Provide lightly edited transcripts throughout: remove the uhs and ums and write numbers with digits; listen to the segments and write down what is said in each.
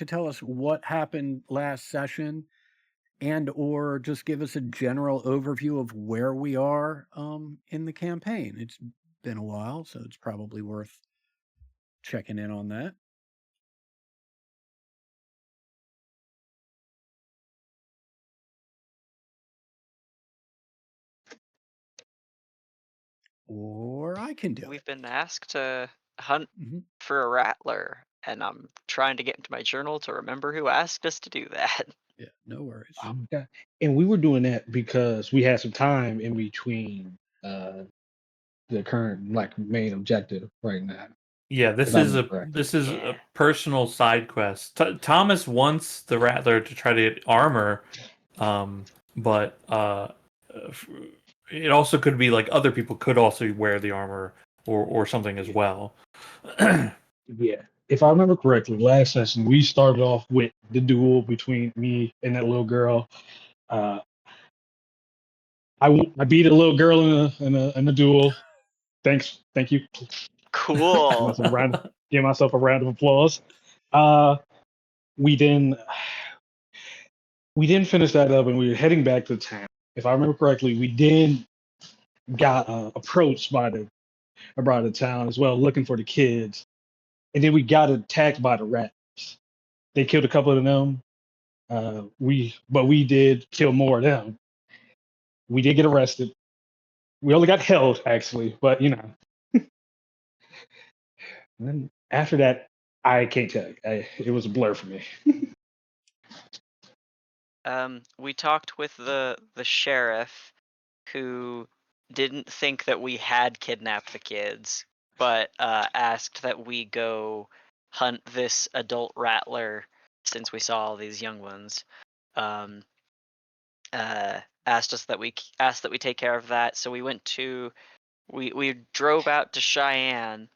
tell us what happened last session and or just give us a general overview of where we are in the campaign? It's been a while, so it's probably worth checking in on that. Or I can do We've it. been asked to hunt Mhm. for a rattler, and I'm trying to get into my journal to remember who asked us to do that. Yeah, no worries. Okay. And we were doing that because we had some time in between the current like main objective right now, Yeah, if I remember correctly. this is a Yeah. personal side quest. Thomas wants the Rattler to try to get armor, but f- it also could be like other people could also wear the armor or something as Yeah. well. Yeah. If I remember correctly, last session we started off with the duel between me and that little girl. Uh, I beat a little girl in a duel. Thank you. Give Cool. myself a round. Give myself a round of applause. Uh, we then we didn't finish that up, and we were heading back to town. If I remember correctly, we then got approached by the town as well, looking for the kids, and then we got attacked by the rats. They killed a couple of them. We did kill more of them. We did get arrested. We only got held actually, but you know. And then after that, I can't tell you. It was a blur for me. We talked with the sheriff, who didn't think that we had kidnapped the kids, but asked that we go hunt this adult rattler since we saw all these young ones. Um, asked that we take care of that. So we drove out to Cheyenne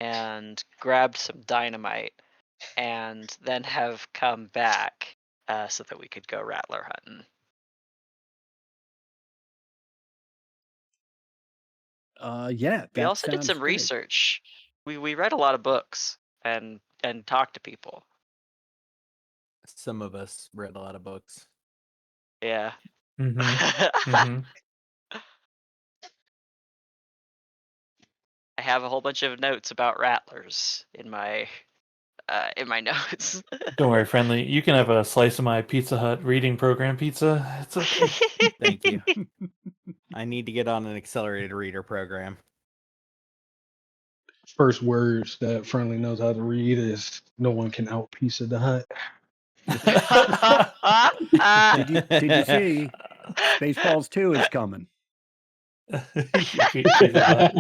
and grabbed some dynamite, and then have come back so that we could go rattler hunting. Yeah, We that also did sounds some great. research. We read a lot of books and talked to people. Some of us read a lot of books. Yeah. Mm-hmm. I have a whole bunch of notes about rattlers in my notes. Don't worry, friendly. You can have a slice of my Pizza Hut reading program pizza. It's okay. Thank you. I need to get on an accelerated reader program. First words that Friendly knows how to read is "No one can out Pizza the Hut." Did you see Spaceballs 2 is coming? Pizza Hut.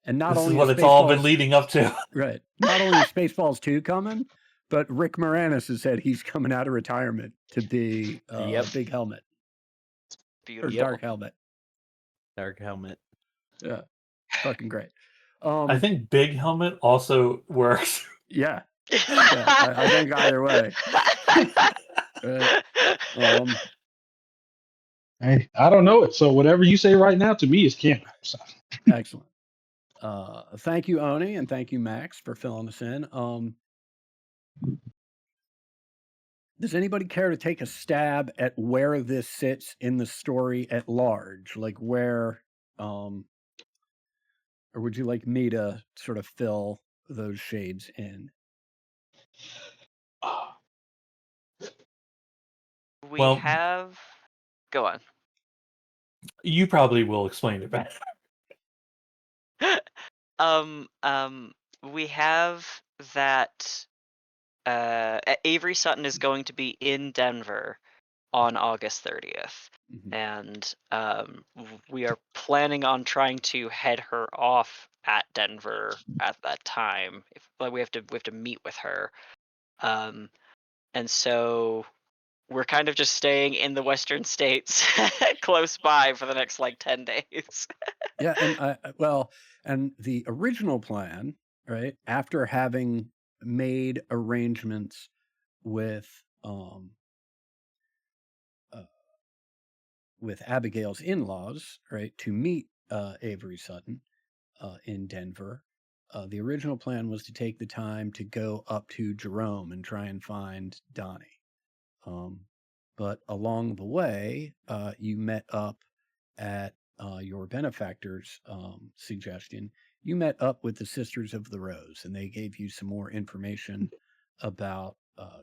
And not This is only what is it's all been Spaceballs leading up to. right, not only is Spaceballs 2 coming, but Rick Moranis has said he's coming out of retirement to be Yep. Big Helmet or Beautiful. Dark Helmet. Dark Helmet. Yeah, fucking great. I think Big Helmet also works. Yeah, I think either way. Hey, I don't know it, so whatever you say right now to me is canon. So. Excellent. Thank you, Oni, and thank you, Max, for filling us in. Does anybody care to take a stab at where this sits in the story at large? Like where, or would you like me to sort of fill those shades in? We Well, have. Go on. you probably will explain it better. We have that Avery Sutton is going to be in Denver on August 30th. Mhm. And we are planning on trying to head her off at Denver at that time. But we have to meet with her. And so we're kind of just staying in the western states close by for the next like 10 days. Yeah, and and the original plan, right, after having made arrangements with uh, with Abigail's in-laws, right, to meet Avery Sutton in Denver, the original plan was to take the time to go up to Jerome and try and find Donnie. But along the way, you met up at your benefactor's suggestion. You met up with the Sisters of the Rose, and they gave you some more information about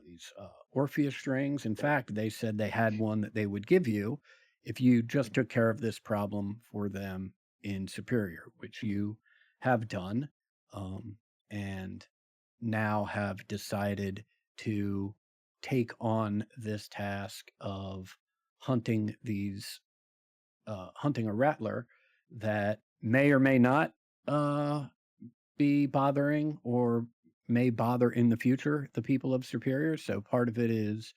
these Orpheus strings. In fact, they said they had one that they would give you if you just took care of this problem for them in Superior, which you have done, and now have decided to take on this task of hunting hunting a rattler that may or may not be bothering or may bother in the future the people of Superior. So part of it is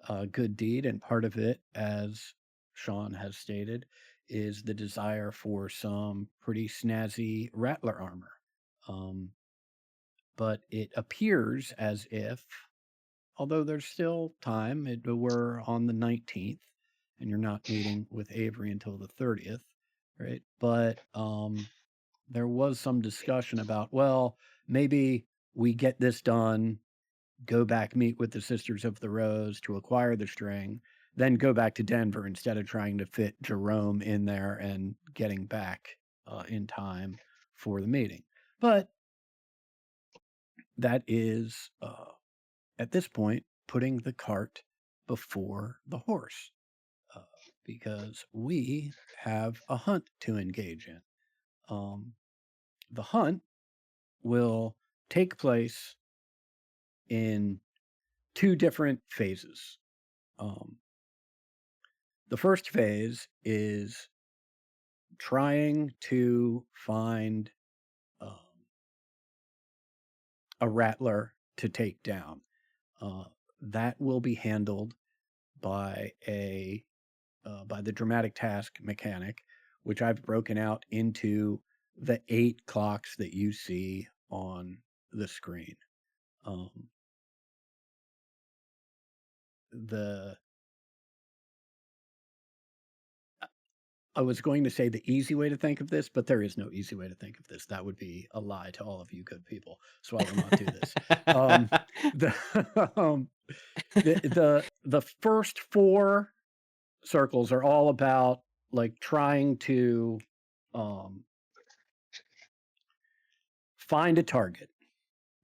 a good deed, and part of it, as Sean has stated, is the desire for some pretty snazzy rattler armor. But it appears as if, although there's still time, we're on the 19th, and you're not meeting with Avery until the 30th, right? But there was some discussion about, well, maybe we get this done, go back, meet with the Sisters of the Rose to acquire the string, then go back to Denver instead of trying to fit Jerome in there and getting back in time for the meeting. But that is, at this point, putting the cart before the horse, uh, because we have a hunt to engage in. The hunt will take place in two different phases. The first phase is trying to find um, a rattler to take down. That will be handled by by the dramatic task mechanic, which I've broken out into the 8 clocks that you see on the screen. Um, the I was going to say the easy way to think of this, but there is no easy way to think of this. That would be a lie to all of you good people. So I will not do this. The, the first 4 circles are all about like trying to find a target,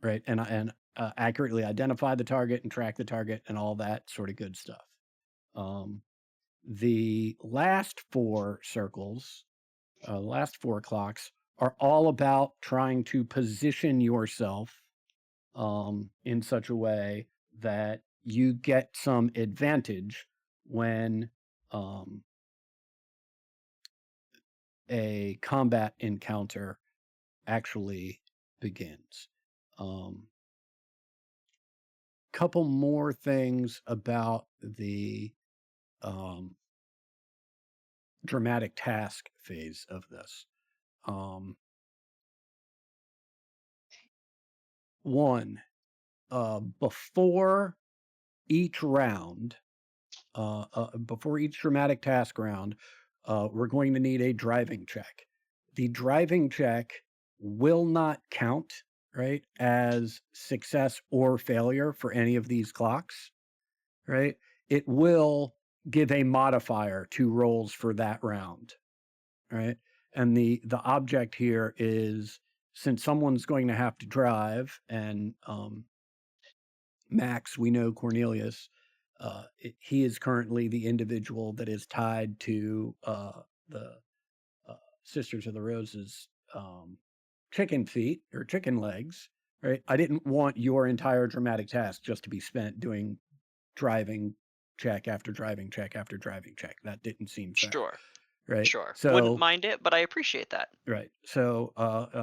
right? And accurately identify the target and track the target and all that sort of good stuff. The last 4 circles, last 4 clocks, are all about trying to position yourself in such a way that you get some advantage when a combat encounter actually begins. Couple more things about the dramatic task phase of this. One, before each round, before each dramatic task round, we're going to need a driving check. The driving check will not count, right, as success or failure for any of these clocks, right? It will give a modifier to rolls for that round, right? And the object here is, since someone's going to have to drive, and Max, we know Cornelius, he is currently the individual that is tied to the Sisters of the Roses chicken feet or chicken legs, right? I didn't want your entire dramatic task just to be spent doing driving check after driving check after driving check. That didn't seem fair, Sure, right? sure. Wouldn't So, mind it, but I appreciate that. right. So,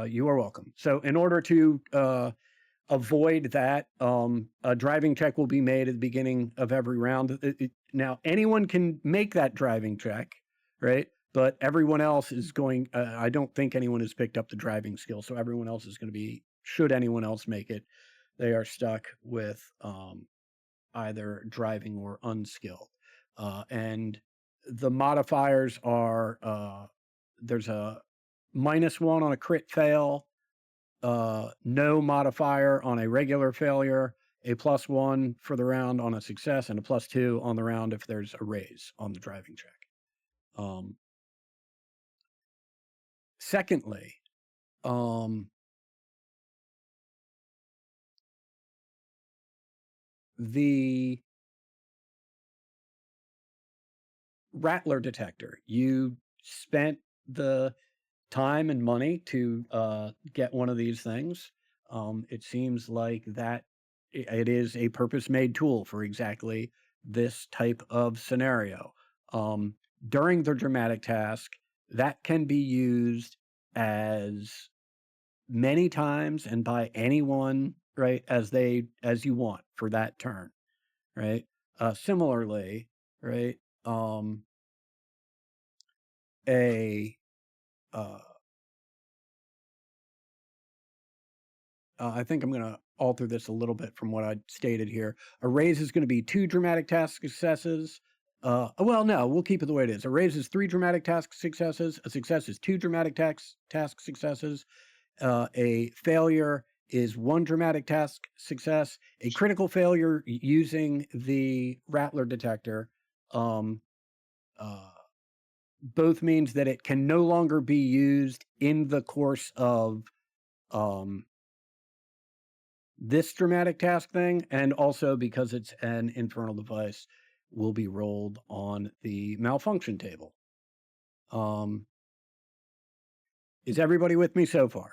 you are welcome. So, in order to avoid that, a driving check will be made at the beginning of every round. Now, anyone can make that driving check, right? But everyone else is going, I don't think anyone has picked up the driving skill. So everyone else is going to be, should anyone else make it, they are stuck with either driving or unskilled. And the modifiers are there's a -1 on a crit fail, no modifier on a regular failure, a +1 for the round on a success, and a +2 on the round if there's a raise on the driving check. Secondly, the rattler detector. You spent the time and money to get one of these things. It seems like that it is a purpose-made tool for exactly this type of scenario. During the dramatic task, that can be used as many times and by anyone, right, as you want for that turn, right? Similarly, right, a uh, I think I'm going to alter this a little bit from what I stated here. A raise is going to be 2 dramatic task successes. Well, no, we'll keep it the way it is. A raise is 3 dramatic task successes. A success is 2 dramatic task successes. A failure is 1 dramatic task success. A critical failure using the rattler detector um, uh, both means that it can no longer be used in the course of um, this dramatic task thing, and also because it's an infernal device, will be rolled on the malfunction table. Is everybody with me so far?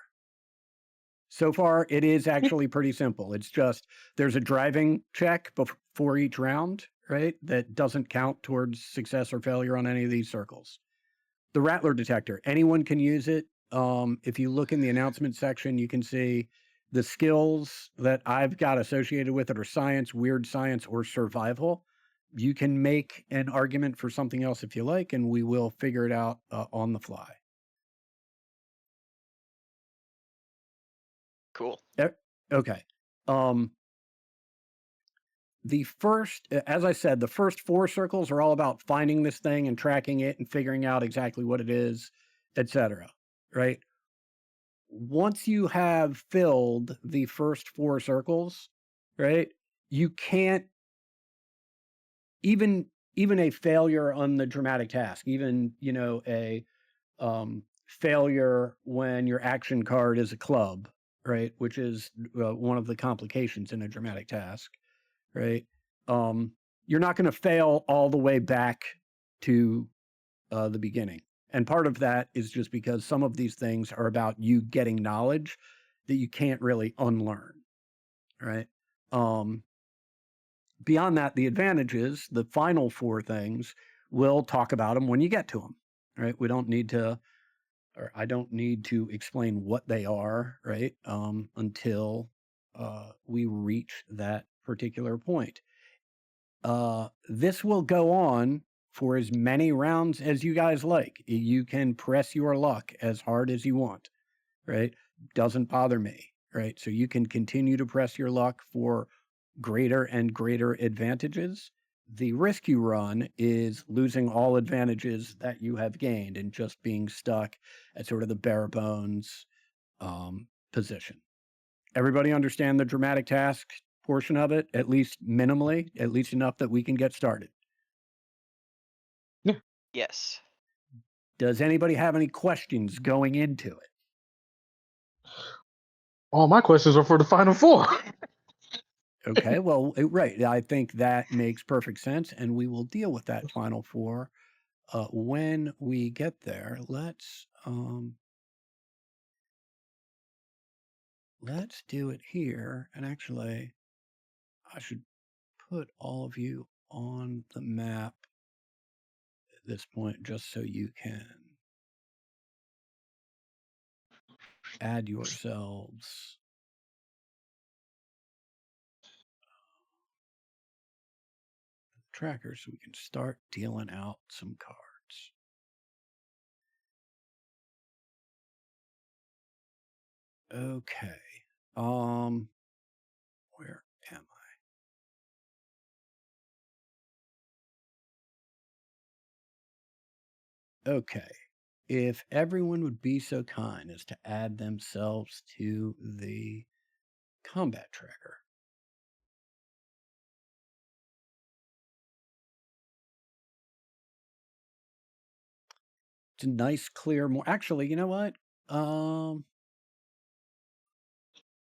So far, it is actually pretty simple. It's just there's a driving check before each round, right? That doesn't count towards success or failure on any of these circles. The rattler detector, anyone can use it. If you look in the announcement section, you can see the skills that I've got associated with it are science, weird science, or survival. You can make an argument for something else if you like, and we will figure it out on the fly. Cool. Okay. The first, as I said, the first 4 circles are all about finding this thing and tracking it and figuring out exactly what it is, etc. Right? Once you have filled the first 4 circles, right? You can't even a failure on the dramatic task, even, a failure when your action card is a club, right? Which is one of the complications in a dramatic task, right? You're not going to fail all the way back to the beginning. And part of that is just because some of these things are about you getting knowledge that you can't really unlearn, right? Beyond that, the advantages, the final 4 things, we'll talk about them when you get to them, right? We don't need to, or I don't need to explain what they are, right? Until we reach that particular point. This will go on for as many rounds as you guys like. You can press your luck as hard as you want, right? Doesn't bother me, right? So you can continue to press your luck for greater and greater advantages. The risk you run is losing all advantages that you have gained and just being stuck at sort of the bare bones position. Everybody understand the dramatic task portion of it, at least minimally, at least enough that we can get started. Yes. Does anybody have any questions going into it? All my questions are for the final 4. Okay, well, right. I think that makes perfect sense, and we will deal with that final 4 when we get there. Let's do it here. And actually, I should put all of you on the map at this point, just so you can add yourselves. Tracker so we can start dealing out some cards. Okay. Where am I? Okay. if everyone would be so kind as to add themselves to the combat tracker. It's a nice, clear, more. Actually, you know what? Um,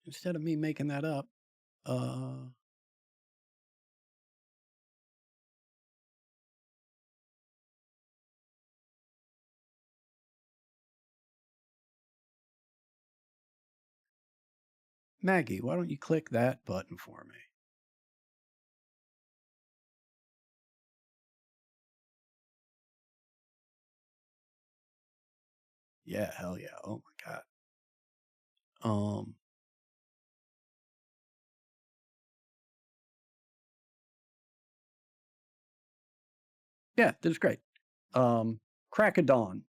instead of me making that up, uh, Maggie, why don't you click that button for me? Yeah, hell yeah. Oh my god. Um, yeah, this is great. Crack of dawn.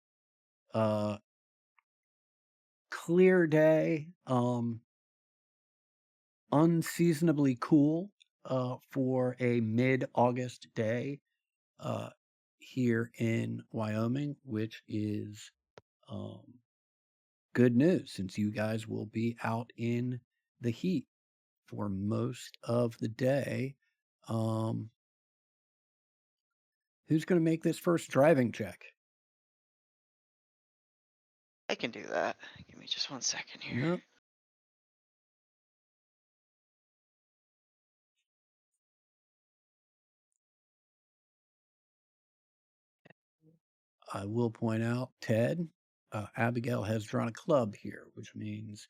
Uh, clear day. Unseasonably cool. For a mid-August day. Uh, here in Wyoming, which is um good news since you guys will be out in the heat for most of the day. Um, who's going to make this first driving check? I can do that. Give me just 1 second here. Yep. I will point out, Ted, Abigail has drawn a club here, which means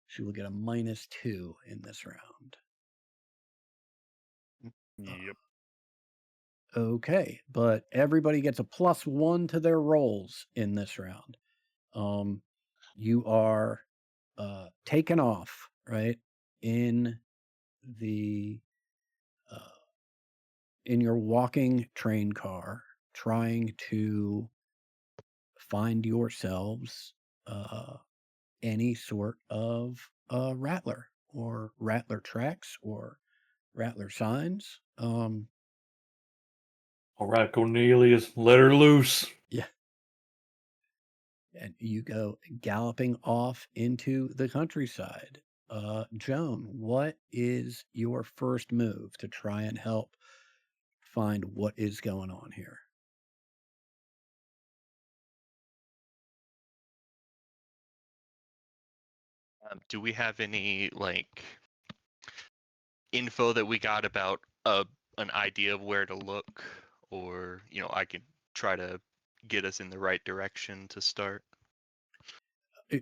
she will get a -2 in this round. Yep. Okay, but everybody gets a +1 to their rolls in this round. You are taken off, right? In the uh, in your walking train car, trying to find yourselves any sort of rattler or rattler tracks or rattler signs. All right, Cornelius, let her loose. Yeah. And you go galloping off into the countryside. Joan, what is your first move to try and help find what is going on here? Do we have any like info that we got about an idea of where to look, or I can try to get us in the right direction to start?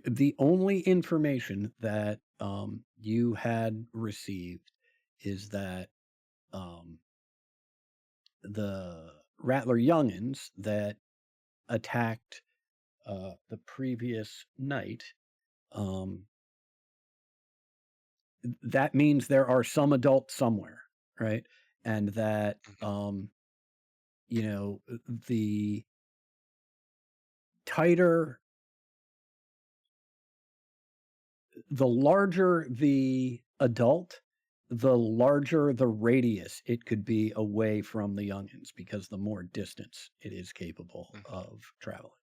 The only information that you had received is that um, the Rattler Youngins that attacked the previous night, um, that means there are some adults somewhere, right? And that you know the tighter, the larger the adult, the larger the radius it could be away from the youngins because the more distance it is capable Mhm. of traveling.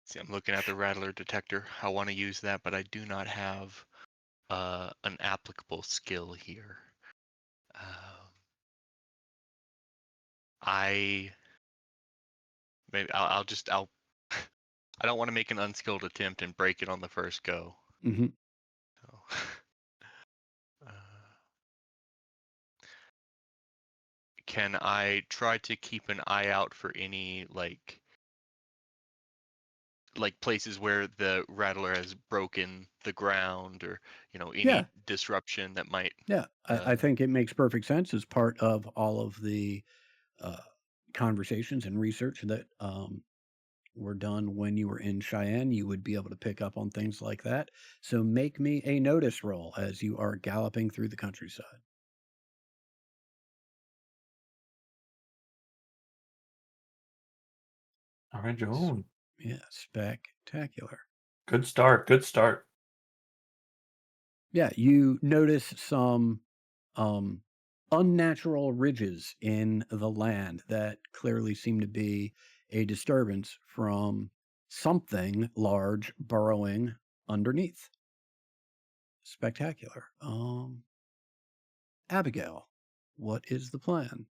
See, I'm looking at the Rattler detector. I want to use that, but I do not have an applicable skill here. I maybe I'll I don't want to make an unskilled attempt and break it on the first go. Hmm. So, uh, can I try to keep an eye out for any like places where the rattler has broken the ground, or Yeah, any disruption that might yeah. I uh think it makes perfect sense as part of all of the uh, conversations and research that were done when you were in Cheyenne. You would be able to pick up on things like that. So make me a notice roll as you are galloping through the countryside. All right, Joan. Yeah, spectacular. Good start. Good start. Yeah, you notice some um, unnatural ridges in the land that clearly seem to be a disturbance from something large burrowing underneath. Spectacular. Abigail, what is the plan?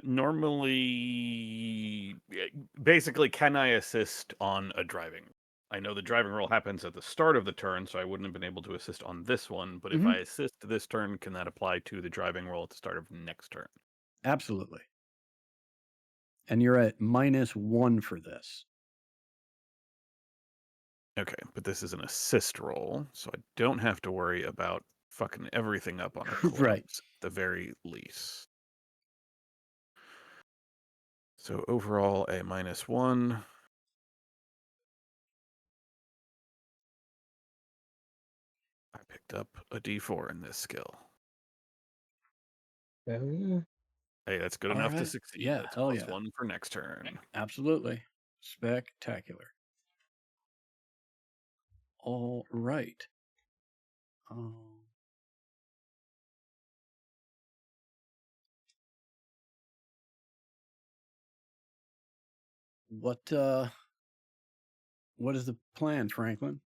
Normally, basically, can I assist on a driving? I know the driving roll happens at the start of the turn, so I wouldn't have been able to assist on this one. But if Mhm. I assist this turn, can that apply to the driving roll at the start of next turn? Absolutely. And you're at -1 for this. Okay, but this is an assist roll, so I don't have to worry about fucking everything up on the Right. clubs, at the very least. So overall, a -1. I picked up a D4 in this skill. Hell yeah. Hey, that's good All enough to right. succeed. Yeah, That's hell yeah. +1 for next turn. Absolutely. Spectacular. All right. Um, what is the plan, Franklin?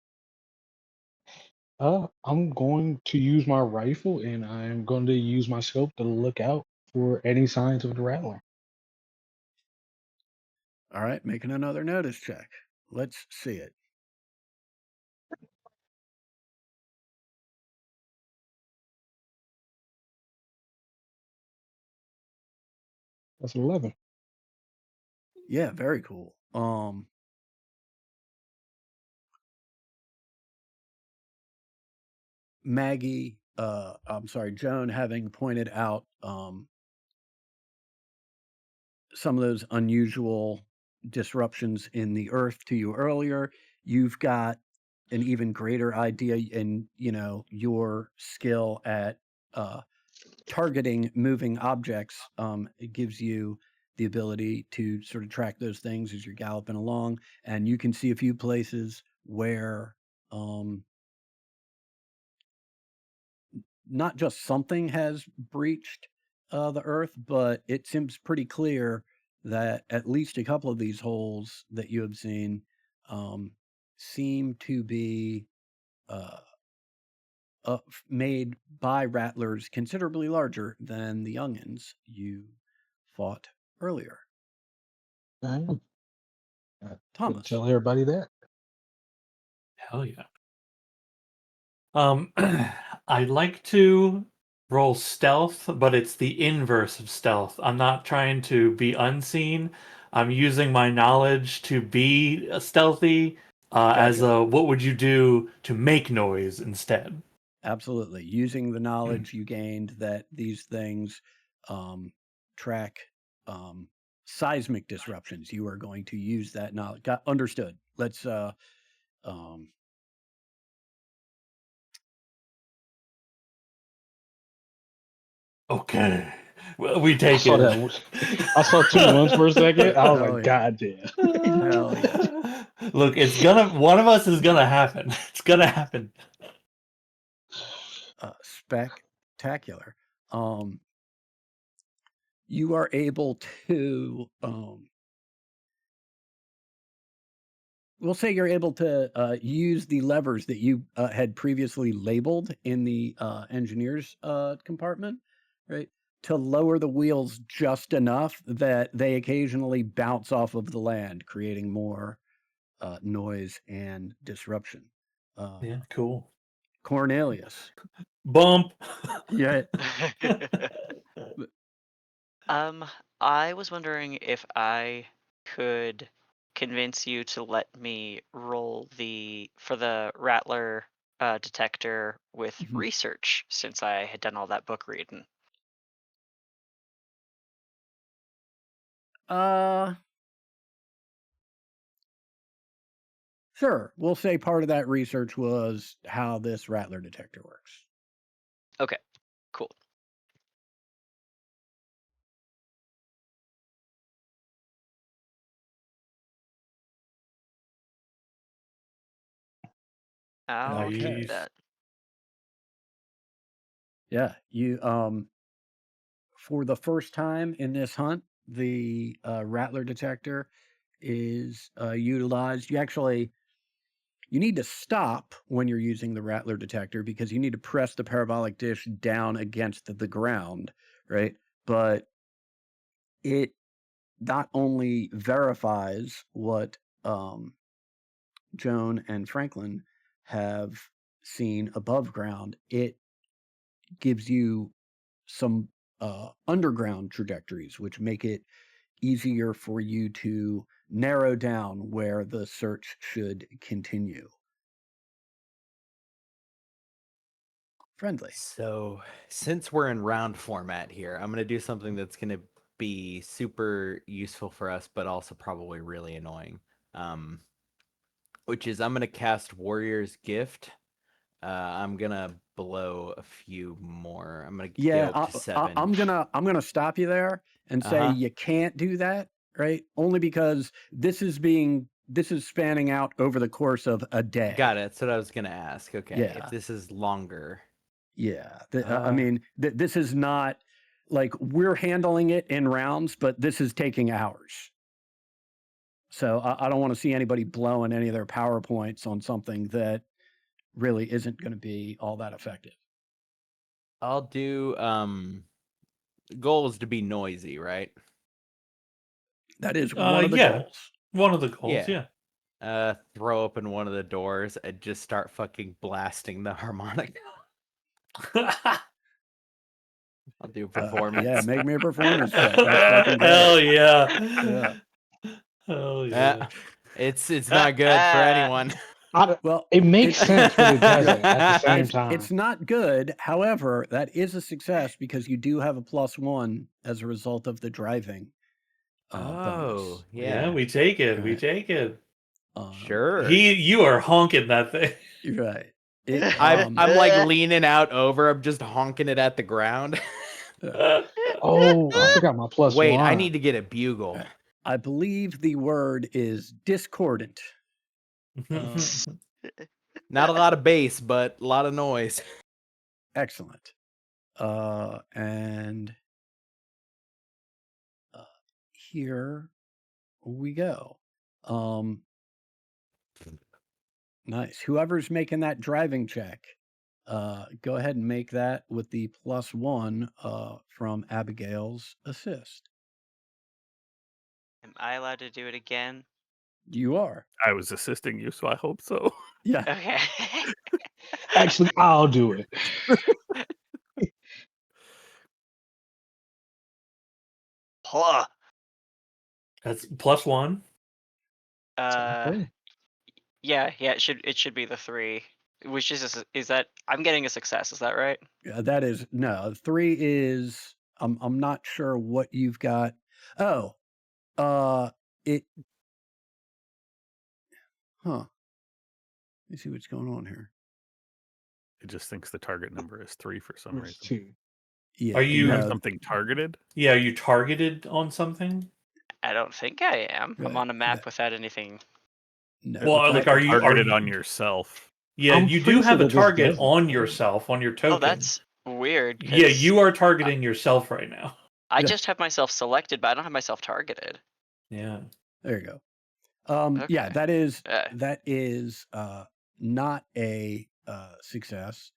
I'm going to use my rifle and I'm going to use my scope to look out for any signs of the rattler. All right, making another notice check. Let's see it. That's 11. Yeah, very cool. Maggie, I'm sorry, Joan, having pointed out some of those unusual disruptions in the earth to you earlier, you've got an even greater idea in, your skill at targeting moving objects. It gives you the ability to sort of track those things as you're galloping along, and you can see a few places where um, not just something has breached the earth, but it seems pretty clear that at least a couple of these holes that you have seen um, seem to be uh, made by rattlers considerably larger than the youngins you fought earlier. I'm going to Thomas. tell everybody that. Hell yeah. I like to roll stealth, but it's the inverse of stealth. I'm not trying to be unseen. I'm using my knowledge to be stealthy as Gotcha. a what would you do to make noise instead. Absolutely. Using the knowledge you gained that these things track seismic disruptions, you are going to use that knowledge. Got understood. Let's um Okay. Well, we I take saw it. that. I saw 2 months for a second. I was hell like, yeah. God damn. Hell yeah. Look, one of us is gonna happen. It's gonna happen. Spectacular. You are able to we'll say you're able to use the levers that you had previously labeled in the engineer's compartment, right? To lower the wheels just enough that they occasionally bounce off of the land, creating more noise and disruption. Yeah, cool. Cornelius. Bump. Yeah. Um, I was wondering if I could convince you to let me roll for the Rattler detector with Mhm. research, since I had done all that book reading. Uh, sure. We'll say part of that research was how this Rattler detector works. Okay, cool. I'll take Okay. Nice. that. Yeah, you for the first time in this hunt, the rattler detector is utilized. You need to stop when you're using the rattler detector because you need to press the parabolic dish down against the ground, right? But it not only verifies what Joan and Franklin have seen above ground, it gives you some underground trajectories, which make it easier for you to narrow down where the search should continue. Friendly. So, since we're in round format here, I'm going to do something that's going to be super useful for us, but also probably really annoying. Which is I'm going to cast Warrior's Gift. I'm going to blow a few more. I'm going to Yeah, go up to 7. I'm gonna stop you there and say Uh-huh. you can't do that, right? Only because this is spanning out over the course of a day. Got it. That's what I was going to ask. Okay. Yeah. If this is longer. Yeah, I mean, this is not like we're handling it in rounds, but this is taking hours. So I don't want to see anybody blowing any of their PowerPoints on something that really isn't going to be all that effective. I'll do goal is to be noisy, right? That is one of the yeah. goals. One of the goals, Yeah. yeah. Throw open one of the doors and just start fucking blasting the harmonica. I'll do performance. Yeah, make me a performance check. That's fucking great. Hell yeah. Yeah. Hell yeah. It's not good for anyone. Well, It makes sense, but it doesn't at the same it's, time. it's not good. However, that is a success because you do have a +1 as a result of the driving bonus. Yeah. We take it. Right. We take it. Sure. You are honking that thing. Right. I'm like leaning out over. I'm just honking it at the ground. Oh, I forgot my +1. Wait, I need to get a bugle. I believe the word is discordant. Not a lot of bass, but a lot of noise. Excellent. And here we go. Nice. Whoever's making that driving check, go ahead and make that with the +1 from Abigail's assist. Am I allowed to do it again? You are. I was assisting you, so I hope so. Yeah. Okay. Actually, I'll do it. Huh. That's +1. Okay. Yeah, it should be the 3. Which is that I'm getting a success, is that right? That is no 3 is I'm not sure what you've got. Oh, it. Huh. Let me see what's going on here. It just thinks the target number is 3 for some It's reason. 2. Yeah. Are Do you have you something targeted? Yeah, are you targeted on something? I don't think I am. I'm Right, on a map yeah. without anything. No. It Well, looks like, you're are you targeted on yourself? Yeah, I'm you do pretty have sure a that this target doesn't. on yourself on your token. Oh, that's weird. Yeah, 'cause you are targeting yourself right now. I Yeah. just have myself selected, but I don't have myself targeted. Yeah. There you go. Yeah, Okay. that is not a success,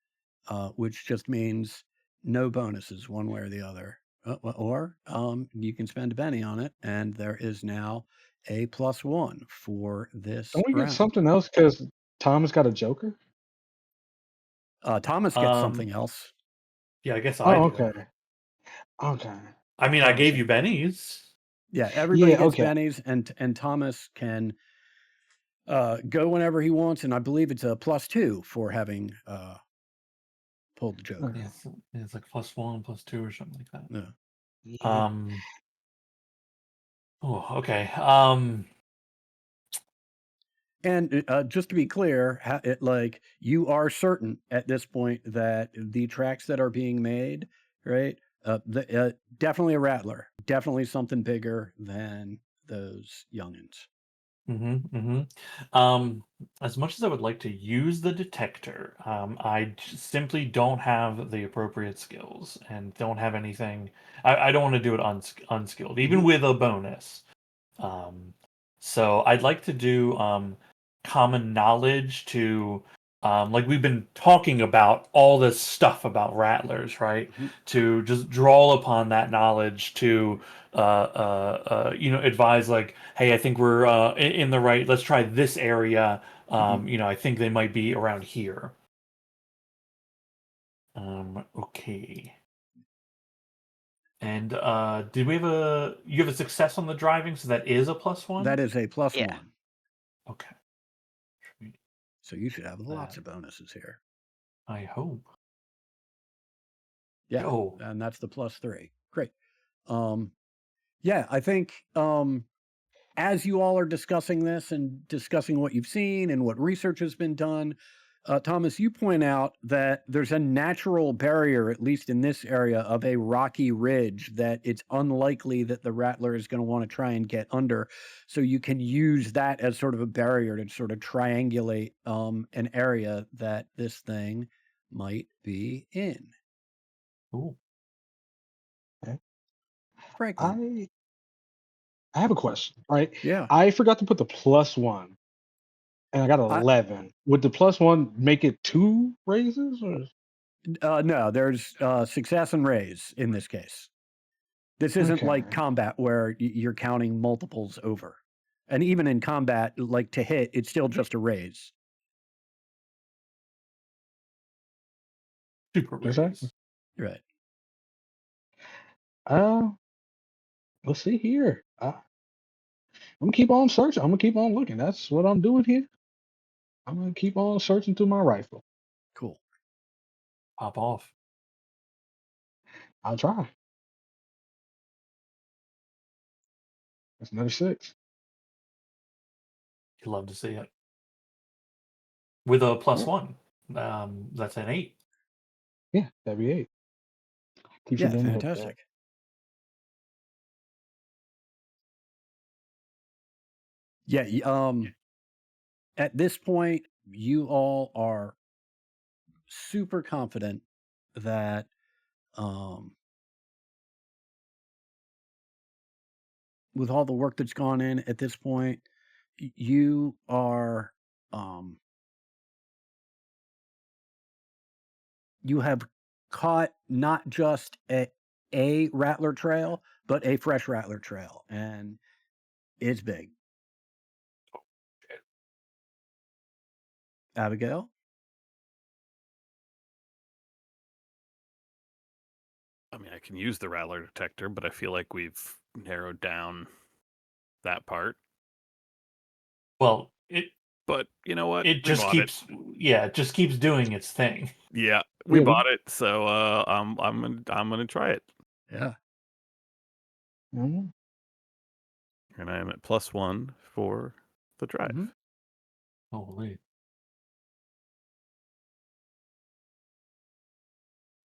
which just means no bonuses one way or the other. Or you can spend a penny on it, and there is now a +1 for this Don't we get round. something else because Thomas got a Joker? Thomas gets something else. Yeah, I guess I Oh, do. okay. Okay. I mean, I gave you bennies. Yeah, everybody Yeah, gets okay. bennies, and Thomas can go whenever he wants, and I believe it's a +2 for having pulled the Joker. Okay. Yeah, it's like +1, +2, or something like that. Yeah. Yeah. Oh, okay. And just to be clear, you are certain at this point that the tracks that are being made, right? Definitely a rattler, definitely something bigger than those youngins. As much as I would like to use the detector, simply don't have the appropriate skills and don't have anything. I don't want to do it unskilled, even with a bonus. Um, so I'd like to do common knowledge to like we've been talking about all this stuff about rattlers, right? Mhm. To just draw upon that knowledge to advise like, hey, I think we're in the right. Let's try this area. Mhm. I think they might be around here. Okay. And did we have you have a success on the driving, so that is a +1? That is a +1. Yeah. Okay. So you should have lots That of bonuses here. I hope. Yeah, Oh, and that's the +3. Great. Yeah, I think as you all are discussing this and discussing what you've seen and what research has been done, Thomas, you point out that there's a natural barrier, at least in this area, of a rocky ridge that it's unlikely that the rattler is going to want to try and get under. So you can use that as sort of a barrier to sort of triangulate an area that this thing might be in. cool. Okay. Franklin. I have a question, right? Yeah. I forgot to put the +1, and I got I, 11. Would the +1 make it 2 raises? Or? no, there's success and raise in this case. This isn't like Okay. combat where you're counting multiples over. And even in combat, like to hit, it's still just a raise. Super Is that? raise. Right. Uh, let's see here. I'm gonna keep on searching. I'm gonna keep on looking. That's what I'm doing here. I'm gonna keep on searching through my rifle. Cool. Pop off. I'll try. That's another 6. You love to see it. With a Yeah, +1, that's an 8. yeah, that'd be 8. Keeps Yeah, it in the hip there. fantastic. Yeah, at this point, you all are super confident that um with all the work that's gone in at this point, you are um you have caught not just a rattler trail, but a fresh rattler trail, and it's big. Abigail? I mean, I can use the rattler detector, but I feel like we've narrowed down that part. Well, But you know what? it We just bought it. it just keeps doing its thing. Yeah, we Yeah, bought it, so I'm gonna try it, Yeah. Mhm. and I am at +1 for the drive. Mhm. Holy.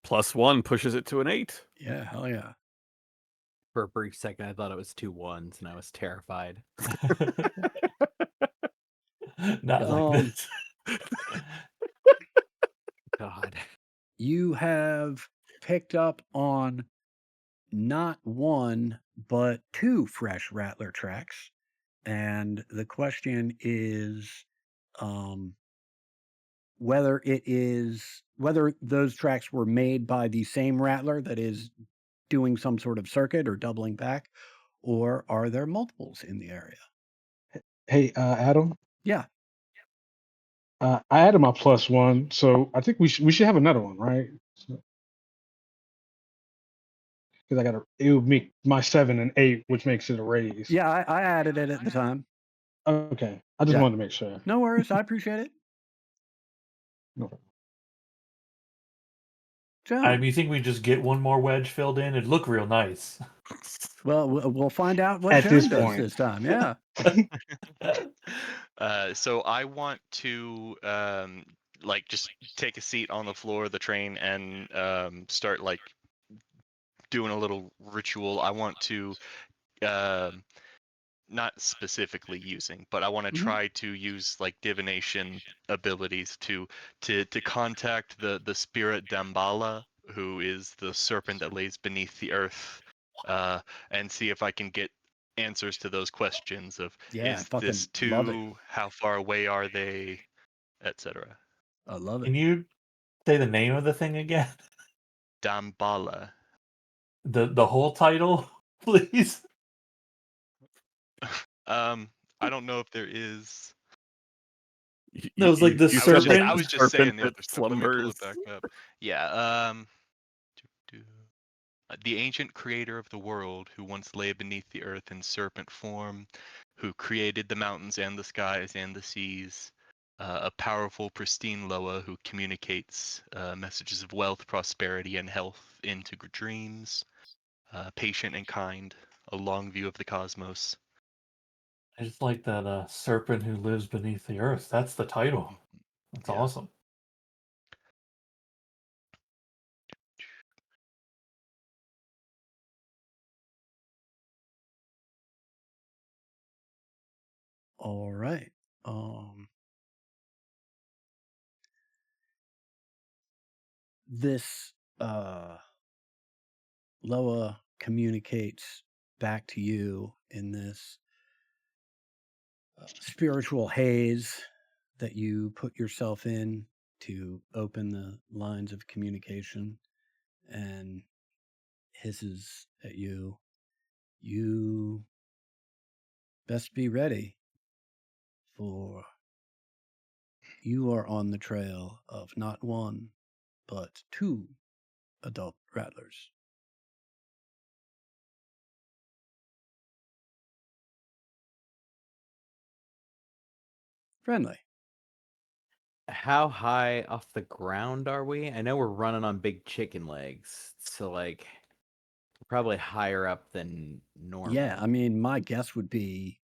+1 pushes it to an 8. Yeah, hell yeah. For a brief second, I thought it was 2 1s, and I was terrified. Not like Um, this. God. you have picked up on not one, but two fresh rattler tracks. And the question is um, whether those tracks were made by the same rattler that is doing some sort of circuit or doubling back, or are there multiples in the area? Hey, Adam. Yeah. I added my +1, so I think we should have another one, right? Because I got it would make my 7 and 8, which makes it a raise. Yeah, I added it at the time. Okay, I just Yeah. wanted to make sure. No worries. I appreciate it. No. Joan. You think we just get one more wedge filled in? It'd look real nice. Well, we'll find out what At Joan this does point. this time. Yeah. So I want to like just take a seat on the floor of the train and start like doing a little ritual. I want to not specifically using, but I want to Mhm. try to use like divination abilities to contact the spirit Dambala, who is the serpent that lays beneath the earth, and see if I can get answers to those questions of Yeah, I is this fucking love it. two, how far away are they, etc. I love it. Can you say the name of the thing again? Dambala. The whole title, please. I don't know if there is. That was like the You I was said just like I serpent. the was just saying serpent the that other stuff. Let me pull slumbers. it back up. Yeah. The ancient creator of the world, who once lay beneath the earth in serpent form, who created the mountains and the skies and the seas. A powerful, pristine Loa who communicates messages of wealth, prosperity, and health into dreams. Patient and kind, a long view of the cosmos. I just like that serpent who lives beneath the earth. That's the title. That's Yeah. awesome. All right. This Loa communicates back to you in this spiritual haze that you put yourself in to open the lines of communication, and hisses at you. You best be ready, for you are on the trail of not one, but two adult rattlers. Friendly. How high off the ground are we? I know we're running on big chicken legs, so like we're probably higher up than normal. Yeah, I mean, my guess would be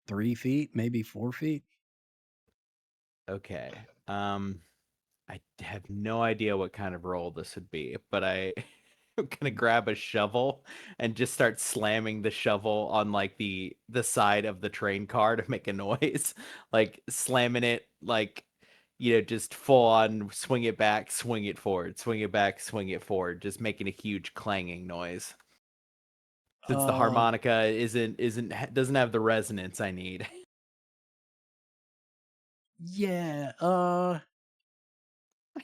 3 feet, maybe 4 feet. Okay. I have no idea what kind of roll this would be, but I'm gonna grab a shovel and just start slamming the shovel on like the side of the train car to make a noise, like slamming it like just full on swing it back, swing it forward, swing it back, swing it forward, just making a huge clanging noise. Since the harmonica doesn't have the resonance I need. Yeah, I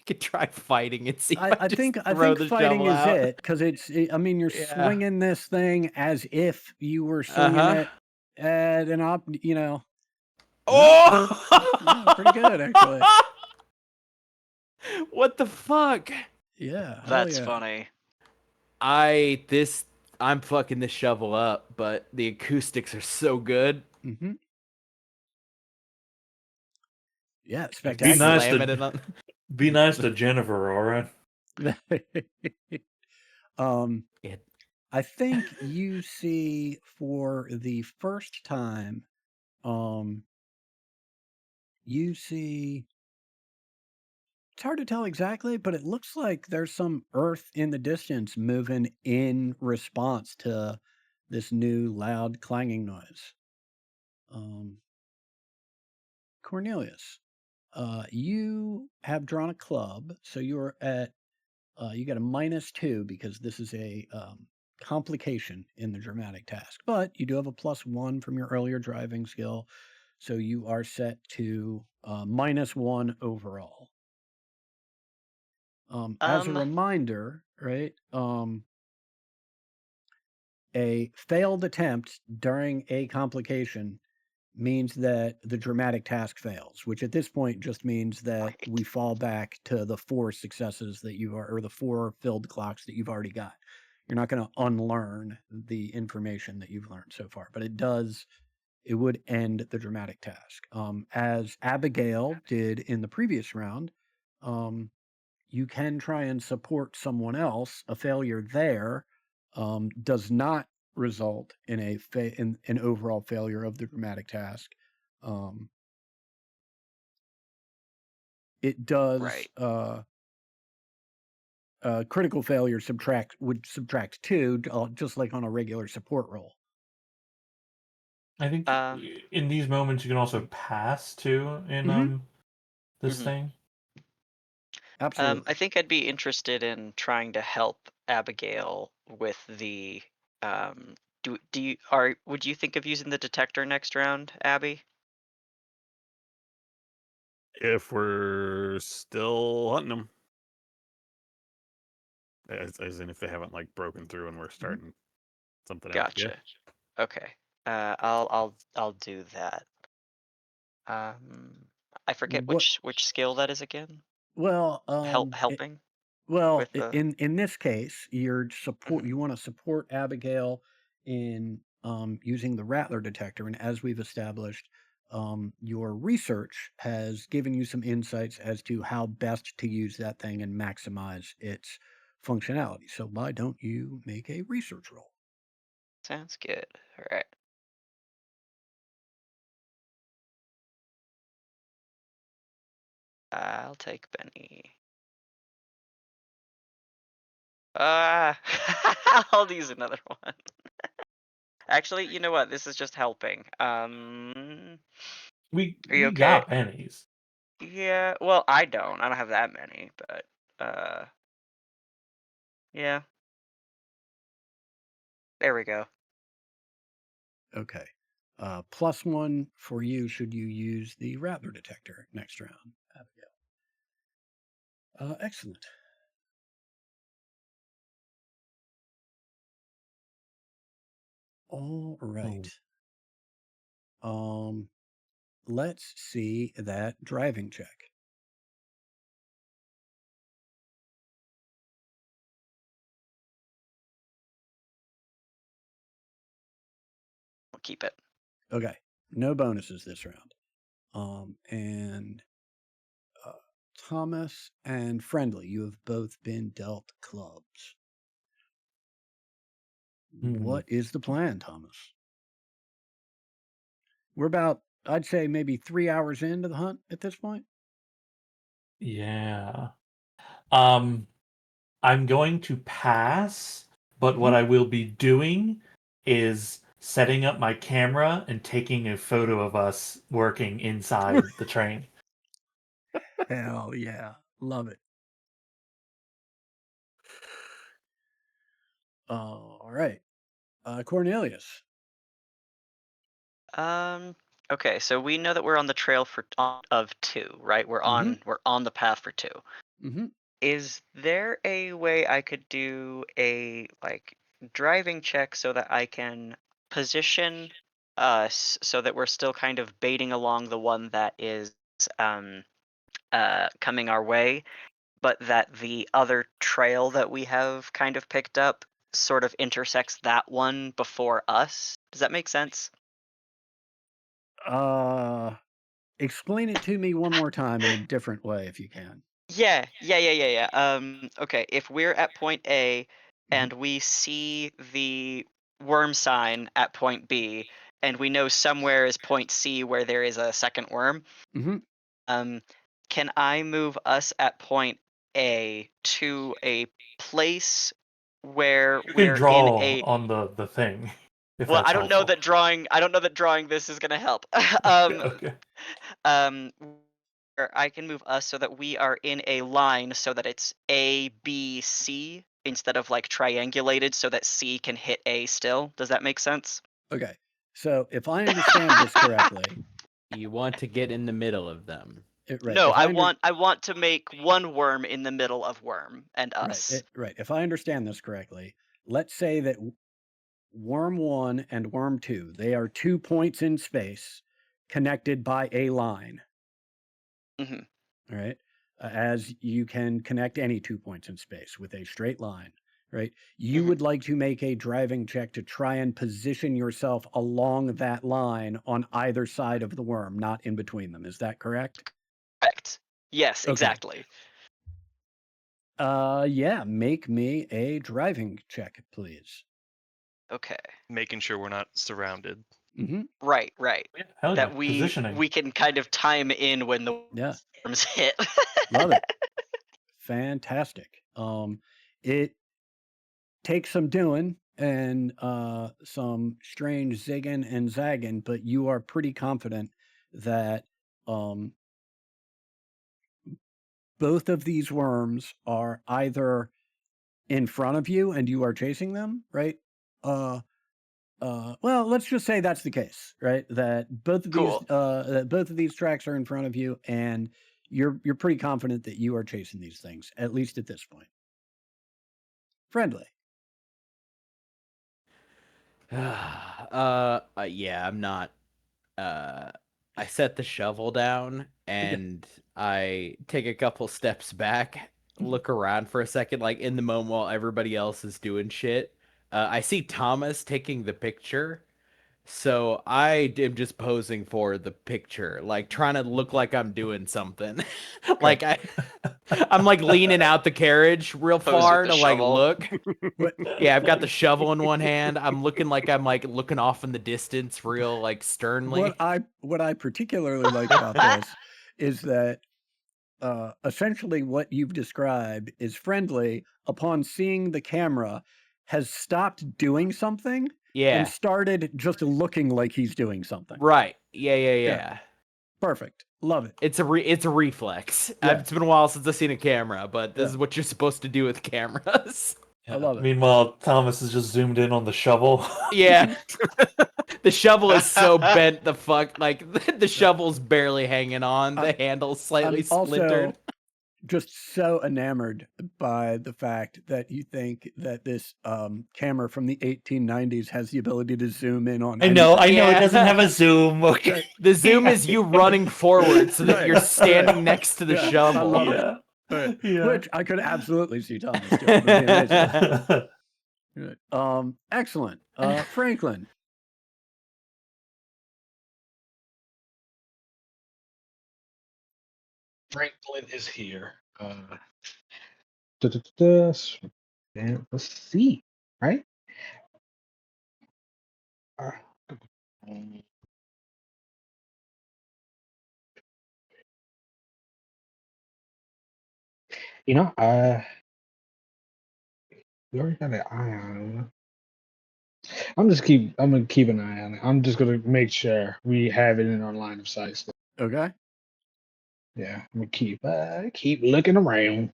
could try fighting and see if I I just think throw the fighting shovel is out. it, 'cause I mean, you're Yeah. swinging this thing as if you were swinging Uh-huh. it at an Oh! yeah, pretty good, actually. What the fuck? Yeah, hell That's yeah. funny. I'm fucking this shovel up, but the acoustics are so good. Mhm. Yeah, Be spectacular. nice Slamming to it on. be nice to Jennifer, all right? It, I think you see for the first time, you see it's hard to tell exactly, but it looks like there's some earth in the distance moving in response to this new loud clanging noise. Cornelius, you have drawn a club, so you're at you got a -2 because this is a complication in the dramatic task, but you do have a +1 from your earlier driving skill, so you are set to -1 overall. As a Um, reminder, right? A failed attempt during a complication means that the dramatic task fails, which at this point just means that right. we fall back to the 4 successes that you are, or the 4 filled clocks that you've already got. You're not going to unlearn the information that you've learned so far, but it would end the dramatic task. As Abigail did in the previous round, um, you can try and support someone else. A failure there does not result in in an overall failure of the dramatic task. Um, it does Right. critical failure would subtract 2, just like on a regular support roll. I think in these moments you can also pass too in this Mhm. thing. Absolutely. I think I'd be interested in trying to help Abigail with the. Would you think of using the detector next round, Abby? If we're still hunting them, as in if they haven't like broken through and we're starting something else. Yeah. Gotcha. Okay. I'll do that. I forget What? which skill that is again. Well, Helping well, with the. in this case, you're support. Mhm. You want to support Abigail in using the Rattler detector, and as we've established, your research has given you some insights as to how best to use that thing and maximize its functionality. So why don't you make a research roll? Sounds good. All right. I'll take Benny. I'll use another one. Actually, you know what? This is just helping. Are you We okay? got pennies. Yeah. Well, I don't. I don't have that many, but yeah. There we go. Okay. +1 for you should you use the Rattler detector next round, Abigail. Excellent. All right. Let's see that driving check. We'll keep it. Okay. No bonuses this round. And Thomas and Friendly, you have both been dealt clubs. What is the plan, Thomas? We're about, I'd say, maybe 3 hours into the hunt at this point. Yeah. I'm going to pass, but what I will be doing is setting up my camera and taking a photo of us working inside the train. Hell yeah. Love it. All right. Cornelius. Okay, so we know that we're on the trail of 2, right? We're on the path for 2. Mm-hmm. Is there a way I could do a like driving check so that I can position us so that we're still kind of baiting along the one that is um coming our way, but that the other trail that we have kind of picked up sort of intersects that one before us? Does that make sense? Explain it to me one more time in a different way if you can. Yeah. Okay, if we're at point A Mhm. and we see the worm sign at point B, and we know somewhere is point C where there is a second worm, Mhm. can I move us at point A to a place where You can we're in draw a. on the thing, if Well, that's helpful. I don't know that drawing this is gonna help. Okay. Um, where I can move us so that we are in a line so that it's A, B, C instead of like triangulated so that C can hit A still. Does that make sense? Okay. So if I understand this correctly, You want to get in the middle of them. right? No, If I want to make one worm in the middle of worm and us. right. If I understand this correctly, let's say that worm 1 and worm 2, they are 2 points in space connected by a line. Hmm. All right. As you can connect any 2 points in space with a straight line, right? You Hmm. would like to make a driving check to try and position yourself along that line on either side of the worm, not in between them. Is that correct? Correct. Yes, Okay. exactly. Yeah, make me a driving check, please. Okay. Making sure we're not surrounded. Mm-hmm. Right. Yeah, hell yeah. That Positioning. we can kind of time in when the Yeah, worms hit. love it. Fantastic. It takes some doing, and some strange zigging and zagging, but you are pretty confident that um, both of these worms are either in front of you and you are chasing them, right? Uh, well, let's just say that's the case, right? That Cool. both of these tracks are in front of you, and you're pretty confident that you are chasing these things, at least at this point. Friendly. Yeah, I'm not. I set the shovel down Okay. and I take a couple steps back, look around for a second, like in the moment while everybody else is doing shit. I see Thomas taking the picture, so I am just posing for the picture, like trying to look like I'm doing something. Like I'm like leaning out the carriage real Pose with far the to like shovel. look. What Yeah, I've got the shovel in one hand. I'm looking like I'm like looking off in the distance, real like sternly. what I particularly like about this is that essentially what you've described is Friendly, upon seeing the camera, has stopped doing something and Yeah, started just looking like he's doing something. right. Yeah, yeah, Yeah. yeah. Perfect. Love it. It's a reflex. Yeah. It's been a while since I've seen a camera, but this Yeah. is what you're supposed to do with cameras. I love it. Meanwhile, Thomas is just zoomed in on the shovel. Yeah. The shovel is so bent the fuck, like the shovel's barely hanging on. The handle's slightly I'm splintered. also just so enamored by the fact that you think that this camera from the 1890s has the ability to zoom in on I know it Yeah. doesn't have a zoom. Okay. The zoom is you running forward so that Right, you're right. standing next to the Yeah, I shovel. love it. Yeah. Right. Yeah. Which I could absolutely see Thomas doing. It would be amazing. Good. Excellent. Franklin. Franklin is here. Da, da, da, da. And let's see, right? Uh, you know, we already got an eye on him. I'm gonna keep an eye on it. I'm just gonna make sure we have it in our line of sight. So, Okay. yeah, I'm gonna keep looking around.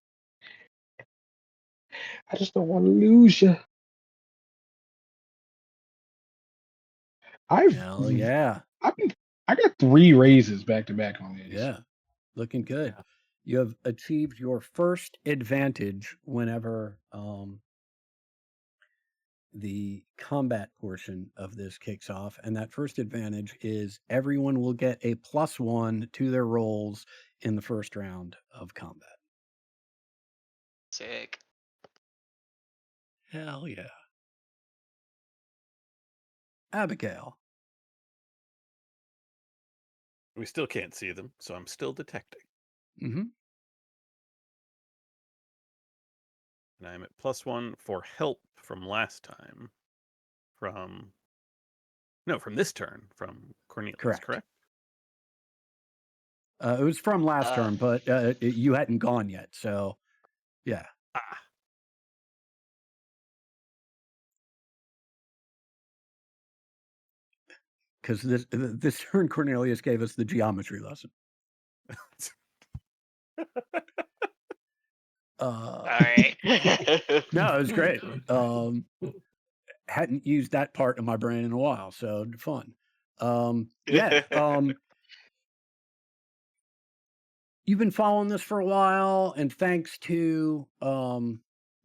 I just don't want to lose you. Hell yeah. I got 3 raises back to back on these. Yeah. Looking good. Yeah. You have achieved your first advantage whenever the combat portion of this kicks off. And that first advantage is everyone will get a +1 to their rolls in the first round of combat. Sick. Hell yeah. Abigail. We still can't see them, so I'm still detecting. Mm-hmm. And I'm at +1 for help from last time. From this turn from Cornelius, correct? It was from last Uh, turn, but you hadn't gone yet, so yeah. Ah, Because this turn Cornelius gave us the geometry lesson. all right. No, it was great. Hadn't used that part of my brain in a while, so fun. Yeah. You've been following this for a while, and thanks to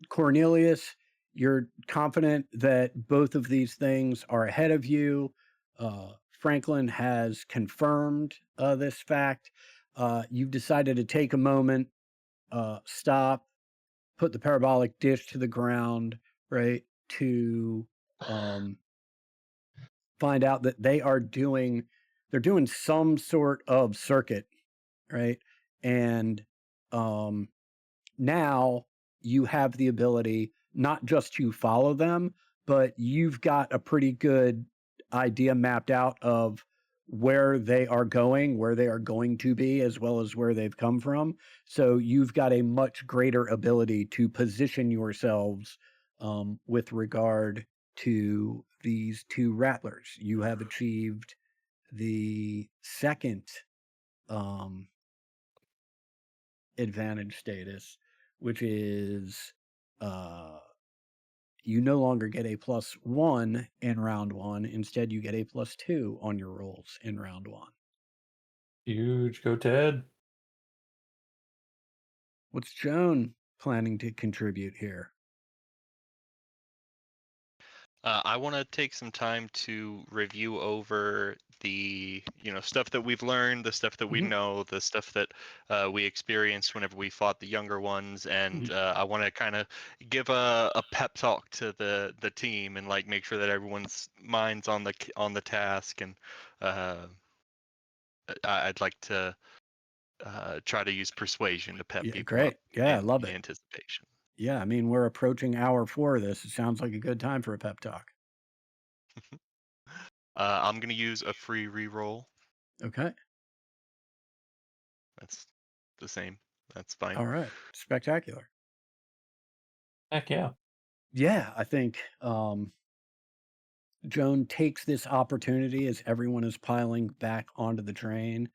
Cornelius, you're confident that both of these things are ahead of you. Franklin has confirmed this fact. You've decided to take a moment, stop, put the parabolic dish to the ground, right, to find out that they're doing some sort of circuit, right? And now you have the ability not just to follow them, but you've got a pretty good idea mapped out of where they are going to be, as well as where they've come from. So you've got a much greater ability to position yourselves with regard to these two rattlers. You have achieved the second advantage status, which is you no longer get a +1 in round 1. Instead, you get a +2 on your rolls in round 1. Huge. Go Ted. What's Joan planning to contribute here? I want to take some time to review over the stuff that we've learned, the stuff that we Mhm. know, the stuff that we experienced whenever we fought the younger ones, and I want to kind of give a pep talk to the team and like make sure that everyone's minds on the task, and I'd like to try to use persuasion to pep Yeah, people up great. Yeah, I in love it. anticipation. Yeah, I mean, we're approaching hour 4 of this. It sounds like a good time for a pep talk. I'm gonna use a free reroll. Okay. That's the same. That's fine. All right. Spectacular. Heck yeah. Yeah, I think Joan takes this opportunity as everyone is piling back onto the train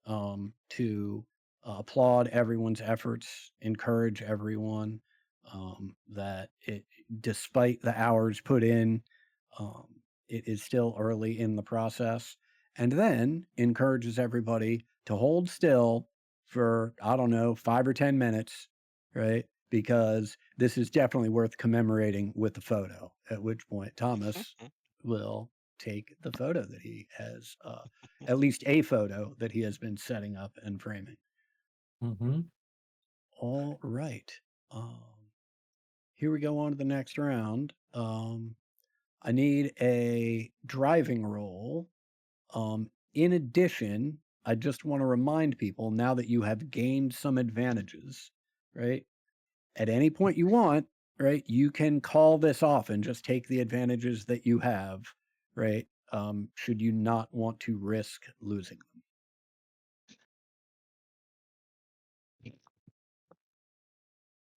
to applaud everyone's efforts, encourage everyone that despite the hours put in, um, it is still early in the process, and then encourages everybody to hold still for, I don't know, 5 or 10 minutes, right? Because this is definitely worth commemorating with the photo, at which point Thomas will take the photo that he has, at least a photo that he has been setting up and framing. Mm-hmm. All right. Here we go on to the next round. I need a driving roll. In addition, I just want to remind people now that you have gained some advantages, right? At any point you want, right, you can call this off and just take the advantages that you have, right? Should you not want to risk losing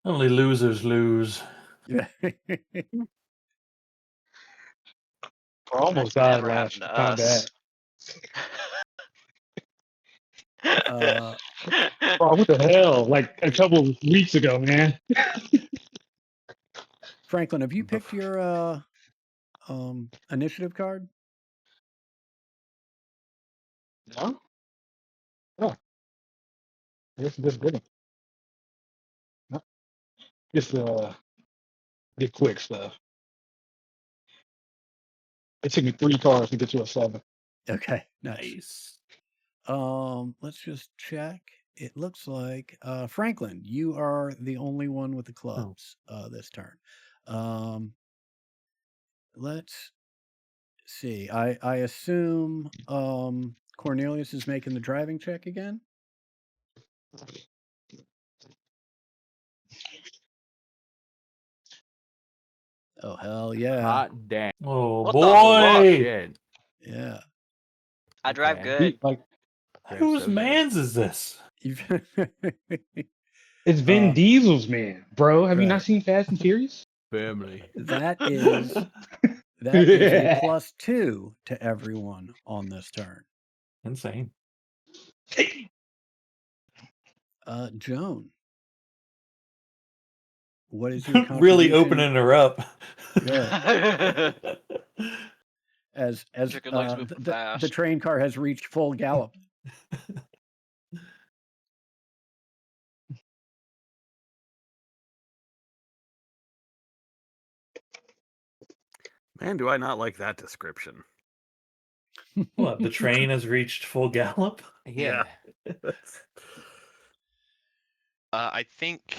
Only losers lose. them. I almost That died never happened last to us. uh, Oh, what the hell? Like a couple of weeks ago, man. Franklin, have you picked your initiative card? No? Oh, this is just good. No. Just get quick stuff. It took me 3 cards to get to a 7. Okay, nice. Nice. Let's just check. It looks like Franklin, you are the only one with the clubs this turn. Let's see. I assume Cornelius is making the driving check again. Oh hell yeah. Hot damn. Oh What the fuck? boy! Shit. Yeah. I drive Okay. good. Like Whose so good. man's is this? it's Vin Diesel's man, bro. Have you right. not seen Fast and Furious? Family. That is a +2 to everyone on this turn. Insane. Joan, what is your Really contribution? opening her up. Yeah. As Chicken legs moving the fast. train car has reached full gallop. Man, do I not like that description. What? The train has reached full gallop? Yeah. I think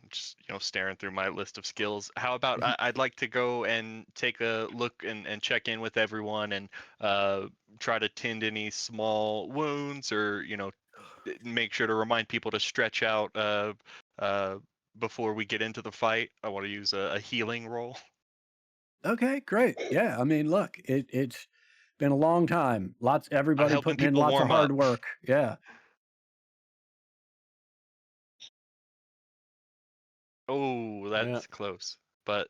just staring through my list of skills. How about I'd like to go and take a look and check in with everyone and try to tend any small wounds or make sure to remind people to stretch out before we get into the fight. I want to use a healing roll. Okay, great. Yeah, I mean, look, it's been a long time. Everybody helping putting in people lots of warm hard up. work. Yeah. Oh, that's close, but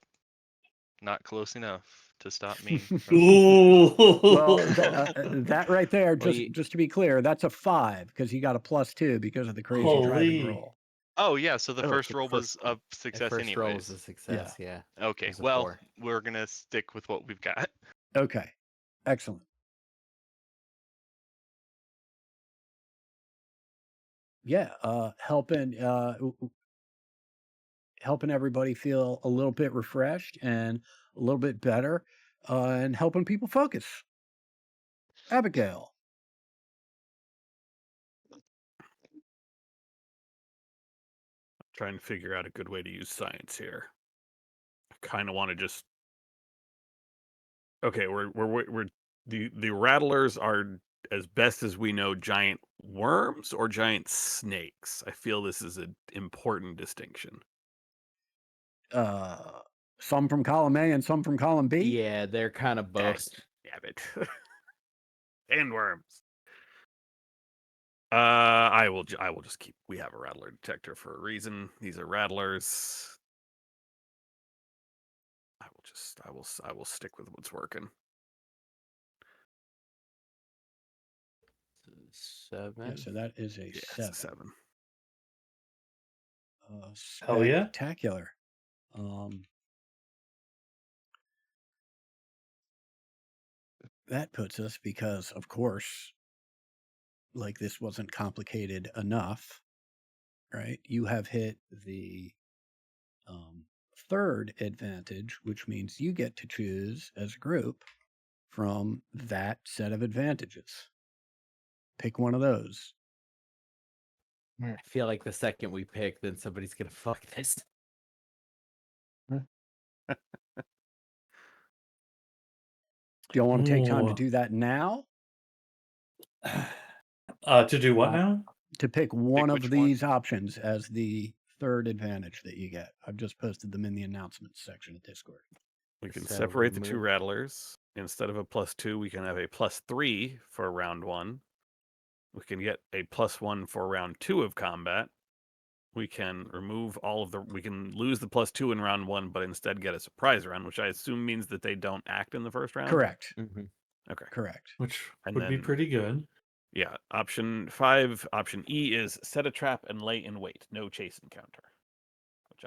not close enough to stop me. Ooh. Well, that right there, Well, just to be clear, that's a 5 because he got a +2 because of the crazy driving Holy. roll. Oh yeah, so the Oh, first so the roll first was a success first roll was anyways. a success. Yeah. Okay, was a well, 4. we're gonna stick with what we've got. Okay, excellent. Yeah, helping everybody feel a little bit refreshed and a little bit better, and helping people focus. Abigail. Trying to figure out a good way to use science here. I kind of want to just. Okay, we're the rattlers are, as best as we know, giant worms or giant snakes. I feel this is an important distinction. Some from column A and some from column B. Yeah, they're kind of both. Damn it. And worms. I will just keep. We have a rattler detector for a reason. These are rattlers. I will stick with what's working. 7. Yeah, so that is a Yeah, it's 7. a 7. Hell yeah. Spectacular. That puts us, because of course, like, this wasn't complicated enough, right? You have hit the third advantage, which means you get to choose as a group from that set of advantages. Pick one of those. I feel like the second we pick, then somebody's gonna fuck this. Do y'all want to take time to Ooh. do that now? To do what now? To pick one which of one? these options as the third advantage that you get. I've just posted them in the announcements section of Discord. We can So separate the we 2 move- rattlers. Instead of a +2, we can have a +3 for round 1. We can get a +1 for round 2 of combat. We can remove all of the. We can lose the +2 in round 1, but instead get a surprise round, which I assume means that they don't act in the first round. Correct. Mhm. Okay. Correct. Which And would be then- pretty good. Yeah. Option 5. Option E is set a trap and lay in wait. No chase encounter. Which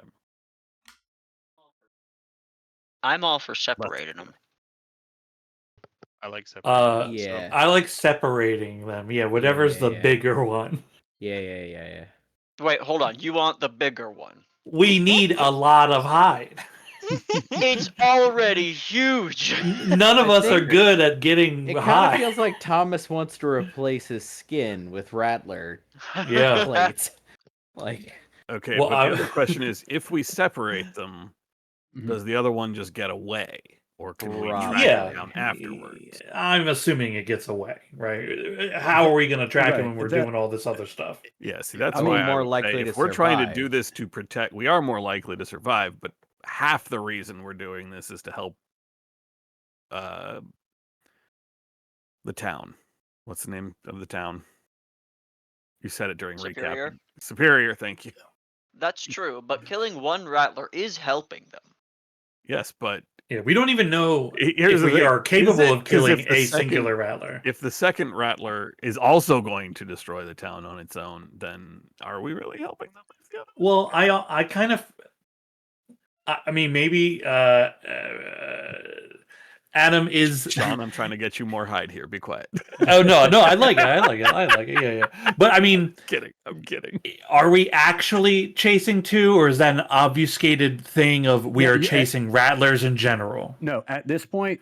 I'm all for separating them. I like separating. Yeah. I like separating them. Yeah, whatever's the yeah. bigger one. Yeah. Wait, hold on. You want the bigger one? We need a lot of hide. It's already huge. None of I us are think good at getting It kind of high. feels like Thomas wants to replace his skin with rattler Yeah. plates. Like, Okay, Well, but the other question is, if we separate them, Mhm. does the other one just get away, or can we track yeah. it down afterwards? I'm assuming it gets away, right? How are we going to track him Right, when we're that- doing all this other stuff? Yeah, see, that's I mean, why I more would likely say to if we're trying to do survive. this to protect, we are more likely to survive. But half the reason we're doing this is to help the town. What's the name of the town? You said it during Superior? recap. Superior, thank you. That's true, but killing one rattler is helping them. Yes, but Yeah, we don't even know here's if the we thing. are Is capable it? of 'Cause killing if the a second- singular rattler. If the second rattler is also going to destroy the town on its own, then are we really helping them? Well, I kind of, I mean, maybe Adam is. Sean, I'm trying to get you more hide here. Be quiet. Oh no, I like it. Yeah. But I mean, I'm kidding. are we actually chasing 2, or is that an obfuscated thing of we Yeah, are yeah, chasing rattlers in general? No, at this point,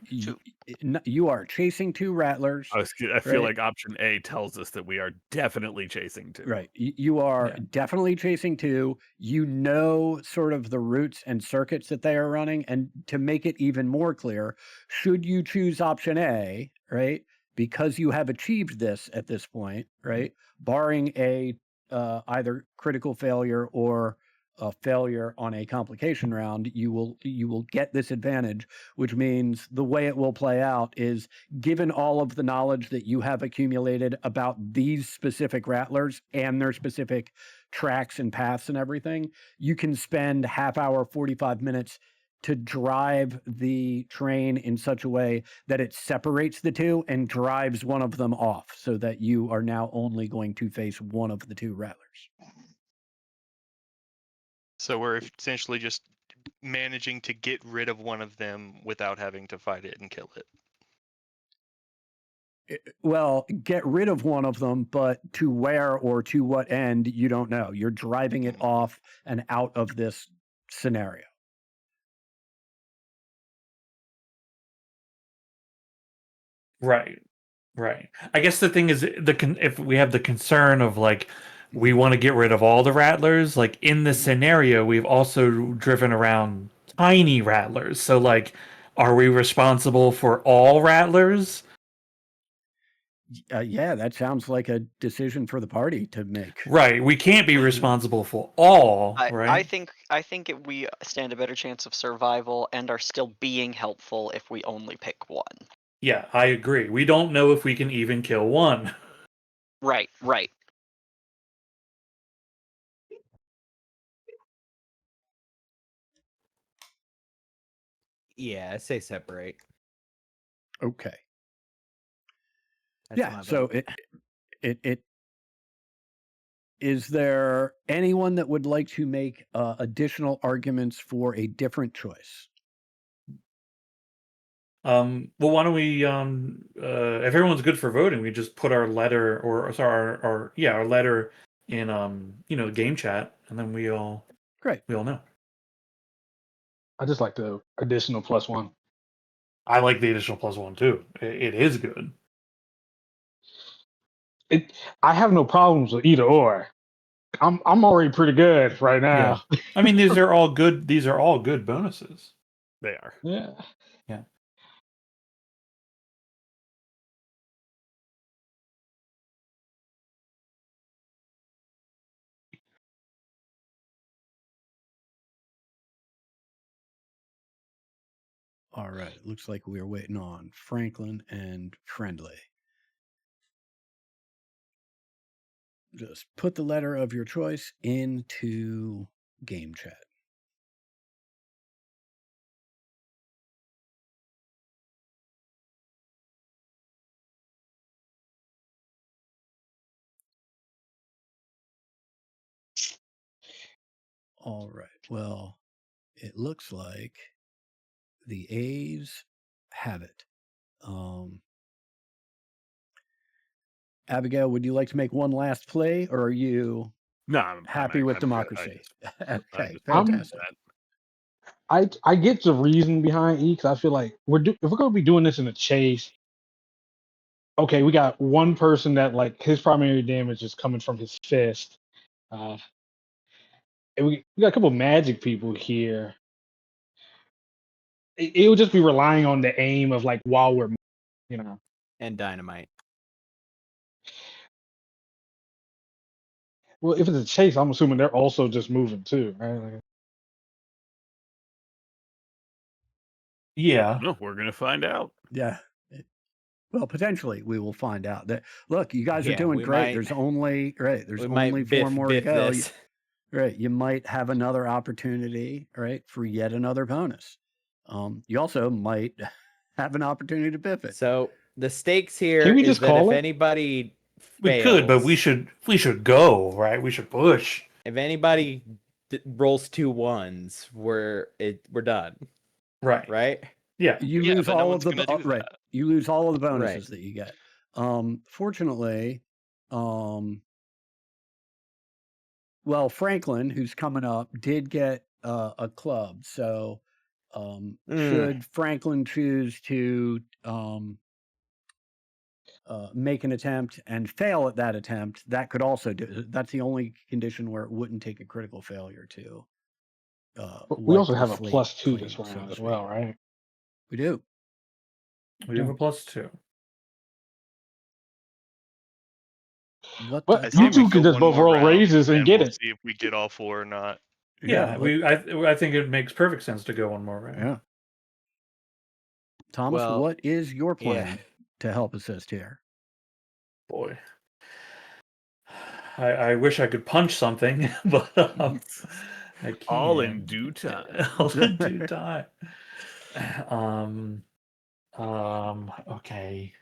you are chasing 2 rattlers. I feel Right. like option A tells us that we are definitely chasing 2. Right. You are Yeah. definitely chasing 2. You know sort of the routes and circuits that they are running. And to make it even more clear, should you choose option A, right, because you have achieved this at this point, right, barring a either critical failure or a failure on a complication round, you will get this advantage, which means the way it will play out is, given all of the knowledge that you have accumulated about these specific rattlers and their specific tracks and paths and everything, you can spend half hour, 45 minutes to drive the train in such a way that it separates the two and drives one of them off, so that you are now only going to face one of the two rattlers. So we're essentially just managing to get rid of one of them without having to fight it and kill it. Well, get rid of one of them, but to where or to what end, you don't know. You're driving it off and out of this scenario. Right. Right. I guess the thing is, if we have the concern of like we want to get rid of all the rattlers, like in the scenario, we've also driven around tiny rattlers. So like, are we responsible for all rattlers? Yeah, that sounds like a decision for the party to make. Right. We can't be responsible for all, right? I think we stand a better chance of survival and are still being helpful if we only pick one. Yeah, I agree. We don't know if we can even kill one. Right. Yeah, I say separate. Okay. That's Yeah. my So vote. it is there anyone that would like to make additional arguments for a different choice? Well, why don't we, if everyone's good for voting, we just put our letter, or sorry, our letter in, game chat, and then we all Great. know. I just like the additional +1. I like the additional +1 too. It is good. I have no problems with either or. I'm already pretty good right now. I mean, these are all good. These are all good bonuses. They are. Yeah. Yeah. All right. Looks like we are waiting on Franklin and Friendly. Just put the letter of your choice into game chat. All right. Well, it looks like the A's have it. Abigail, would you like to make one last play, or are you No, I'm happy with I'm good. democracy? I Okay, just fantastic. I get the reason behind E because I feel like if we're gonna be doing this in a chase, okay, we got one person that like his primary damage is coming from his fist. And we got a couple magic people here. It will just be relying on the aim of like while we're, you know. And dynamite. Well, if it's a chase, I'm assuming they're also just moving too, right? Like, Yeah. No, we're gonna find out. Yeah. Well, potentially we will find out. That look, you guys are Yeah, doing we great. might- There's only there's We might only 4 more to biff go. this. Right. You might have another opportunity, right, for yet another bonus. You also might have an opportunity to biff it. So the stakes here Can we is just that call if it? anybody We could, but we fails- should go, right? We should push. If anybody rolls 2 1s, we're done, Right. right? Yeah. You Yeah, lose but no all one's of gonna the do right. that. You lose all of the Right. bonuses that you get. Fortunately, well, Franklin, who's coming up, did get a club. So, should Franklin choose to make an attempt and fail at that attempt, that could also do. That's the only condition where it wouldn't take a critical failure to. But we wipe also the have a slate +2 clean, this so round to as speak. well, right? We do. We have a +2. What But the I you say we two Thomas? can go just one both more roll round, raises and get we'll it. see if we get all 4 or not. Yeah, let- I think it makes perfect sense to go one more round. Yeah. Thomas, Well, what is your yeah. plan to help assist here? Boy. I wish I could punch something, but I can. All in due time. All in due time. Okay.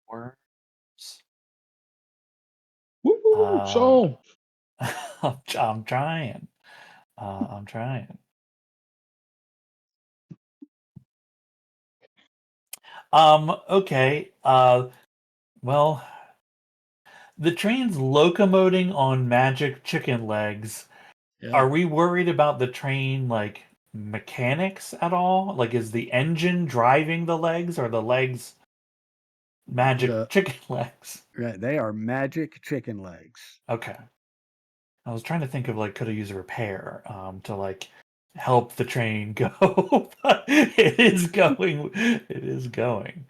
Worms. Woo! So I'm trying. I'm trying. Okay. Well, the train's locomoting on magic chicken legs. Yeah. Are we worried about the train, like, mechanics at all? Like, is the engine driving the legs, or the legs magic chicken legs? Right, they are magic chicken legs. Okay. I was trying to think of, like, could I use a repair to, like, help the train go, but it is going. It is going.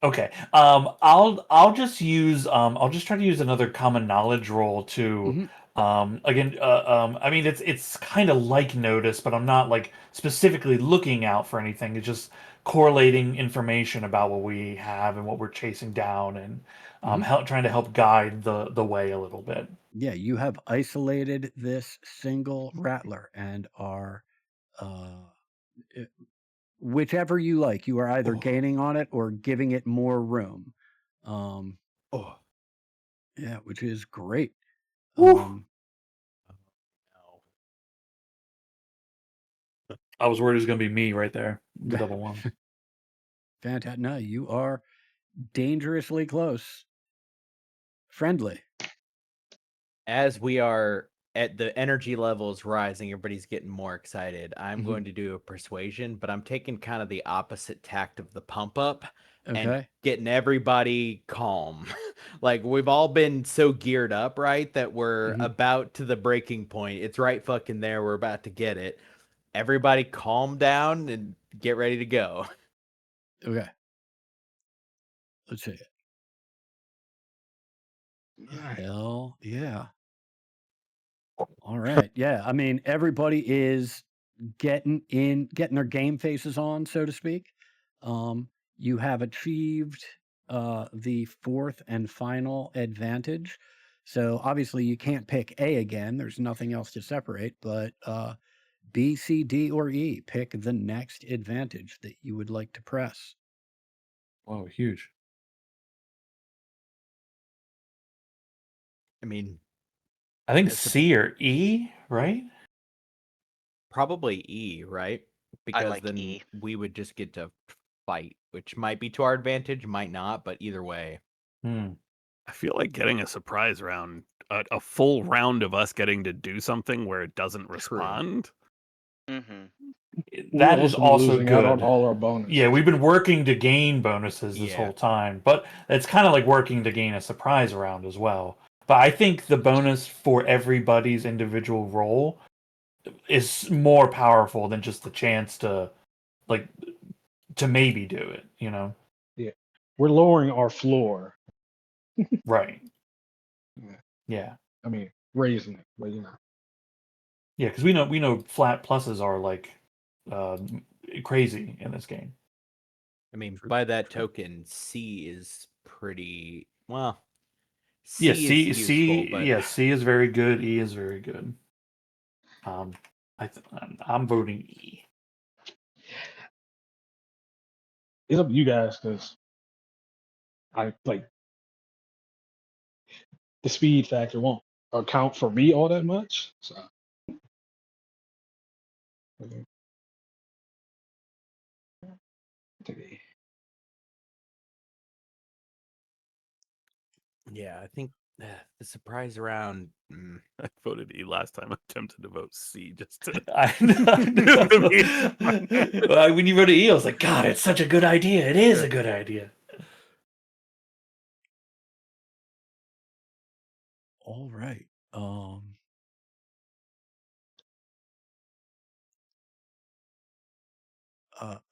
Okay. I'll just use I'll just try to use another common knowledge roll to again I mean it's kind of like notice, but I'm not like specifically looking out for anything. It's just correlating information about what we have and what we're chasing down, and trying to help guide the way a little bit. Yeah, you have isolated this single rattler and are whichever you like. You are either gaining on it or giving it more room. Yeah, which is great. I was worried it was going to be me right there. The double one. Fantastic. No, you are dangerously close. Friendly. As we are at the energy levels rising, everybody's getting more excited. I'm going to do a persuasion, but I'm taking kind of the opposite tact of the pump up and Okay. getting everybody calm. Like we've all been so geared up, right? That we're about to the breaking point. It's right fucking there. We're about to get it. Everybody calm down and get ready to go. Okay. Let's see it. Hell yeah. All right. Yeah. I mean, everybody is getting their game faces on, so to speak. You have achieved the fourth and final advantage. So obviously you can't pick A again. There's nothing else to separate, but B, C, D, or E. Pick the next advantage that you would like to press. Whoa, huge. I mean, I think C or E, right? probably E, right? Because like then E. we would just get to fight, which might be to our advantage, might not, but either way. I feel like getting a surprise round, a full round of us getting to do something where it doesn't respond. That is also losing good. out on all our bonuses. Yeah, we've been working to gain bonuses this whole time, but it's kind of like working to gain a surprise round as well. But I think the bonus for everybody's individual roll is more powerful than just the chance to, like, to maybe do it, you know? Yeah. We're lowering our floor. Right. Yeah. Yeah. I mean, raising it, but you know. Yeah, because we know flat pluses are like crazy in this game. I mean, by that token, C is pretty well. Yeah, C is useful, but yeah, C is very good. E is very good. I'm voting E. It's up to you guys because I like the speed factor won't account for me all that much. So yeah, I think the surprise round. I voted E last time. I'm tempted to vote C just to. I know. When you wrote E, I was like, God, it's such a good idea. It is a good idea. All right.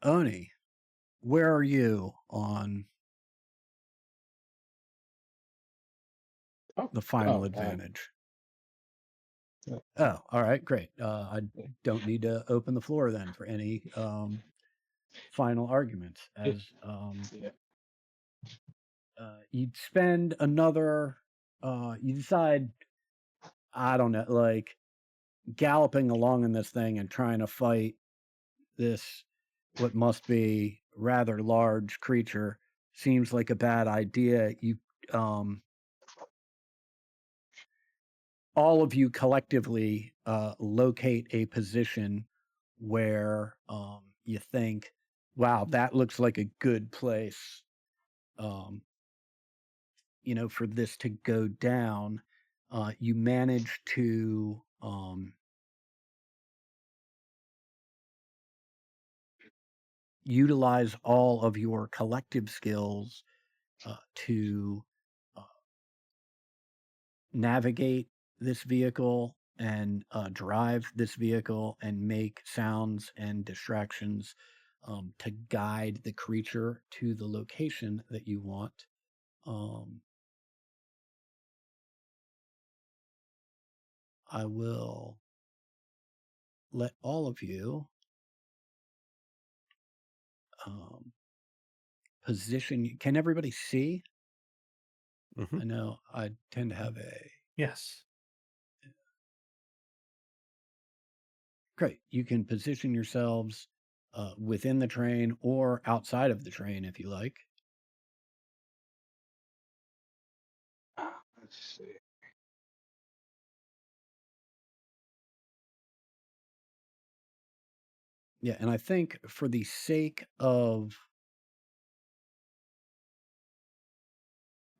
Oni, where are you on the final advantage? Oh, all right, great. I don't need to open the floor then for any final arguments as Yeah. you'd spend another you decide, I don't know, like galloping along in this thing and trying to fight this what must be rather large creature seems like a bad idea. You um all of you collectively locate a position where you think, wow, that looks like a good place um, for this to go down. You manage to utilize all of your collective skills to uh, navigate this vehicle and drive this vehicle and make sounds and distractions to guide the creature to the location that you want. Um, I will let all of you um, position. Can everybody see? Mhm. I know I tend to have a. Yes. Great. You can position yourselves within the train or outside of the train if you like. Let's see. Yeah, and I think for the sake of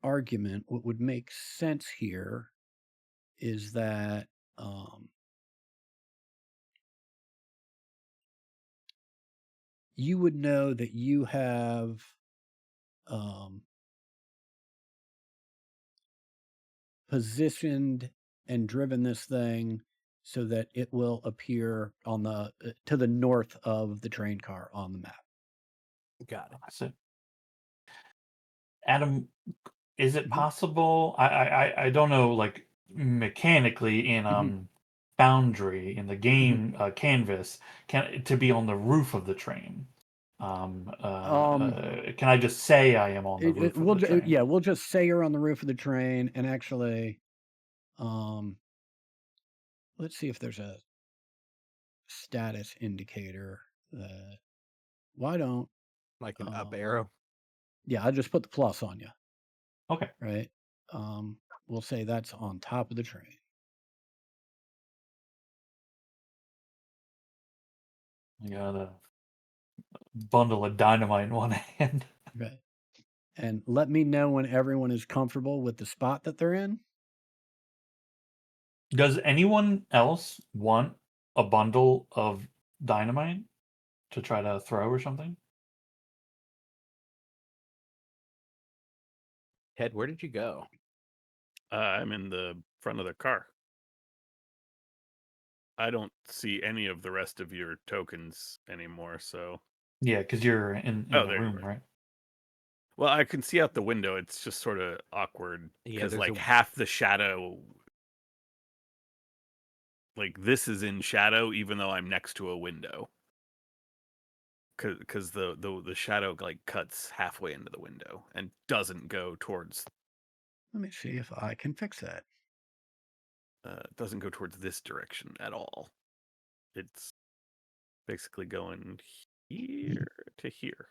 argument, what would make sense here is that you would know that you have um, positioned and driven this thing so that it will appear on the to the north of the train car on the map. Got it. So, Adam, is it Mhm. possible? I don't know, like mechanically in Mhm. Foundry in the Mhm. game canvas, can to be on the roof of the train? Can I just say I am on the roof of the train? We'll just say you're on the roof of the train, and actually, um, let's see if there's a status indicator that. Why don't Like an up um, arrow. yeah, I just put the plus on you, Okay. right? We'll say that's on top of the train. I got a bundle of dynamite in one hand. Right. And let me know when everyone is comfortable with the spot that they're in. Does anyone else want a bundle of dynamite to try to throw or something? Ted, where did you go? I'm in the front of the car. I don't see any of the rest of your tokens anymore, so. Yeah, because you're in Oh, the there you room, are. right? Well, I can see out the window. It's just sort of awkward Yeah, because, there's like, a half the shadow, like, this is in shadow, even though I'm next to a window. Because the shadow, like, cuts halfway into the window and doesn't go towards Let me see if I can fix that. this direction at all. It's basically going here to here.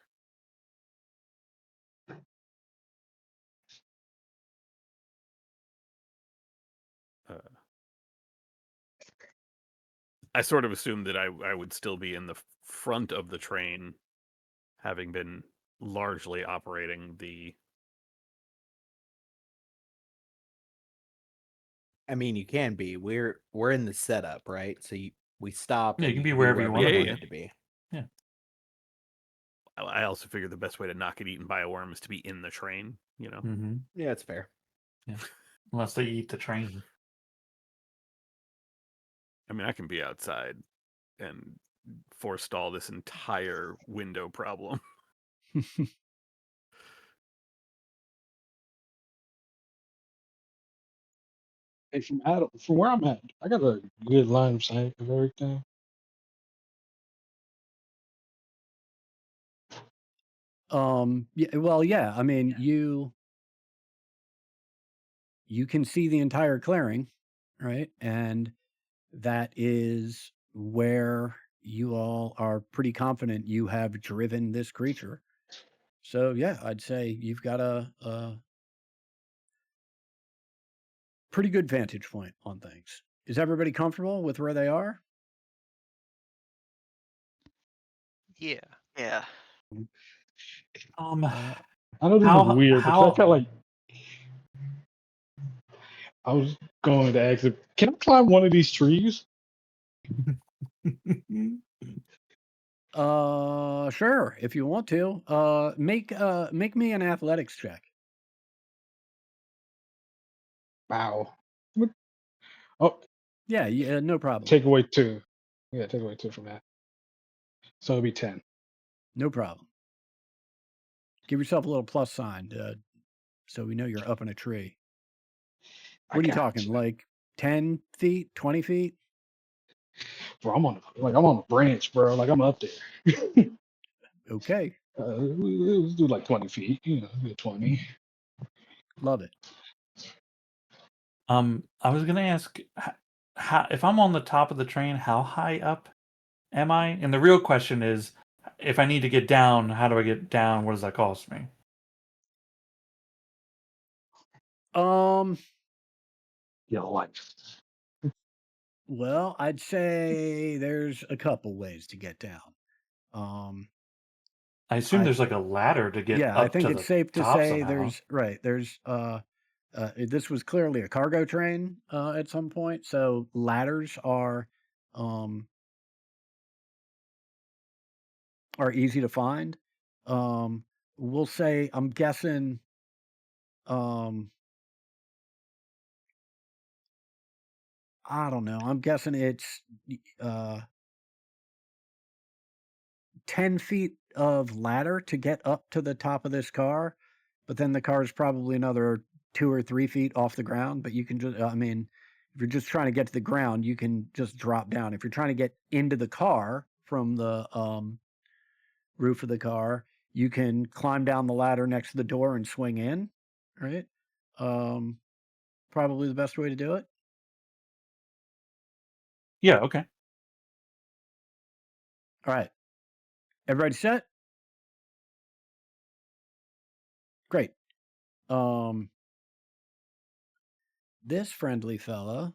Uh, I sort of assumed that I would still be in the front of the train, having been largely operating the. I mean, you can be. We're in the setup, right? So we stop Yeah, you and can you be can be wherever you wherever want Yeah, you to yeah, be. yeah. wanted to be. Yeah. I also figured the best way to not get eaten by a worm is to be in the train. Mm-hmm. Yeah, it's fair. Yeah. Unless they eat the train. I mean, I can be outside and forestall this entire window problem. Hey, from where I'm at, I got a good line of sight of everything. Yeah, well, yeah. I mean, you can see the entire clearing, right? And that is where you all are pretty confident you have driven this creature. So yeah, I'd say you've got a pretty good vantage point on things. Is everybody comfortable with where they are? Yeah. Yeah. Uh, I know this is how weird, but I felt how like I was going to ask if can I climb one of these trees? sure, if you want to. Make me an athletics check. Wow. What- Oh, Yeah, yeah, no problem. take away 2. Yeah, take away 2 from that. So it'll be 10. No problem. Give yourself a little plus sign so we know you're up in a tree. I What are you got talking? you. Like 10 feet, 20 feet? Bro, I'm on a branch, bro. Like I'm up there. Okay, Let's do like 20 feet. You know, do 20. love it. I was gonna ask how if I'm on the top of the train, how high up am I? And the real question is, if I need to get down, how do I get down? What does that cost me? Um, Your life. well, I'd say there's a couple ways to get down. Um, I assume I there's like a ladder to get yeah, I up think to it's the safe to top say somehow. this was clearly a cargo train at some point, so ladders um are easy to find. Um, we'll say I'm guessing um I don't know. I'm guessing it's uh 10 feet of ladder to get up to the top of this car, but then the car is probably another 2 or 3 feet off the ground, but you can just I mean, if you're just trying to get to the ground, you can just drop down. If you're trying to get into the car from the, roof of the car, you can climb down the ladder next to the door and swing in, right? Um, probably the best way to do it. Yeah, okay. Alright. Everybody set? Great. Um, this friendly fella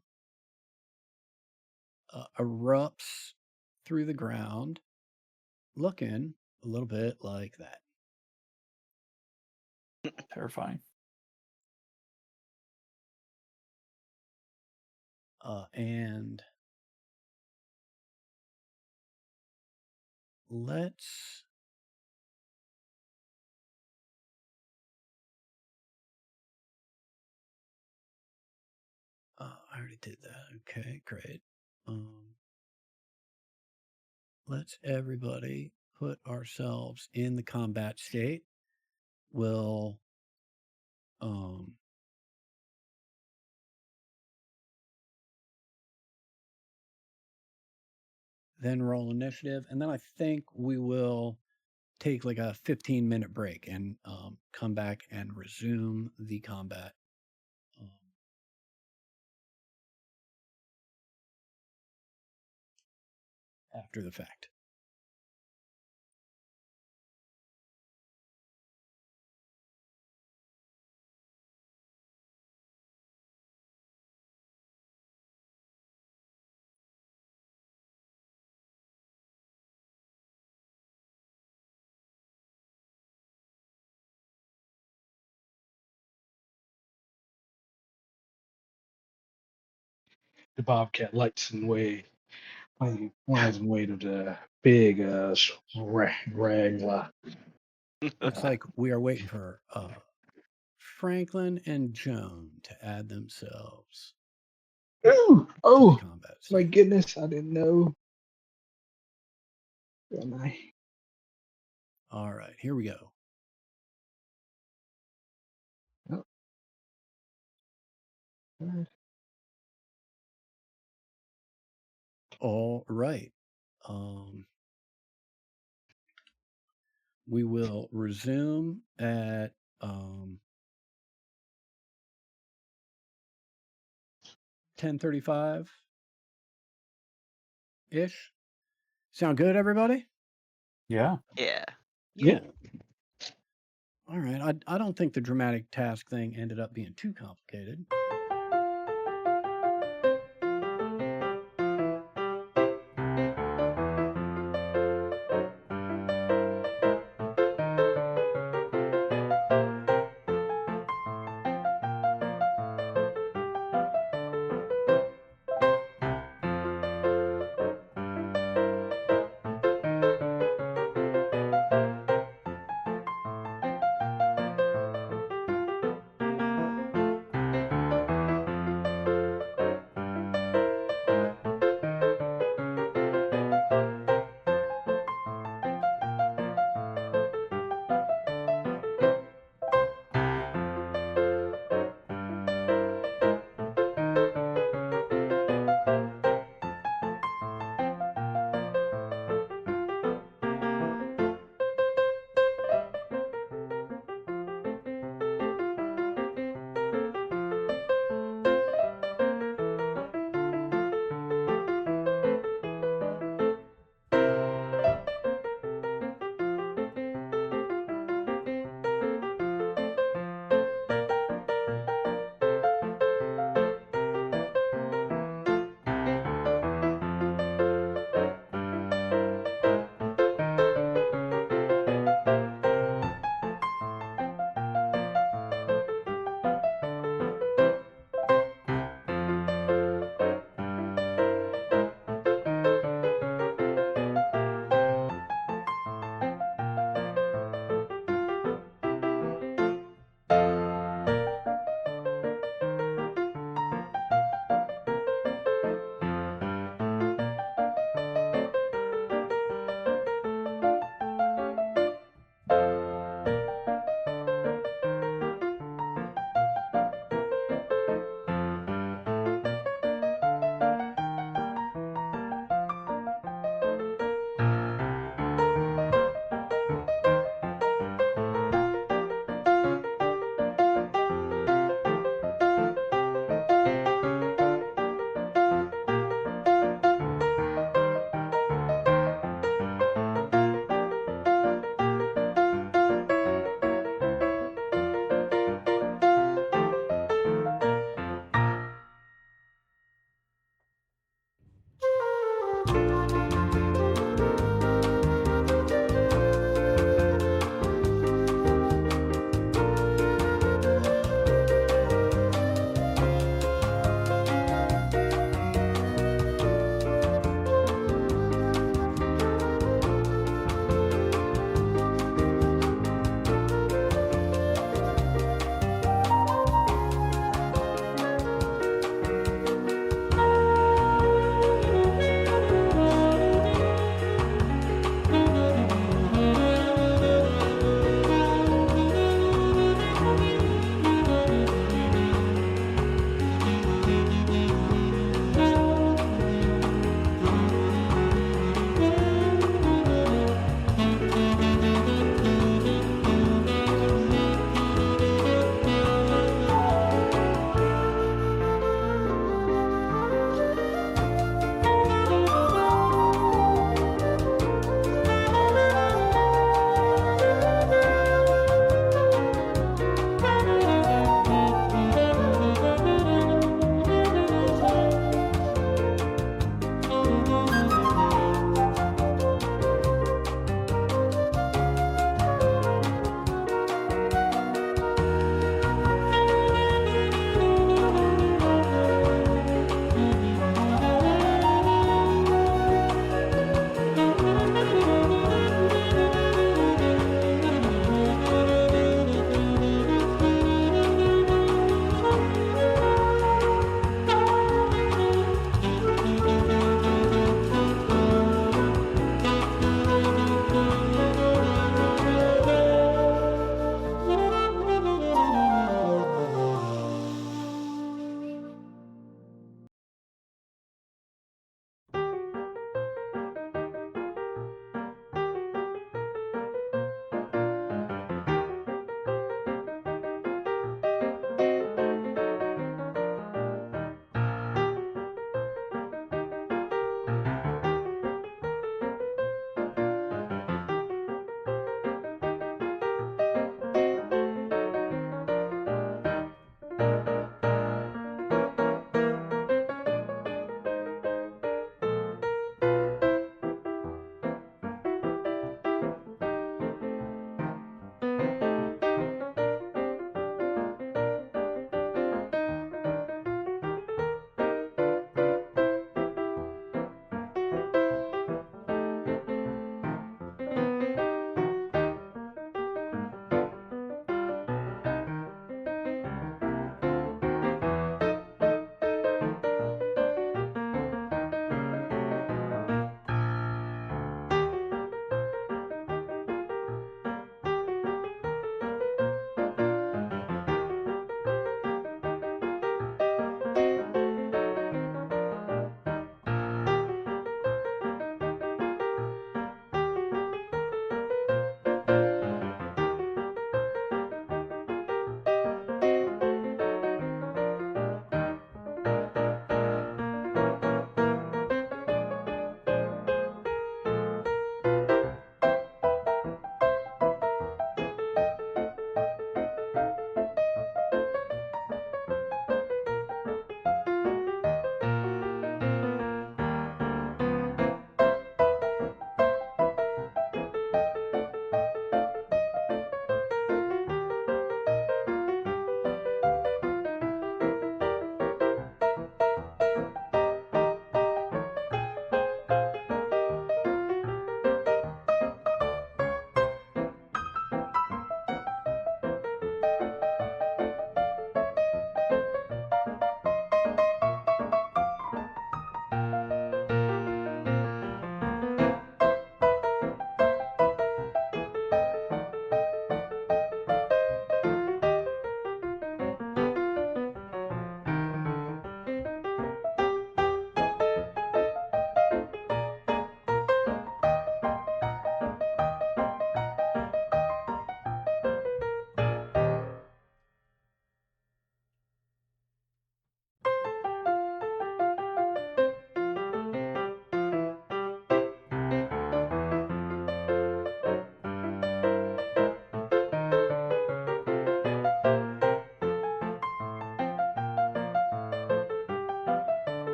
erupts through the ground, looking a little bit like that. Terrifying. And let's. I already did that. Okay, great. Let's everybody put ourselves in the combat state. We'll um, then roll initiative, and then I think we will take like a 15-minute break and come back and resume the combat um, after the fact. The Bobcat lights and way. Lies and weight of the big ragla. Looks like we are waiting for Franklin and Joan to add themselves Ooh, to the oh combat my state. goodness, I didn't know. Am I? All right, here we go. Oh, all All right. we will resume at 10:35 ish. Sound good, everybody? Yeah. Yeah. Yeah. All right. I don't think the dramatic task thing ended up being too complicated.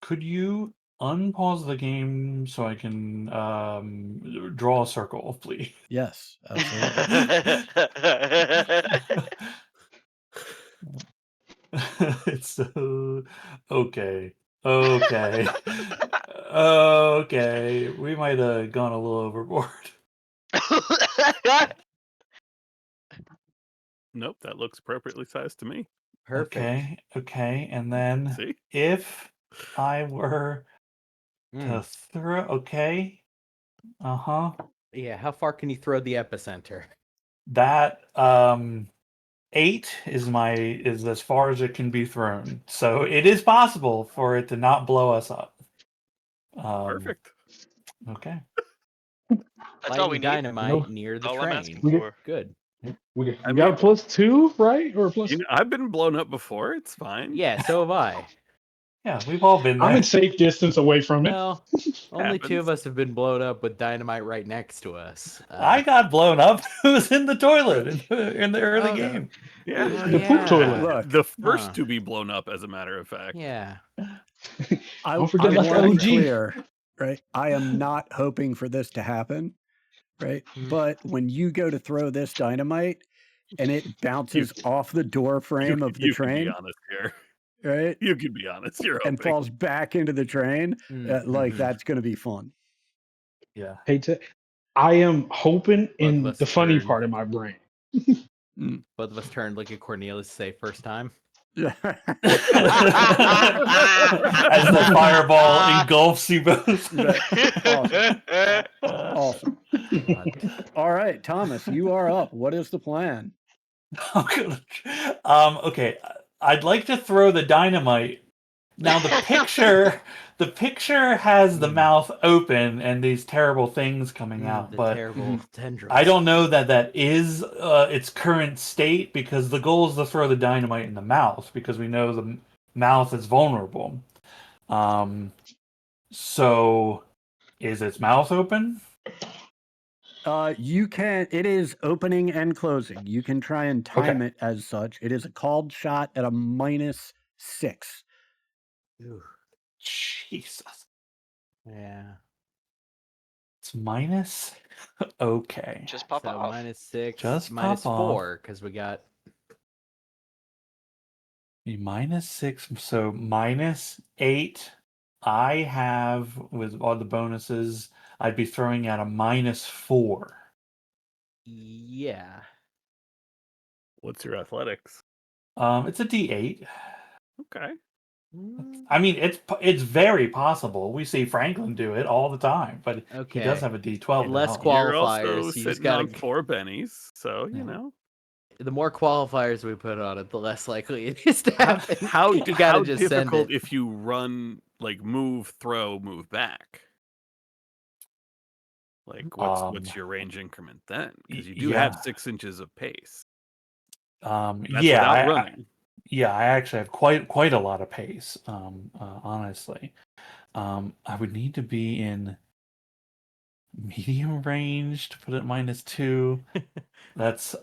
could you unpause the game so I can draw a circle, please? Yes, absolutely. It's so okay. Okay. Okay. We might have gone a little overboard. Nope, that looks appropriately sized to me. Perfect. Okay. Okay. And then See? if I were Mm. to throw, okay. Uh-huh. Yeah, how far can you throw the epicenter? That 8 is as far as it can be thrown. So it is possible for it to not blow us up. Perfect. Okay. That's all we Lightning need. dynamite No. near the All I'm train. asking We get- for. Good. We I got a mean- +2, right? Or a plus? You know, I've been blown up before. It's fine. Yeah, so have I. Yeah, we've all been there. I'm in safe distance away from it. Well, only two of Happens. us have been blown up with dynamite right next to us. I got blown up. It was in the toilet in the early Oh, game. Yeah. Oh, The poop yeah. toilet. Look, The first Huh. to be blown up, as a matter of fact. Yeah. I Don't forget I about the want to be OG. clear, right? I am not hoping for this to happen, right? Mm. But when you go to throw this dynamite and it bounces off the door frame of the You can be train, honest here. right, You can be honest. You're and hoping. falls back into the train, like Mhm. that's going to be fun. Yeah. I am hoping Both of in us the funny turn. part of my brain. Both of us turned, look at Cornelius, say first time. As the fireball engulfs you both. Awesome. All right, Thomas, you are up. What is the plan? Oh, good. Okay. I'd like to throw the dynamite. Now the picture has the mouth open and these terrible things coming out, The but terrible tendrils. I don't know that is its current state, because the goal is to throw the dynamite in the mouth, because we know the mouth is vulnerable. So is its mouth open? You can. It is opening and closing. You can try and time it as such. It is a called shot at a -6. Ooh, Jesus. yeah. It's minus. Okay. Just pop So off. -6, Just pop -4, because we got Be -6, so -8. I have, with all the bonuses, I'd be throwing at a -4. yeah. What's your athletics? It's a D8. Okay. I mean, it's very possible. We see Franklin do it all the time, but he does Okay. have a D12. Less to help. You're also qualifiers. You just sitting gotta. on 4 bennies, so you know. The more qualifiers we put on it, the less likely it is to happen. How you gotta how just send difficult it. if you run, like, move, throw, move back? Like, what's your range increment then? Because you do have yeah. 6 inches of pace. That's Yeah, without running. I actually have quite a lot of pace. Honestly, I would need to be in medium range to put it -2. That's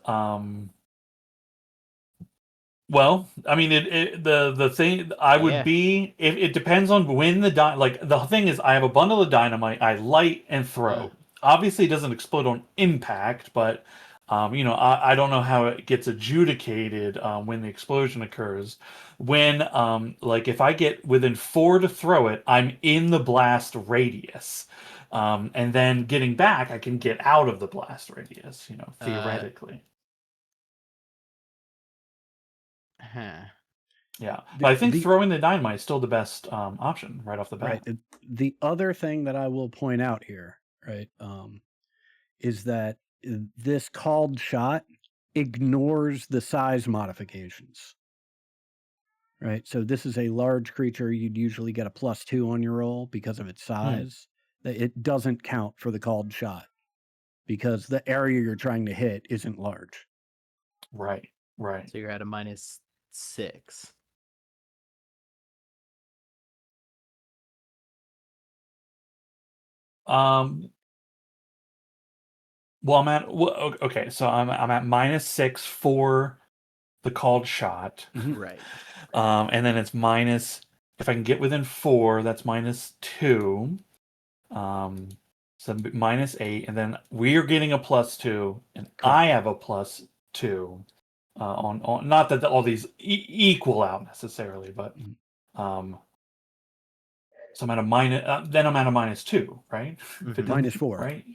well, I mean, the thing I would Yeah. be, if it depends on when like, the thing is, I have a bundle of dynamite, I light and throw. Obviously, it doesn't explode on impact, but I don't know how it gets adjudicated when the explosion occurs. When like, if I get within 4 to throw it, I'm in the blast radius, and then getting back, I can get out of the blast radius. Theoretically. Huh. Yeah, but I think throwing the dynamite is still the best option right off the bat. Right. The other thing that I will point out here, right, is that this called shot ignores the size modifications. Right. So this is a large creature. You'd usually get a +2 on your roll because of its size. It doesn't count for the called shot because the area you're trying to hit isn't large. Right. So you're at a -6. Well, okay. So I'm at -6 for the called shot. Right. And then it's if I can get within 4, that's -2. So -8, and then we're getting a +2, and I have a +2. On not that all these equal out necessarily, but so I'm at a minus. Then I'm at a -2, right? If it doesn't- -4. right?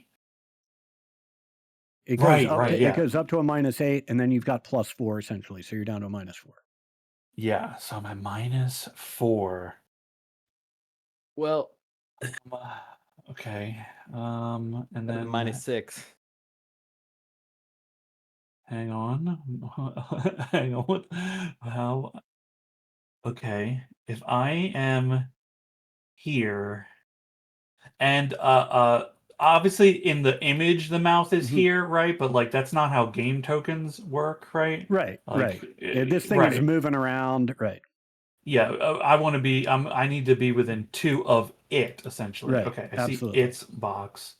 It goes Right, up. right, It yeah. goes up to a -8, and then you've got +4 essentially. So you're down to a -4. Yeah, so I'm at -4. Well, Okay. And then -6. hang on. Hang on. How? Okay. If I am here, and obviously in the image the mouth is here, right? But like that's not how game tokens work, right? Right. Like, This thing is right. moving around. Right. Yeah, I want to be. I need to be within 2 of it, essentially. Right, Okay, I absolutely. see its box.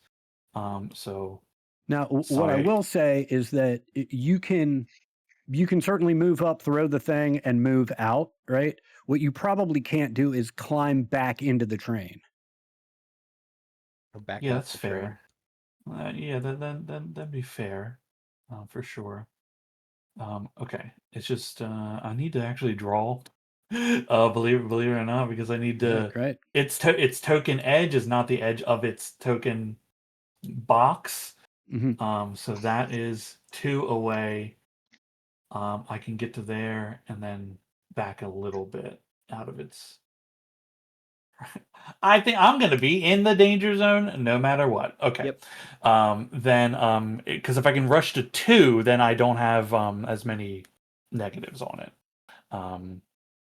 So Now, what I sorry. will say is that you can certainly move up, throw the thing, and move out. Right. What you probably can't do is climb back into the train. Or back Yeah, up that's the train. fair. Yeah, that'd be fair, for sure. Okay, it's just I need to actually draw. Believe it or not, because I need to. Right. Its token edge is not the edge of its token box. So that is 2 away. I can get to there and then back a little bit out of its. I think I'm going to be in the danger zone no matter what. Okay. Yep. Then because if I can rush to 2, then I don't have as many negatives on it.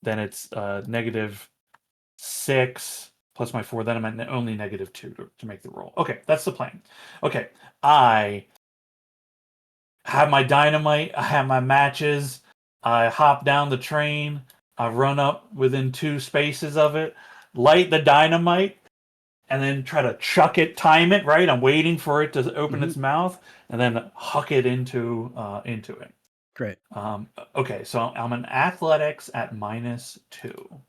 Then it's -6 plus my 4. Then I'm at only -2 to make the roll. Okay, that's the plan. Okay, I have my dynamite. I have my matches. I hop down the train. I run up within 2 spaces of it, light the dynamite, and then try to chuck it, time it, right? I'm waiting for it to open its mouth, and then huck it into it. Great. Okay, so I'm an athletics at -2.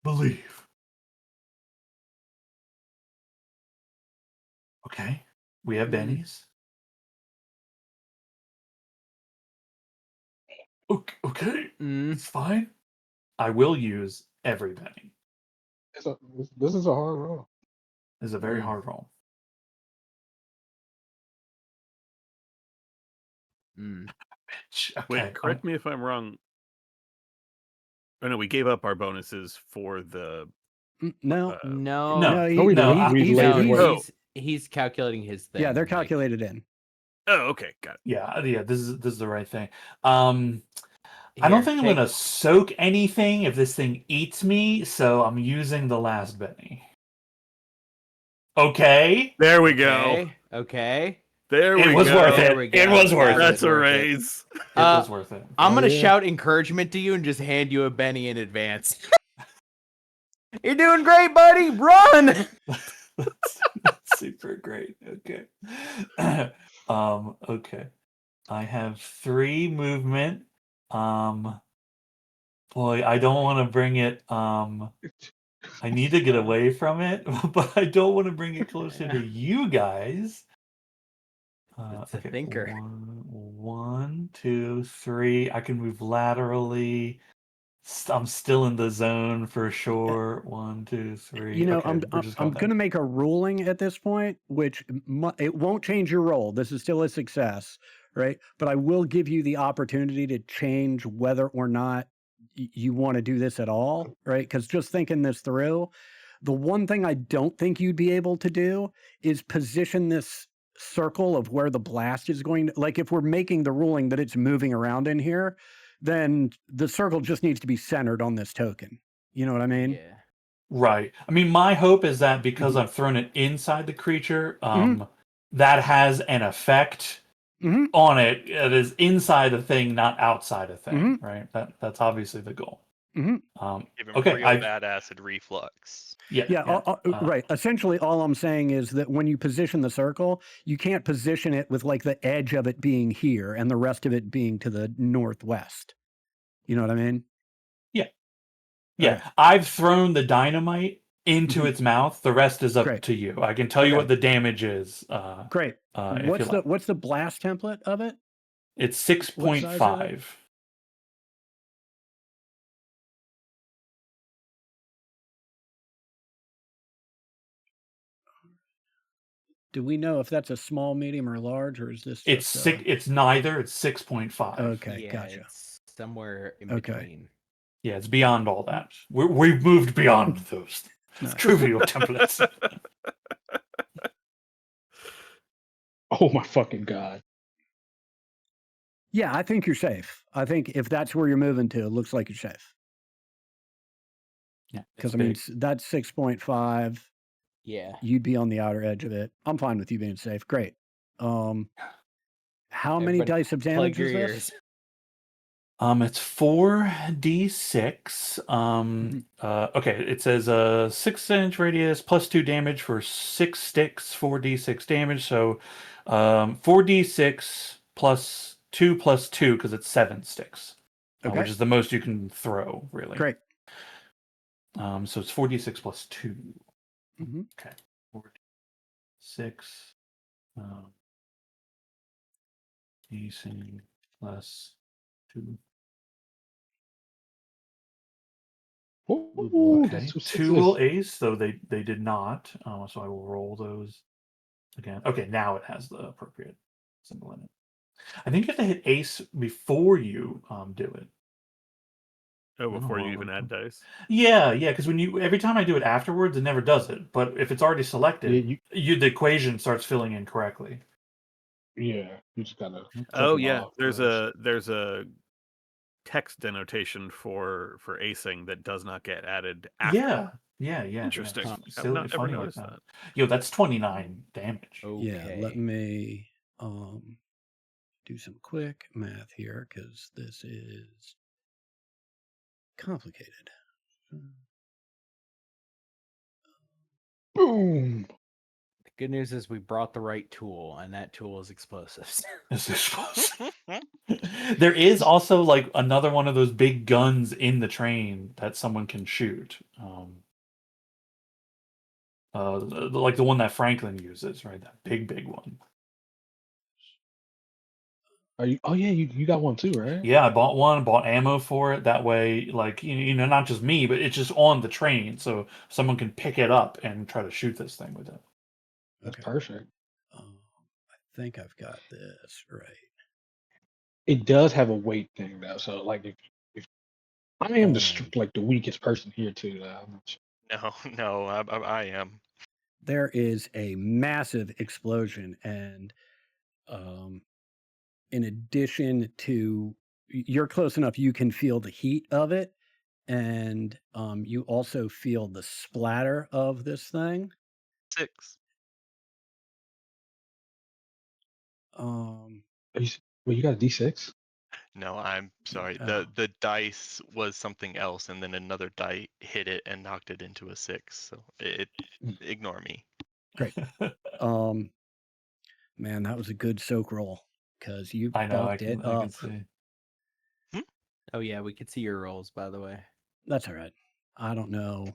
Believe. Okay, we have bennies. Okay, it's fine. I will use every penny. This is a hard roll. This is a very hard roll. Bitch. Okay. Wait, correct me if I'm wrong. Oh no, we gave up our bonuses for the. No. No, he's calculating his thing. Yeah, they're calculated in. Oh, okay, got it. Yeah. This is the right thing. I don't think I'm gonna soak anything if this thing eats me, so I'm using the last Benny. Okay. There we go. Okay. There we go. It was worth There it. we go. It was worth it. That's a raise. It was worth it. I'm gonna shout encouragement to you and just hand you a Benny in advance. You're doing great, buddy. Run. That's super great. Okay. Okay. I have 3 movement. Boy, I don't want to bring it. I need to get away from it, but I don't want to bring it closer to you guys. It's a thinker. 1, 2, 3. I can move laterally. I'm still in the zone for sure. 1, 2, 3. You know, Okay, I'm going to make a ruling at this point, which it won't change your roll. This is still a success, right? But I will give you the opportunity to change whether or not you want to do this at all, right? Because just thinking this through, the one thing I don't think you'd be able to do is position this circle of where the blast is going to, like if we're making the ruling that it's moving around in here, then the circle just needs to be centered on this token. You know what I mean? Yeah. Right. I mean, my hope is that because I've thrown it inside the creature, that has an effect on it. It is inside the thing, not outside a thing, right? That's obviously the goal. Give him Okay, real bad acid reflux. Yeah. Yeah, right. Essentially, all I'm saying is that when you position the circle, you can't position it with like the edge of it being here and the rest of it being to the northwest. You know what I mean? Yeah. Okay. I've thrown the dynamite into Mhm. its mouth. The rest is up Great. to you. I can tell you Okay. what the damage is. Great. If you like. What's the blast template of it? It's What size is it? 6.5. Do we know if that's a small, medium, or large, or is this It's just six. It's neither. It's 6.5. Okay, Yeah, gotcha. it's somewhere in Okay. between. Yeah, it's beyond all that. We've moved beyond those Nice. trivial templates. Oh my fucking god. Yeah, I think you're safe. I think if that's where you're moving to, it looks like you're safe. Yeah, Because I mean, that's 6.5. Yeah. You'd be on the outer edge of it. I'm fine with you being safe. Great. How many Everybody dice of plug damage your is ears. this? It's 4d6. Okay, it says 6-inch radius plus 2 damage for 6 sticks, 4d6 damage. So 4d6 plus 2 because it's 7 sticks, Okay. which is the most you can throw, really. Great. So it's 4d6 plus 2. Mm-hmm. Okay. 4d6 d6 plus 2. Ooh, Okay, that's two 2 will sixes. ace, though they did not. So I will roll those again. Okay, now it has the appropriate symbol in it. I think you have to hit ace before you do it. Oh, I don't before know you why even it add would- dice. Yeah, because every time I do it afterwards, it never does it. But if it's already Yeah, selected, the equation starts filling in correctly. you just gotta click Oh it yeah, off. there's a text denotation for acing that does not get added after. Yeah. Interesting. Huh. I've Silly, not ever funny like noticed that. that. Yo, that's 29 damage. Yeah, let Okay. me do some quick math here because this is complicated. Boom. The good news is we brought the right tool, and that tool is explosives. Is this supposed- There is also like another one of those big guns in the train that someone can shoot. Like the one that Franklin uses, right? That big one. Are you? Oh yeah, you got one too, right? Yeah, I bought one, bought ammo for it. That way, like not just me, but it's just on the train, so someone can pick it up and try to shoot this thing with it. That's Okay. perfect. I think I've got this right. It does have a weight thing though, so like if I am Um, like the weakest person here too. No, I am. there is a massive explosion, and in addition to you're close enough, you can feel the heat of it, and you also feel the splatter of this thing. 6. Um, Well, you got a D6. No, I'm sorry. Oh. The dice was something else, and then another die hit it and knocked it into a 6. So ignore me. Great. Man, that was a good soak roll because you I know, I bulked it can up. see. Oh yeah, we could see your rolls, by the way. That's all right. I don't know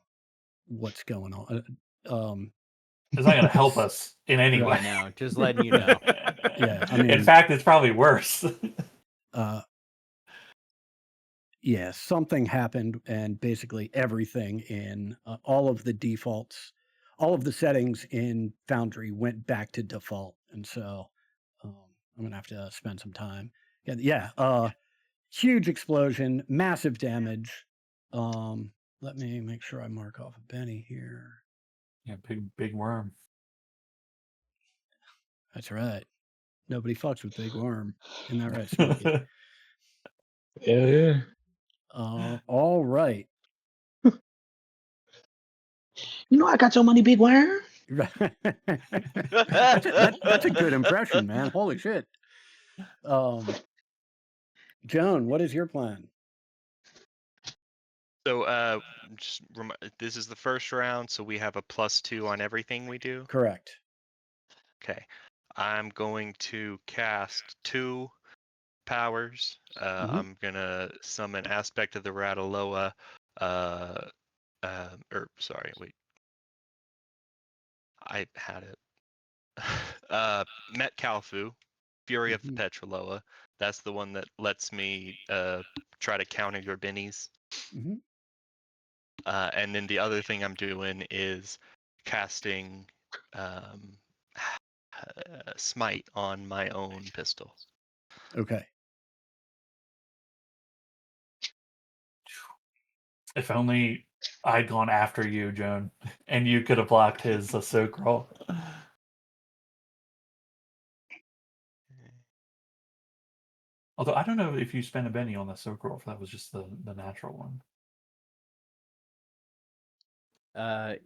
what's going on. It's not going to help us in any Right. way. I know, just letting you know. Yeah, I in mean, fact, it's probably worse. yeah, something happened, and basically everything in all of the defaults, all of the settings in Foundry went back to default, and so I'm gonna have to spend some time. Yeah, huge explosion, massive damage. Let me make sure I mark off a Benny here. Yeah, big worm. That's right. Nobody fucks with Big Worm. Isn't that right, Smokey? Yeah. All right. You know I got your money, big worm. That's a good impression, man. Holy shit. Joan, what is your plan? So this is the first round, so we have a +2 on everything we do. Correct. Okay. I'm going to cast 2 powers. I'm gonna summon Aspect of the Rataloa. Sorry, wait. I had it. Met Kalfu, Fury of the Petroloa. That's the one that lets me try to counter your bennies. And then the other thing I'm doing is casting Smite on my own pistol. Okay. If only I'd gone after you, Joan, and you could have blocked his soak roll. Although I don't know if you spent a Benny on the soak roll, if that was just the natural one. Well,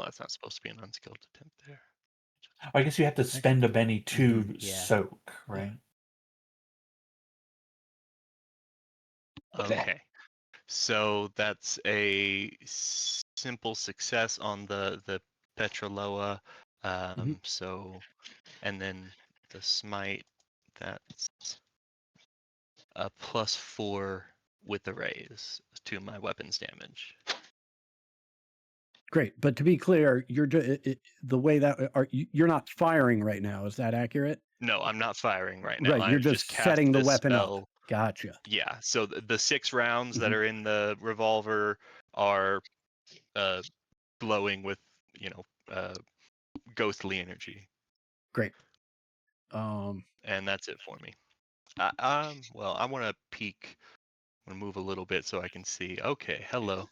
that's not supposed to be an unskilled attempt there. I guess you have to spend a Benny to yeah. soak, right? Okay. So that's a simple success on the Petroloa. So, and then the Smite, that's a +4 with the raise to my weapons damage. Great, but to be clear, you're the way that you're not firing right now. Is that accurate? No, I'm not firing right now. Right, you're I've just cast setting the this weapon spell. up. Gotcha. Yeah, so the 6 rounds that are in the revolver are glowing with, ghostly energy. Great. And that's it for me. Well, I want to peek. I'm gonna move a little bit so I can see. Okay, hello.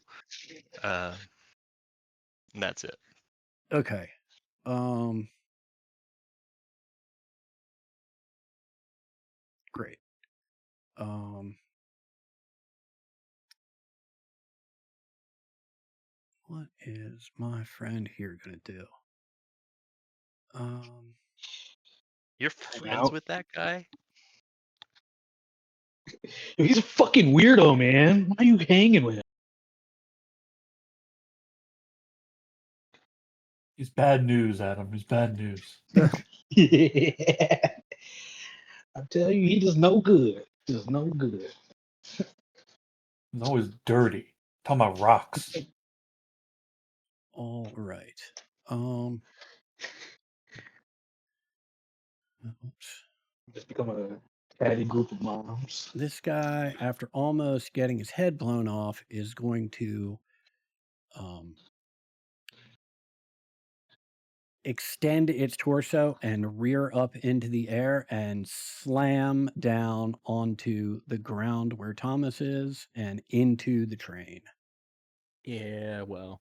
And that's it. Okay. Great. What is my friend here gonna do? You're friends with that guy? He's a fucking weirdo, man. Why are you hanging with him? He's bad news, Adam. He's bad news. Yeah. I tell you, he just no good. Just no good. He's always dirty. Talking about rocks. All right. Oops. Just become a catty group of moms. This guy, after almost getting his head blown off, is going to extend its torso and rear up into the air and slam down onto the ground where Thomas is and into the train. Yeah, well.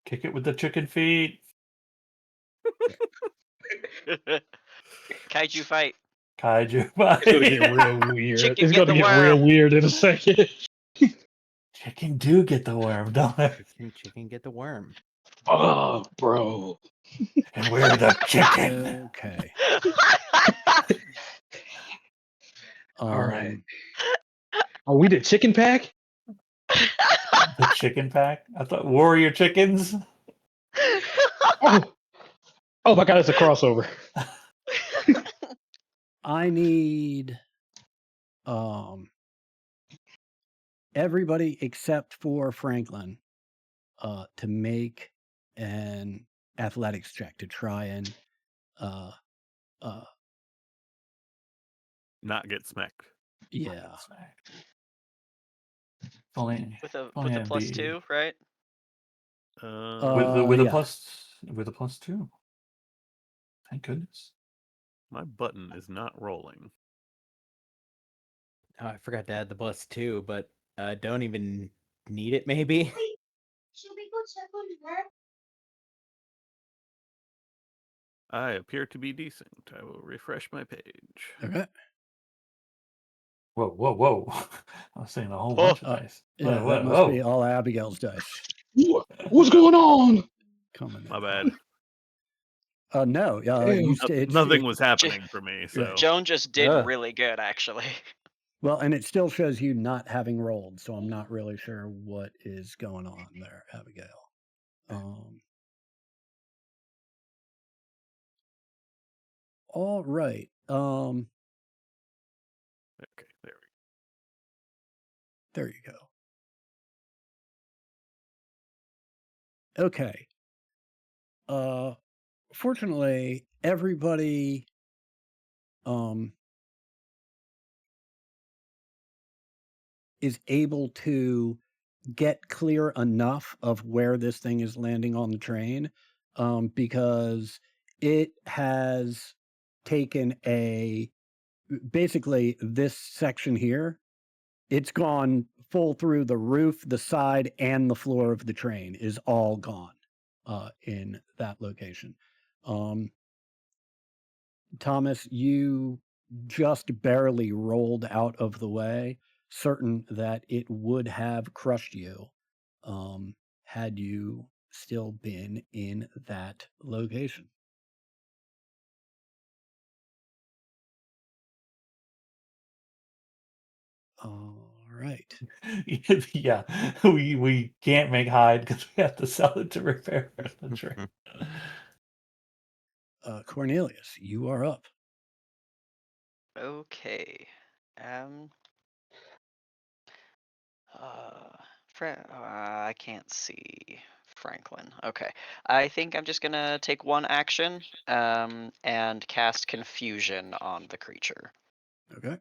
Kick it with the chicken feet. Kaiju fight. Kaiju It's gonna get fight. real weird. Chicken It's get gonna the get real worm. weird in a second. Chicken do get the worm, don't it? Chicken get the worm. Oh, bro. And we're the chicken. Okay. All right. Are we the chicken pack? The chicken pack? I thought warrior chickens. Oh my god, it's a crossover. I need everybody except for Franklin to make an athletics check to try and Not get smacked. yeah. Only, with a only a +2, right? with a yeah. +2. Thank goodness. My button is not rolling. Oh, I forgot to add the +2, but don't even need it, maybe. Should we go check on her? I appear to be decent. I will refresh my page. Okay. Whoa. I was saying a whole bunch of dice. Yeah, Whoa. that must be all Abigail's dice. What's going on? Coming My in. bad. No. Ew. Nothing was happening for me. So Joan just did Ugh. really good, actually. Well, and it still shows you not having rolled, so I'm not really sure what is going on there, Abigail. All right. okay, There you go. Okay. Fortunately, everybody is able to get clear enough of where this thing is landing on the train, because it has taken basically this section here. It's gone full through the roof, the side, and the floor of the train is all gone in that location. Thomas, you just barely rolled out of the way, certain that it would have crushed you had you still been in that location. All right. Yeah, we can't make hide because we have to sell it to repair the train. Cornelius, you are up. Okay. Um. I can't see Franklin. Okay. I think I'm just gonna take one action, and cast confusion on the creature. Okay.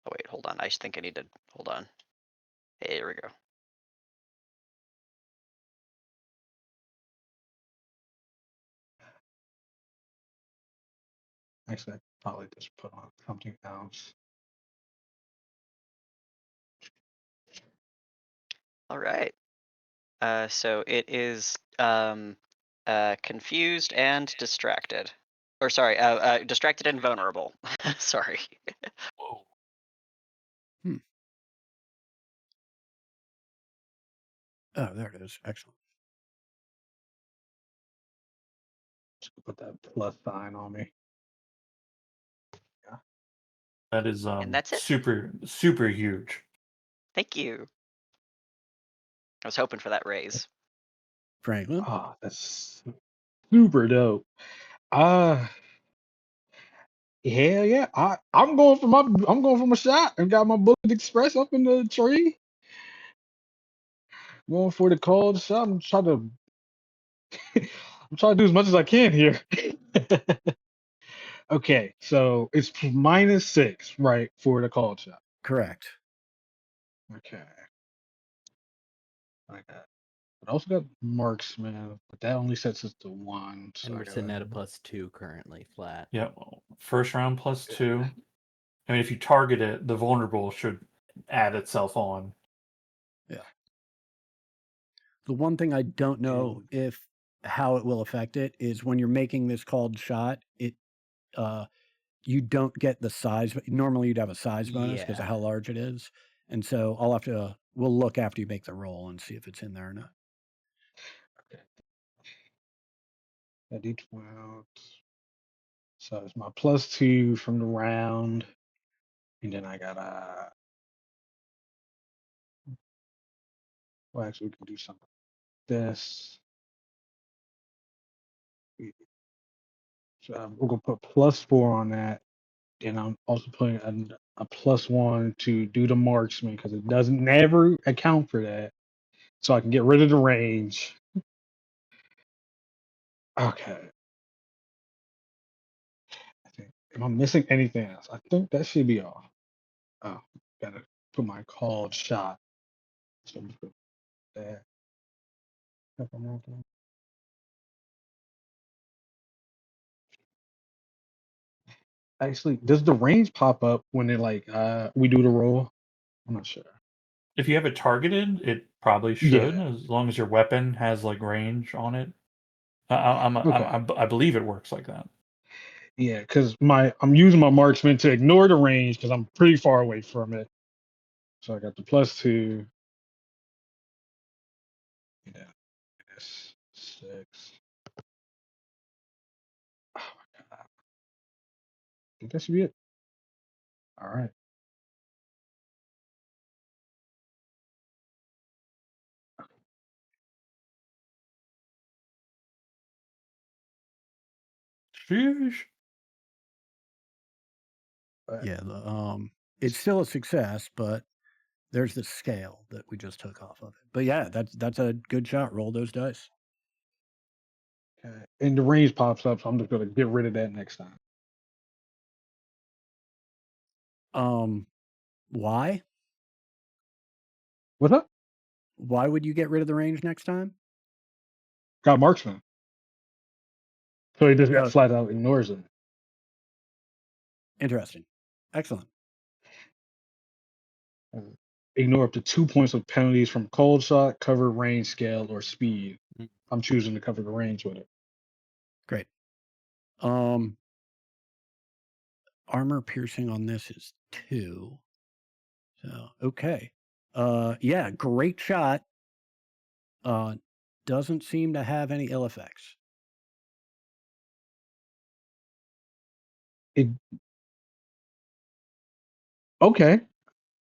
Oh wait, hold on. I just think I need to hold on. Hey, here we go. Actually, I probably just put on something else. All right. So it is confused and distracted. Or sorry, distracted and vulnerable. Sorry. Whoa. Oh, there it is. Excellent. Just put that plus sign on me. That is And that's it. super huge. Thank you. I was hoping for that raise. Franklin? Oh, that's super dope. Hell yeah. I'm going for my shot and got my bullet express up in the tree. Going for the cold shot. I'm trying to do as much as I can here. Okay, so it's -6, right, for the cold shot. Correct. Okay. I also got marksman, but that only sets us to 1. So And I we're gotta sitting at a +2 currently, flat. Yeah, first round +2. I mean, if you target it, the vulnerable should add itself on. Yeah. The one thing I don't know how it will affect it is when you're making this called shot, you don't get the size. Normally, you'd have a size bonus because of Yeah. how large it is, and so we'll look after you make the roll and see if it's in there or not. a D12. So it's my +2 from the round. And then I got well, actually, we can do something like this. So we're gonna put +4 on that, and I'm also putting a +1 to do the marksman because it doesn't never account for that, so I can get rid of the range. Okay. I think, am I missing anything else? I think that should be all. Oh, gotta put my called shot. So I'm put that. Actually, does the range pop up when it we do the roll? I'm not sure. If you have it targeted, it probably should, Yeah. as long as your weapon has like range on it. Okay. I believe it works like that. Yeah, because I'm using my marksman to ignore the range because I'm pretty far away from it. So I got the +2. Yeah. Yes. 6. Oh my god. I think that should be it. All right. Sheesh. Yeah, it's still a success, but there's the scale that we just took off of it. But yeah, that's a good shot. Roll those dice. Okay. And the range pops up, so I'm just gonna get rid of that next time. Why? What's up? Why would you get rid of the range next time? Got marksman. So he just got Oh, flat out ignores it. interesting. Excellent. Ignore up to 2 points of penalties from cold shot, cover, range, scale, or speed. Mm. I'm choosing to cover the range with it. Great. Armor piercing on this is 2. So okay. Yeah, great shot. Doesn't seem to have any ill effects. Okay,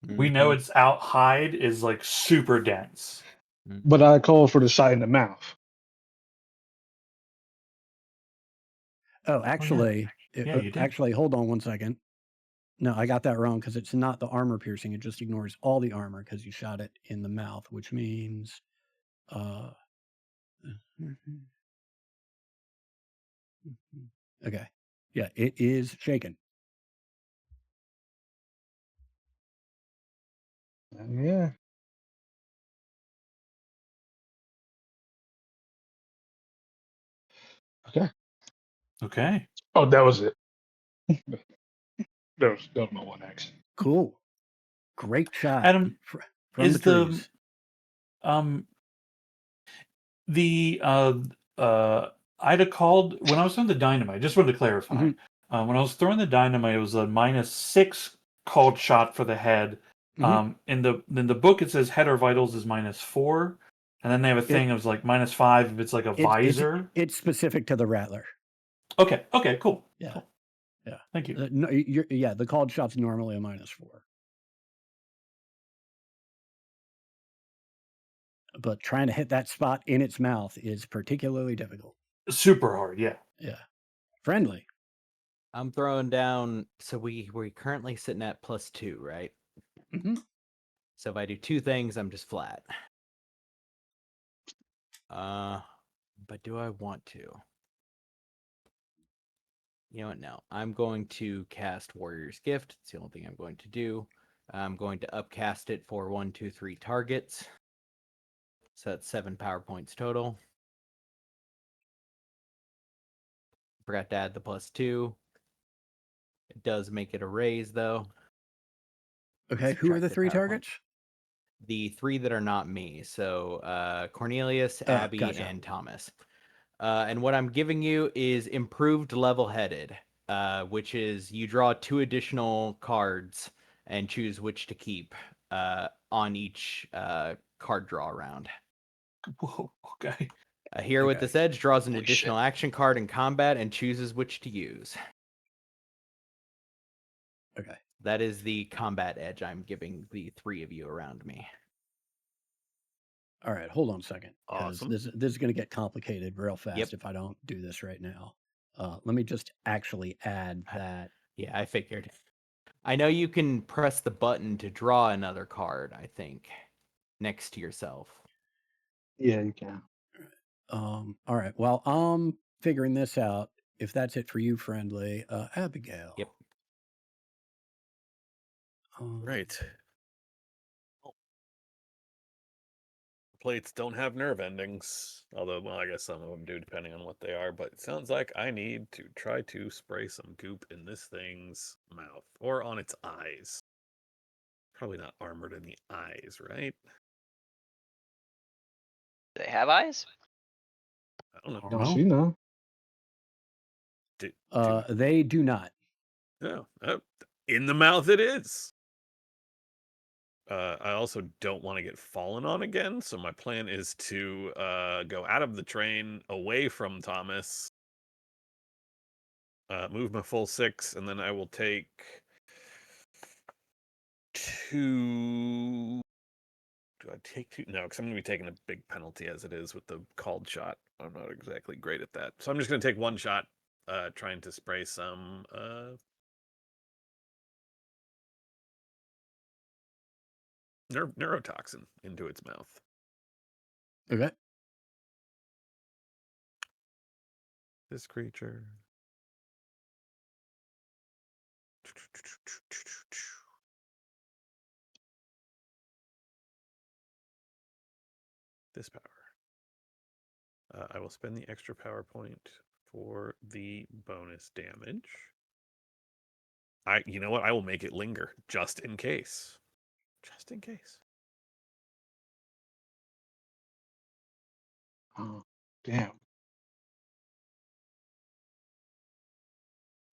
We know Mhm. its out hide is like super dense. but I called for the shot in the mouth. Oh, actually, Yeah, you did. actually, hold on one second. No, I got that wrong because it's not the armor piercing. It just ignores all the armor because you shot it in the mouth, which means, okay, yeah, it is shaken. Yeah. Okay. Okay. Oh, that was it. That was my one action. Cool, great shot Adam, from the is trees. um the I'd have called when I was throwing the dynamite. Just wanted to clarify. Mhm. When I was throwing the dynamite, it was a -6 called shot for the head. Mhm. In the book, it says head or vitals is -4, and then they have a thing that was like -5 if it's like a visor. It's specific to the rattler. Okay. Okay. Cool. Yeah. Cool. Yeah. Thank you. No, yeah, the called shot's normally a -4. But trying to hit that spot in its mouth is particularly difficult. Super hard. Yeah. Yeah. Friendly. I'm throwing down. So we're currently sitting at +2, right? Mhm. So if I do 2 things, I'm just flat. But do I want to? You know what? No. I'm going to cast Warrior's Gift. It's the only thing I'm going to do. I'm going to upcast it for 1, 2, 3 targets. So that's 7 power points total. Forgot to add the +2. It does make it a raise, though. Okay, who are the Subtract 3 power targets? points. The 3 that are not me. So Cornelius, Abby, Gotcha. and Thomas. And what I'm giving you is improved level-headed, which is you draw 2 additional cards and choose which to keep on each card draw round. Whoa. Okay. Here with Okay. this edge draws an Holy additional shit. action card in combat and chooses which to use. Okay. That is the combat edge I'm giving the 3 of you around me. All right, hold on a second, because Awesome. this is going to get complicated real fast Yep. if I don't do this right now. Let me just actually add that. Yeah, I figured. I know you can press the button to draw another card, I think, next to yourself. Yeah, you can. All right, while I'm figuring this out, if that's it for you, friendly, Abigail. Yep. Right. Plates don't have nerve endings, although, well, I guess some of them do, depending on what they are. But it sounds like I need to try to spray some goop in this thing's mouth or on its eyes. Probably not armored in the eyes, right? Do they have eyes? I don't know. I Don't don't see know. no. They do not. No, in the mouth it is. I also don't want to get fallen on again, so my plan is to go out of the train, away from Thomas, move my full 6, and then I will take 2. Do I take 2? No, because I'm going to be taking a big penalty as it is with the called shot. I'm not exactly great at that. So I'm just going to take 1 shot, trying to spray some neurotoxin into its mouth. Okay. This creature. This power. I will spend the extra power point for the bonus damage. You know what? I will make it linger just in case. Just in case. Oh, damn.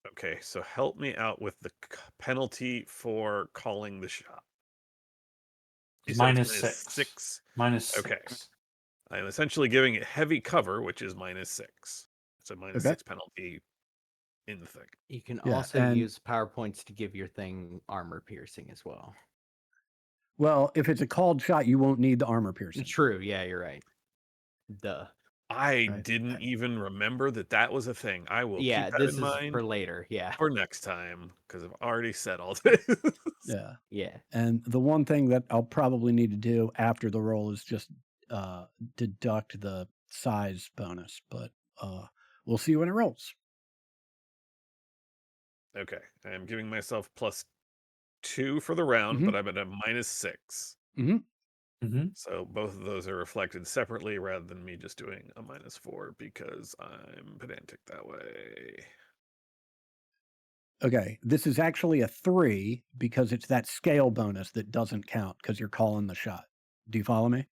Okay, so help me out with the penalty for calling the shot. You said it's -6. -6. Okay. -6. I'm essentially giving it heavy cover, which is -6. It's a Okay. -6 penalty in the thing. You can Yeah, also and use PowerPoints to give your thing armor piercing as well. well, if it's a called shot, you won't need the armor piercing. True. Yeah, you're right. Duh. I Right. didn't even remember that was a thing. I will Yeah, keep that this in is mind for later. Yeah. for next time because I've already said all this. Yeah. Yeah. And the one thing that I'll probably need to do after the roll is just deduct the size bonus, but we'll see when it rolls. Okay, I am giving myself +2 for the round, but I'm at a -6. So both of those are reflected separately rather than me just doing a -4 because I'm pedantic that way. Okay, this is actually a 3 because it's that scale bonus that doesn't count because you're calling the shot. Do you follow me?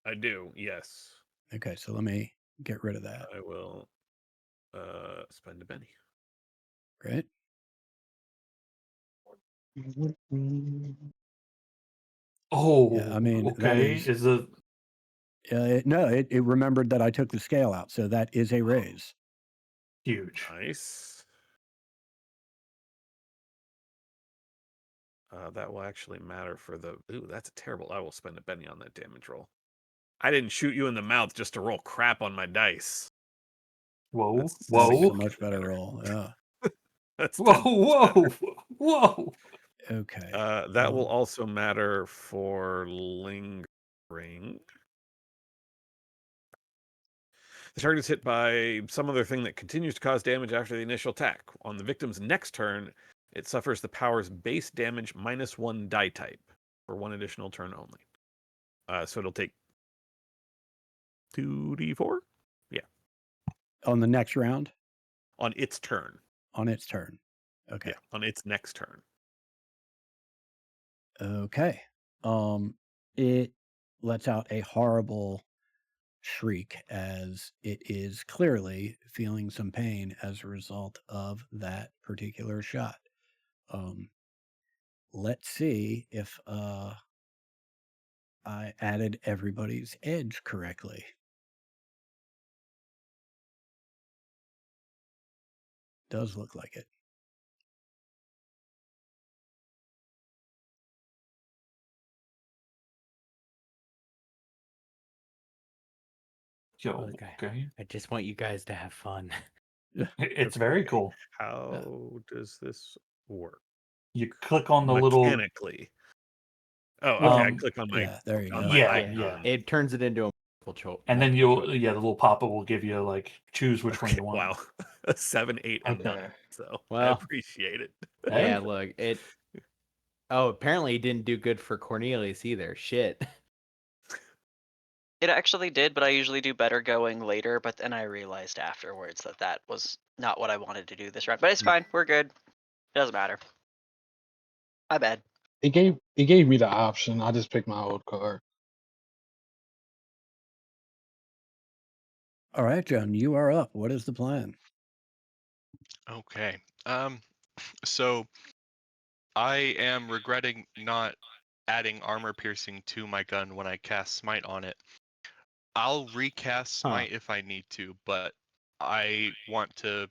I do, yes. Okay, so let me get rid of that. I will spend a penny. Right? Oh, Yeah, I mean, that okay. is Is the no, it remembered that I took the scale out, so that is a raise. huge. Nice. That will actually matter for the... Ooh, that's terrible. I will spend a penny on that damage roll. I didn't shoot you in the mouth just to roll crap on my dice. Whoa, That's That's a whoa, much better better. roll. Yeah. That's whoa, 10 whoa, whoa. Okay. that will also matter for lingering. The target is hit by some other thing that continues to cause damage after the initial attack. On the victim's next turn, it suffers the power's base damage -1 die type for 1 additional turn only. So it'll take 2d4? Yeah. On the next round? On its turn. On its turn. Okay. Yeah, on its next turn. Okay. It lets out a horrible shriek as it is clearly feeling some pain as a result of that particular shot. Let's see if I added everybody's edge correctly. Does look like it. Yo, Okay. okay. I just want you guys to have fun. It's very cool. How does this work? You click on the little Mechanically. Oh, okay. I click on my Yeah, there you go. my yeah, icon. yeah. It turns it into a And then multiple choice. the little pop-up will give you like choose which one Okay, you want. wow. A 7, 8, and Okay. 9. So I Well, appreciate it. Hey. Yeah, look, it. Oh, apparently it didn't do good for Cornelius either. Shit. It actually did, but I usually do better going later. But then I realized afterwards that that was not what I wanted to do this round. But it's fine. We're good. It doesn't matter. My bad. It gave me the option. I just picked my old card. All right, John, you are up. What is the plan? Okay. So I am regretting not adding armor piercing to my gun when I cast smite on it. I'll recast smite if I need to, but I want to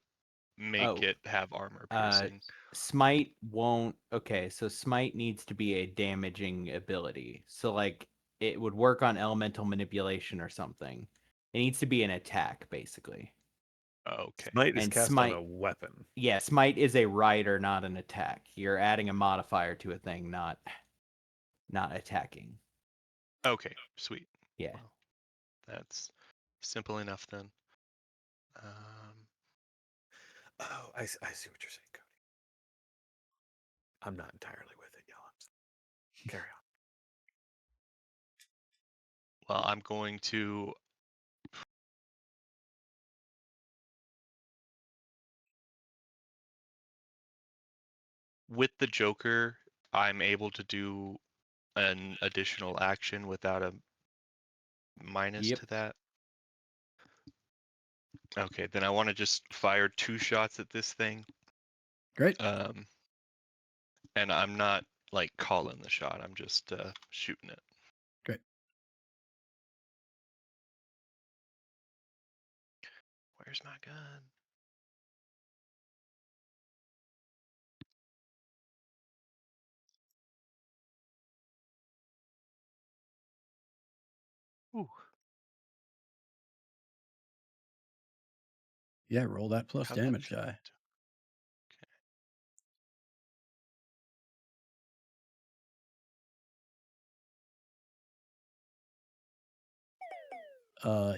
make Oh, it have armor uh, piercing. smite won't. Okay, so smite needs to be a damaging ability. So like it would work on elemental manipulation or something. It needs to be an attack, basically. Okay. Smite is And cast on smite, a weapon. yeah, smite is a rider, not an attack. You're adding a modifier to a thing, not attacking. Okay, sweet. Yeah. Well, that's simple enough then. Oh, I see what you're saying, Cody. I'm not entirely with it, y'all. Carry on. Well, I'm going to with the Joker, I'm able to do an additional action without a minus Yep. to that. Okay, then I want to just fire 2 shots at this thing. Great. And I'm not like calling the shot. I'm just shooting it. Great. Where's my gun? Ooh, Yeah, roll that plus how'd that damage feel? die.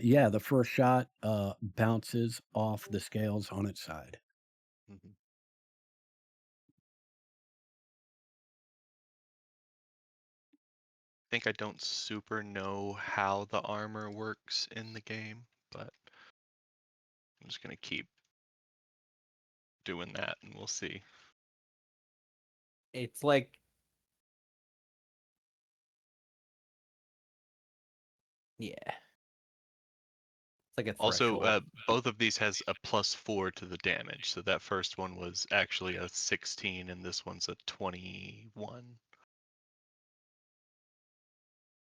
Yeah, the first shot bounces off the scales on its side. Mhm. I think I don't super know how the armor works in the game, but I'm just gonna keep doing that and we'll see. It's like yeah. It's like a Also, threshold. both of these has a +4 to the damage. So that first one was actually a 16 and this one's a 21.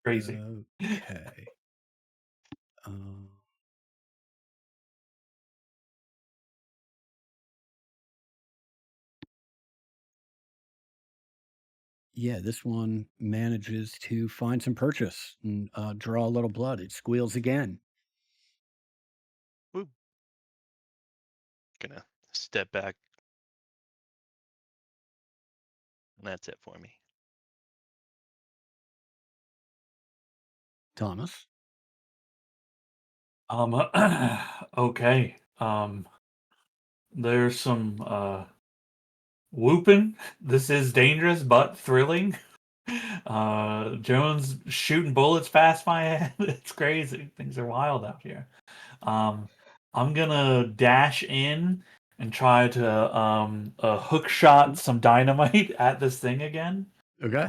Crazy. Okay. Um, yeah, this one manages to find some purchase and draw a little blood. It squeals again. Woo. Gonna step back. And that's it for me. Thomas. Okay. There's some whooping. This is dangerous but thrilling. Jones shooting bullets past my head. It's crazy. Things are wild out here. I'm gonna dash in and try to hook shot some dynamite at this thing again. Okay.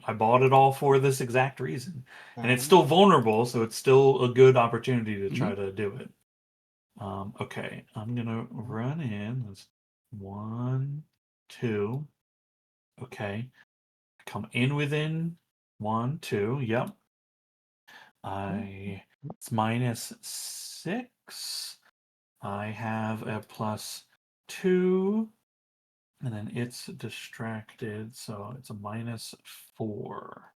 I bought it all for this exact reason, and it's still vulnerable, so it's still a good opportunity to try to do it. Okay, I'm gonna run in. That's 1, 2. Okay, come in within 1, 2. Yep. It's -6. I have a +2, and then it's distracted, so it's a -4.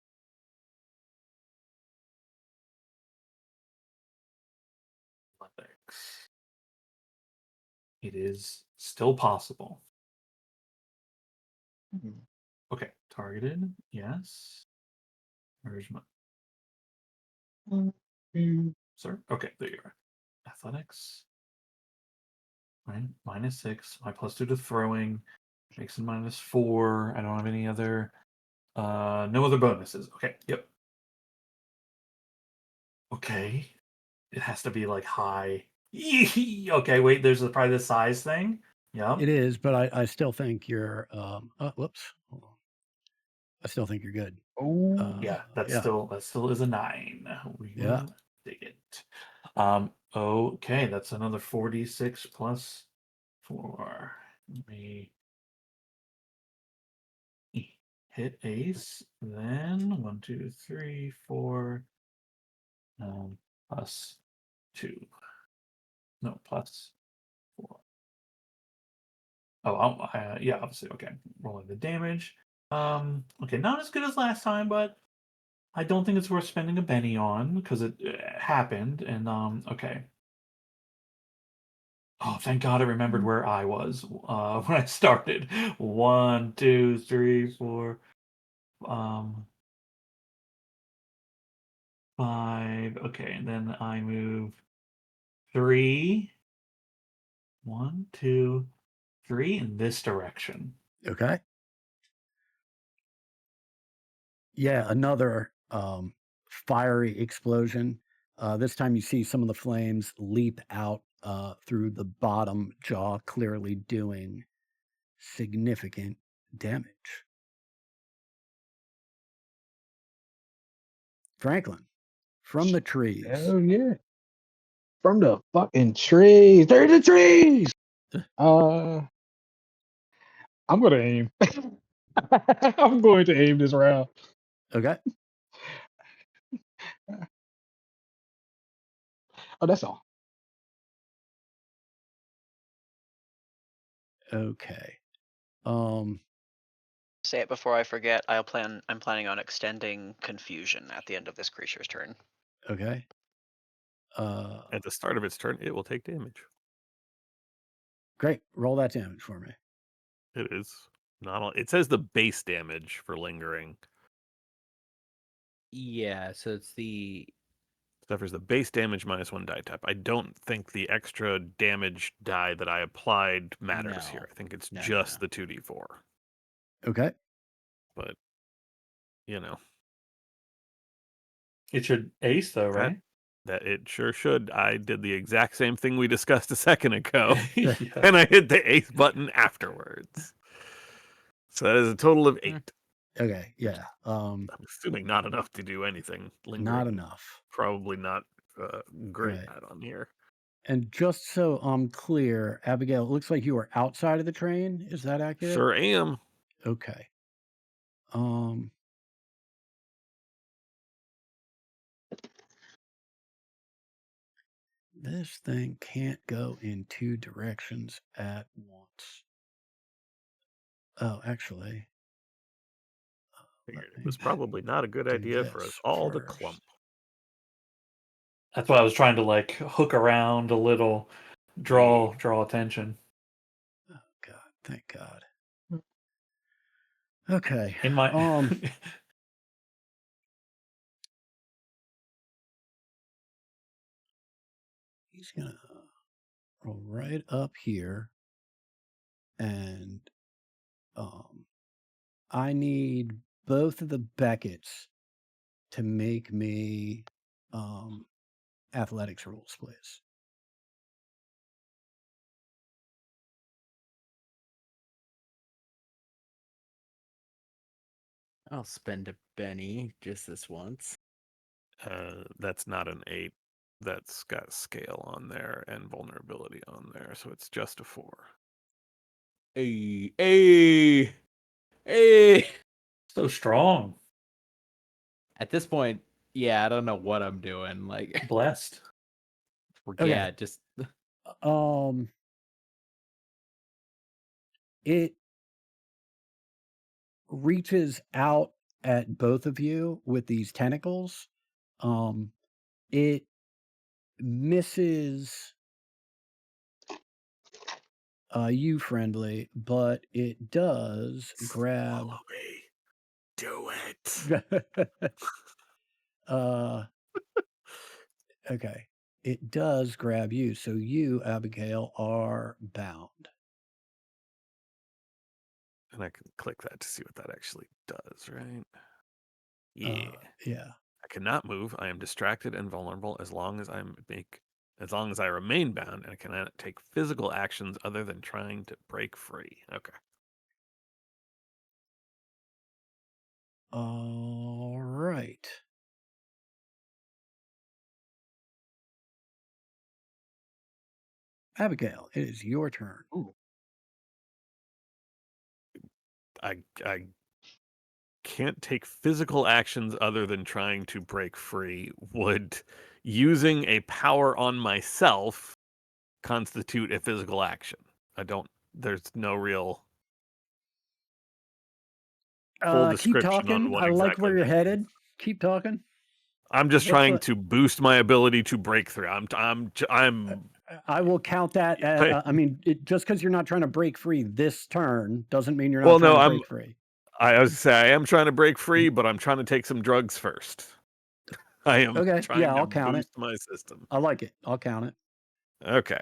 Athletics. It is still possible. Okay, targeted. Yes. Where's my sir? Okay, there you are. Athletics. -6. My +2 to throwing makes it -4. I don't have any other no other bonuses. Okay, yep. Okay. It has to be like high. Okay, wait, there's probably the size thing. Yep. It is, but I still think you're. Whoops. Hold on. I still think you're good. Oh, Yeah, that Yeah. still is a 9. We Yeah. will dig it. Okay, that's another 46 plus 4. Let me hit ace, then 1, 2, 3, 4, plus 2. No, plus 4. Oh, yeah, obviously. Okay, rolling the damage. Okay, not as good as last time, but I don't think it's worth spending a penny on because it happened. And okay. Oh, thank God I remembered where I was when I started. 1, 2, 3, 4, 5. Okay, and then I move 3. 1, 2, 3 in this direction. Okay. Yeah, another fiery explosion. This time you see some of the flames leap out through the bottom jaw, clearly doing significant damage. Franklin, from the trees. Hell yeah. From the fucking trees. They're the trees. I'm gonna aim. I'm going to aim this round. Okay. Oh, that's all. Okay. Say it before I forget. I'm planning on extending confusion at the end of this creature's turn. Okay. At the start of its turn, it will take damage. Great. Roll that damage for me. It is not all. It says the base damage for lingering. Yeah, so it's the Suffers the base damage -1 die type. I don't think the extra damage die that I applied matters here. No. I think it's No, no, just no. the 2d4. Okay. But it should ace though, right? That it sure should. I did the exact same thing we discussed a second ago, and I hit the ace button afterwards. So that is a total of 8. Okay. Yeah. I'm assuming not enough to do anything lingering. Not enough. Probably not great Right. at on here. And just so I'm clear, Abigail, it looks like you are outside of the train. Is that accurate? Sure am. Okay. This thing can't go in 2 directions at once. Oh, actually. Figured it was probably not a good do idea for us this all to first. clump. That's why I was trying to like hook around a little, draw attention. Oh God! Thank God. Okay. In my He's gonna roll right up here, and I need both of the Beckets to make me athletics rolls, please. I'll spend a penny just this once. That's not an 8. That's got scale on there and vulnerability on there, so it's just a 4. Hey. So strong. At this point, yeah, I don't know what I'm doing. Like, Blessed. Okay. yeah, just it reaches out at both of you with these tentacles. It misses you, Friendly, but it does grab. Follow me. Do it. Okay. It does grab you, so you, Abigail, are bound. And I can click that to see what that actually does, right? Yeah. Yeah. I cannot move. I am distracted and vulnerable as long as I remain bound, and I cannot take physical actions other than trying to break free. Okay. All right. Abigail, it is your turn. Ooh. I can't take physical actions other than trying to break free. Would using a power on myself constitute a physical action? There's no real full Keep description on talking. what I like exactly where you're that means. headed. Keep talking. I'm just What's trying the? to boost my ability to break through. I will count that. I mean, just because you're not trying to break free this turn doesn't mean you're not well, trying no, to break free. I was say I am trying to break free, but I'm trying to take some drugs first. I am Okay. trying Yeah, to I'll count it. boost my system. I like it. I'll count it. Okay.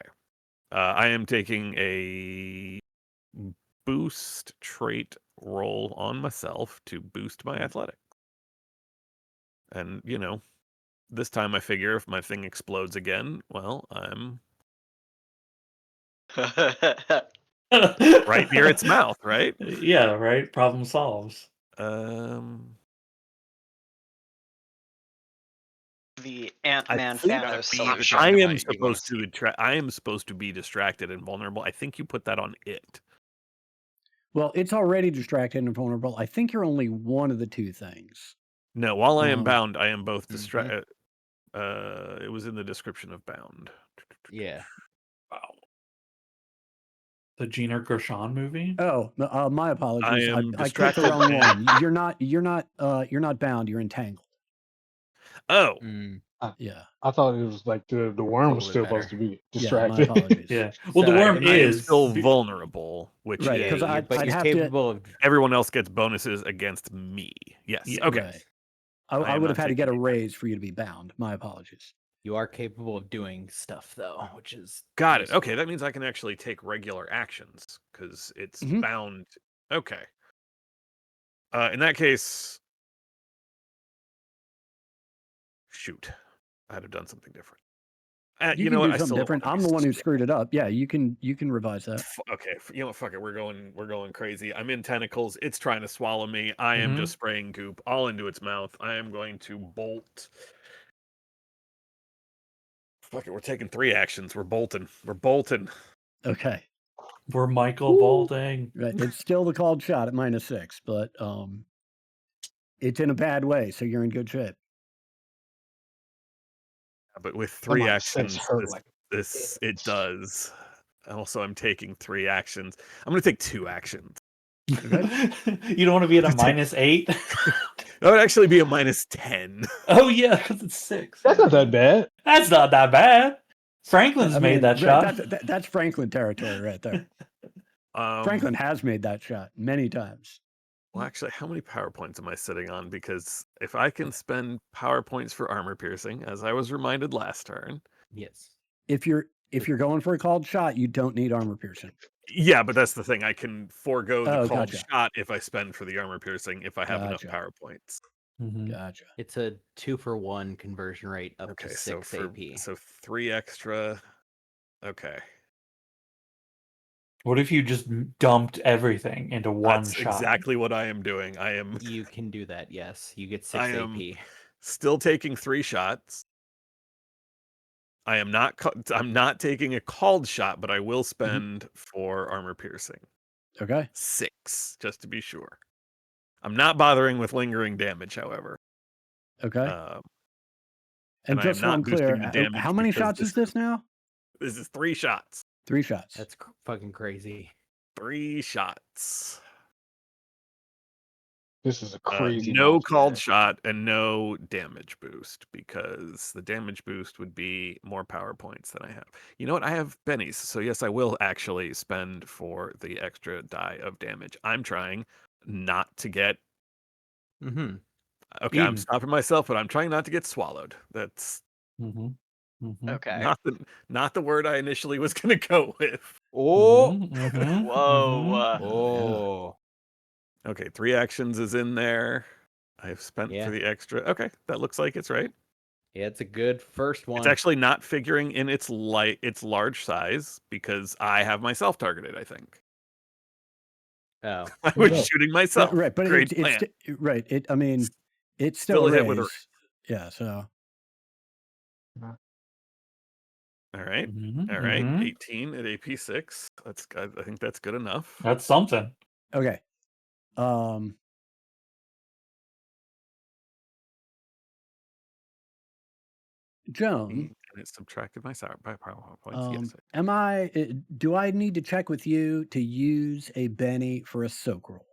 I am taking a boost trait roll on myself to boost my athletics. And, this time I figure if my thing explodes again, well, I'm right near its mouth, right? Yeah, right. Problem solves. The I Ant-Man think Thanos be the solution. I am dynamite you wanna supposed to I am supposed to be distracted and vulnerable. I think you put that on it. Well, it's already distracted and vulnerable. I think you're only one of the two things. No, while I am Um, bound, I am both Mhm. distracted. It was in the description of bound. Yeah. Wow. The Gina Gershon movie? Oh, my I apologies. am I clicked the distracted wrong and one. You're not bound. You're entangled. oh, Mm, Yeah. I thought it was like the a worm was little still bit supposed better. to be Yeah. My distracted. apologies. Yeah. Well, the So worm in I am is still be- vulnerable, which Right, Yeah, because is but I'd you're have to. capable of. everyone else gets bonuses against me. Yes. Yeah. Okay. Right. I I am would not have had to get taking a any raise for you to be bound. My apologies. You are capable of doing stuff though, which is Got it. useful. Okay, that means I can actually take regular actions because it's Mhm. bound. Okay. In that case, shoot, I'd have done something different. You You can know what? do I something still don't different. want to I'm be the one who stupid. screwed it up. Yeah, you can revise that. Okay, you know what? Fuck it. We're going crazy. I'm in tentacles. It's trying to swallow me. I am Mhm. just spraying goop all into its mouth. I am going to bolt. Fuck it. We're taking 3 actions. We're bolting. We're bolting. Okay. We're Michael Balding. Right. It's still the called shot at -6, but it's in a bad way, so you're in good shape. But with That 3 -6 actions, hurt like this it bitch. does. Also, I'm taking 3 actions. I'm going to take 2 actions. Okay. You don't want to be at a Just take- -8? That would actually be a -10. Oh, yeah, because it's 6. That's not that bad. That's not that bad. Franklin's I made mean, that right, shot. that's Franklin territory right there. Franklin has made that shot many times. Well, actually, how many power points am I sitting on? Because if I can spend power points for armor piercing, as I was reminded last turn. Yes. If you're going for a called shot, you don't need armor piercing. Yeah, but that's the thing. I can forego the Oh, called gotcha. shot if I spend for the armor piercing if I have enough Gotcha. power points. Mhm. Gotcha. It's a 2-for-1 conversion rate up Okay, to so 6 AP. so 3 extra. Okay. What if you just dumped everything into one That's shot? exactly what I am doing. You can do that, yes. You get 6 I am AP. still taking 3 shots. I'm not taking a called shot, but I will spend for armor piercing. Okay. 6, just to be sure. I'm not bothering with lingering damage, however. Okay. And And I am just so not I'm clear, boosting the damage how many because shots is this now? This is 3 shots. 3 shots. That's fucking crazy. 3 shots. This is a crazy No monster, called man. shot and no damage boost because the damage boost would be more power points than I have. You know what? I have bennies, so yes, I will actually spend for the extra die of damage. I'm trying not to get. Mm-hmm. Okay, I'm Eaten. stopping myself, but I'm trying not to get swallowed. That's Mhm. Mhm. Okay. not the word I initially was going to go with. Oh! Mhm, mhm, Whoa. mhm. Oh. Okay, 3 actions is in there. I've spent Yeah. for the extra. Okay, that looks like it's right. Yeah, it's a good first one. It's actually not figuring in its large size because I have myself targeted, I think. Oh. I There you was go. shooting myself. Right, but Great it's plan. right. I mean, it's still, Still a a hit with a raise. Yeah, so All right. Mhm, All right. mhm. 18 at AP6. I think that's good enough. That's something. okay. Um Joan, And it subtracted my power points. Yes. do I need to check with you to use a Benny for a soak roll?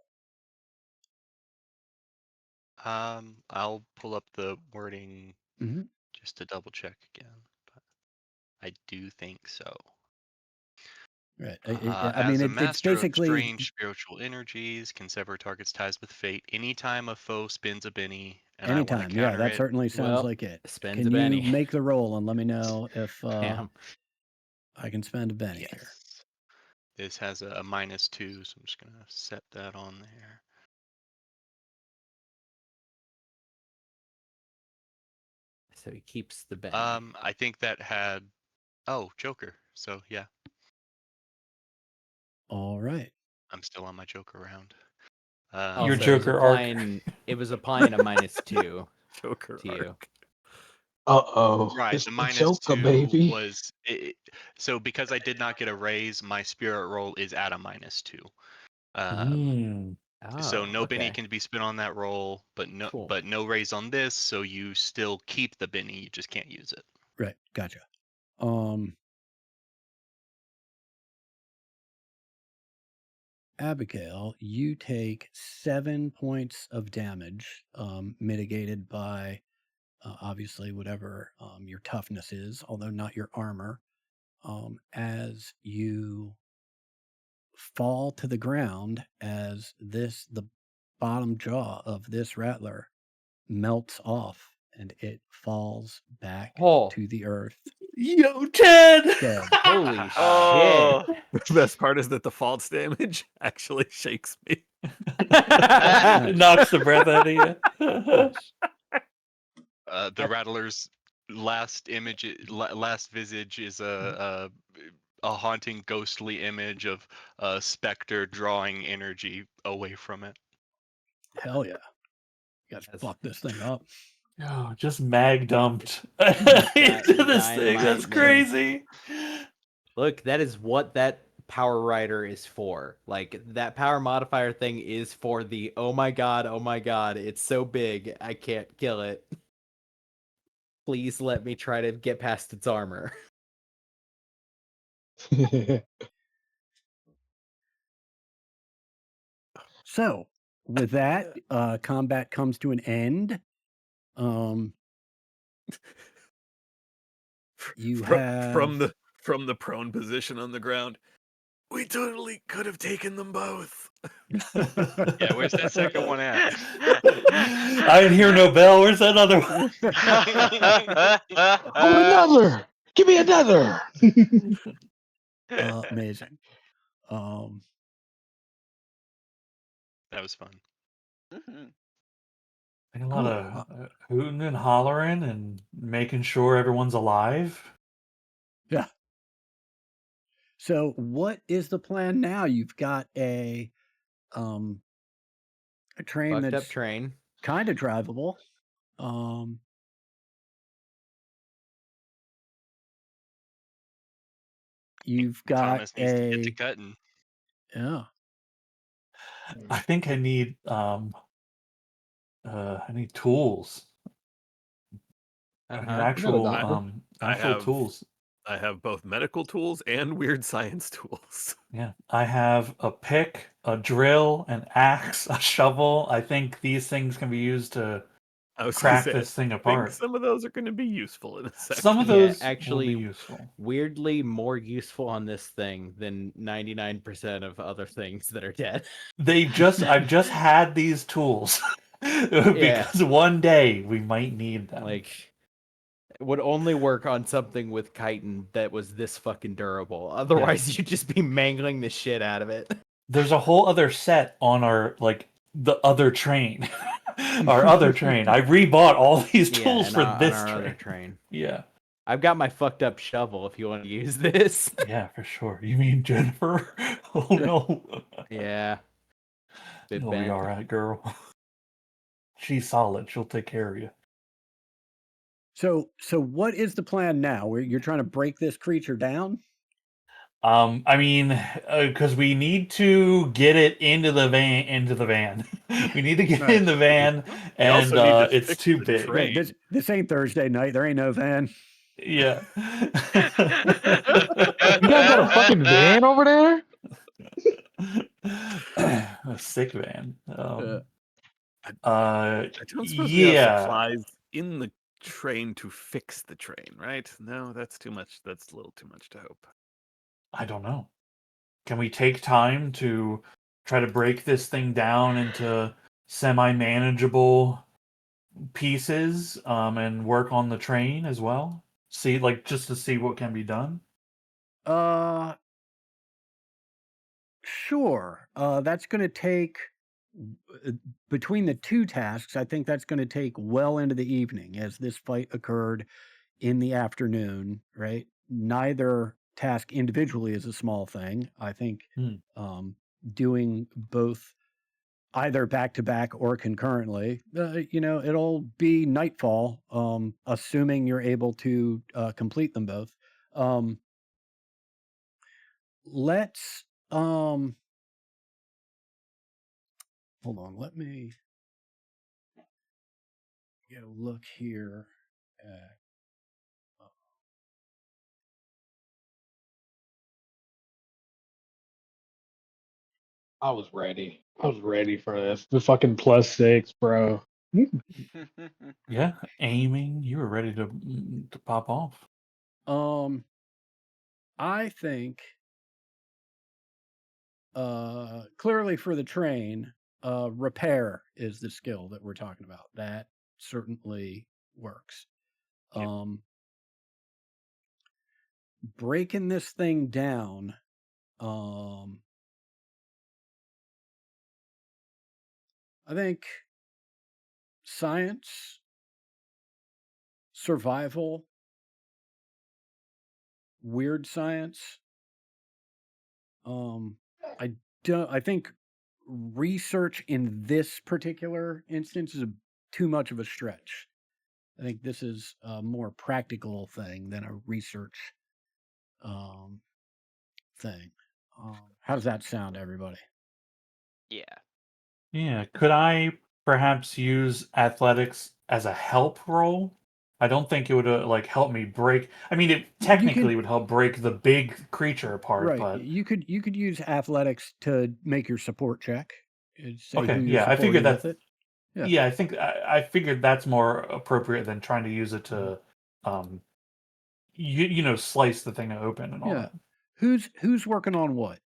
I'll pull up the wording hmm just to double check again. But I do think so. Right. I As mean, a it's master of basically strange spiritual energies, can sever target's ties with fate. Anytime a foe spins a Benny and I want to anytime. Yeah, counter that it, certainly sounds Well, like it. spends Can a you Benny. make the roll and let me know if Bam. I can spend a Benny here? yes. This has a -2, so I'm just gonna set that on there. So he keeps the Benny. I think that had Joker. So yeah, All right. I'm still on my Joker round. Your Also, Joker arc. it was applying a -2 Joker to you. arc. Uh-oh. Right, It's the the Joker, -2 baby. was so because I did not get a raise, my spirit roll is at a -2. So Oh, no Benny okay. can be spent on that roll, but Cool. no raise on this, so you still keep the Benny, you just can't use it. Right. Gotcha. Um, Abigail, you take 7 points of damage, mitigated by obviously whatever your toughness is, although not your armor, as you fall to the ground as the bottom jaw of this rattler melts off and it falls back Oh, to the earth Yo, Ted! dead. holy shit. Oh. The best part is that the false damage actually shakes me. It knocks the breath out of you. The Rattler's last visage is a haunting, ghostly image of a specter drawing energy away from it. Hell yeah. You guys That's- fuck this thing up. Oh, just mag dumped Di- into this thing. dynamite, That's man. crazy. Look, that is what that power rider is for. Like, that power modifier thing is for the oh my god, it's so big, I can't kill it. Please let me try to get past its armor. So, with that, combat comes to an end. You have from the prone position on the ground. We totally could have taken them both. Yeah, where's that second one at? I didn't hear no bell. Where's that other one? I want another. Give me another. amazing. That was fun. Mhm. A lot of hooting and hollering and making sure everyone's alive. Yeah. So, what is the plan now? You've got a train Fucked up that's train. kind of drivable. You've got Thomas needs to get to cutting. yeah. I think I need tools. I need actual tools. I have both medical tools and weird science tools. Yeah, I have a pick, a drill, an axe, a shovel. I think these things can be used to I was crack gonna say, this thing I think apart. some of those are going to be useful in a second. Some of Yeah, those actually, will be useful. weirdly more useful on this thing than 99% of other things that are dead. I've just had these tools because one day we might need them. Like, it would only work on something with chitin that was this fucking durable. Otherwise, you'd just be mangling the shit out of it. There's a whole other set on our the other train. Our other train. I rebought all these tools for this our train. other train. Yeah. I've got my fucked up shovel if you want to use this. Yeah, for sure. You mean Jennifer? Oh no. Yeah. It'll be all right, girl. She's solid. She'll take care of you. So what is the plan now? Where you're trying to break this creature down? I mean, because we need to get it into the van. We need to get it Right. in the van, We and also need to it's fix too the big. Right. train. This ain't Thursday night. There ain't no van. Yeah. You guys got a fucking van over there? A sick van. Uh, I don't suppose we have Yeah. supplies in the train to fix the train, right? No, that's too much. That's a little too much to hope. I don't know. Can we take time to try to break this thing down into semi-manageable pieces, and work on the train as well? See, like, just to see what can be done? uh, sure. That's going to take between the two tasks. I think that's going to take well into the evening, as this fight occurred in the afternoon. Right. Neither task individually is a small thing. I think Hmm. doing both either back to back or concurrently, it'll be nightfall, assuming you're able to complete them both. Um, let's hold on. Let me go look here. At, I was ready. I was ready for this. The fucking +6, bro. Yeah, aiming. You were ready to pop off. I think clearly for the train, repair is the skill that we're talking about. That certainly works. Yep. Breaking this thing down, I think science, survival, weird science. I don't. I think research in this particular instance is too much of a stretch. I think this is a more practical thing than a research um, thing. How does that sound, everybody? Yeah. Yeah, could I perhaps use athletics as a help role? I don't think it would like help me break. I mean, it You technically could would help break the big creature apart, right. but You could use athletics to make your support check. And say who okay, you're yeah, I figured supporting with that. it. Yeah. Yeah, I figured that's more appropriate than trying to use it to, um, slice the thing open and all Yeah. that. Who's working on what?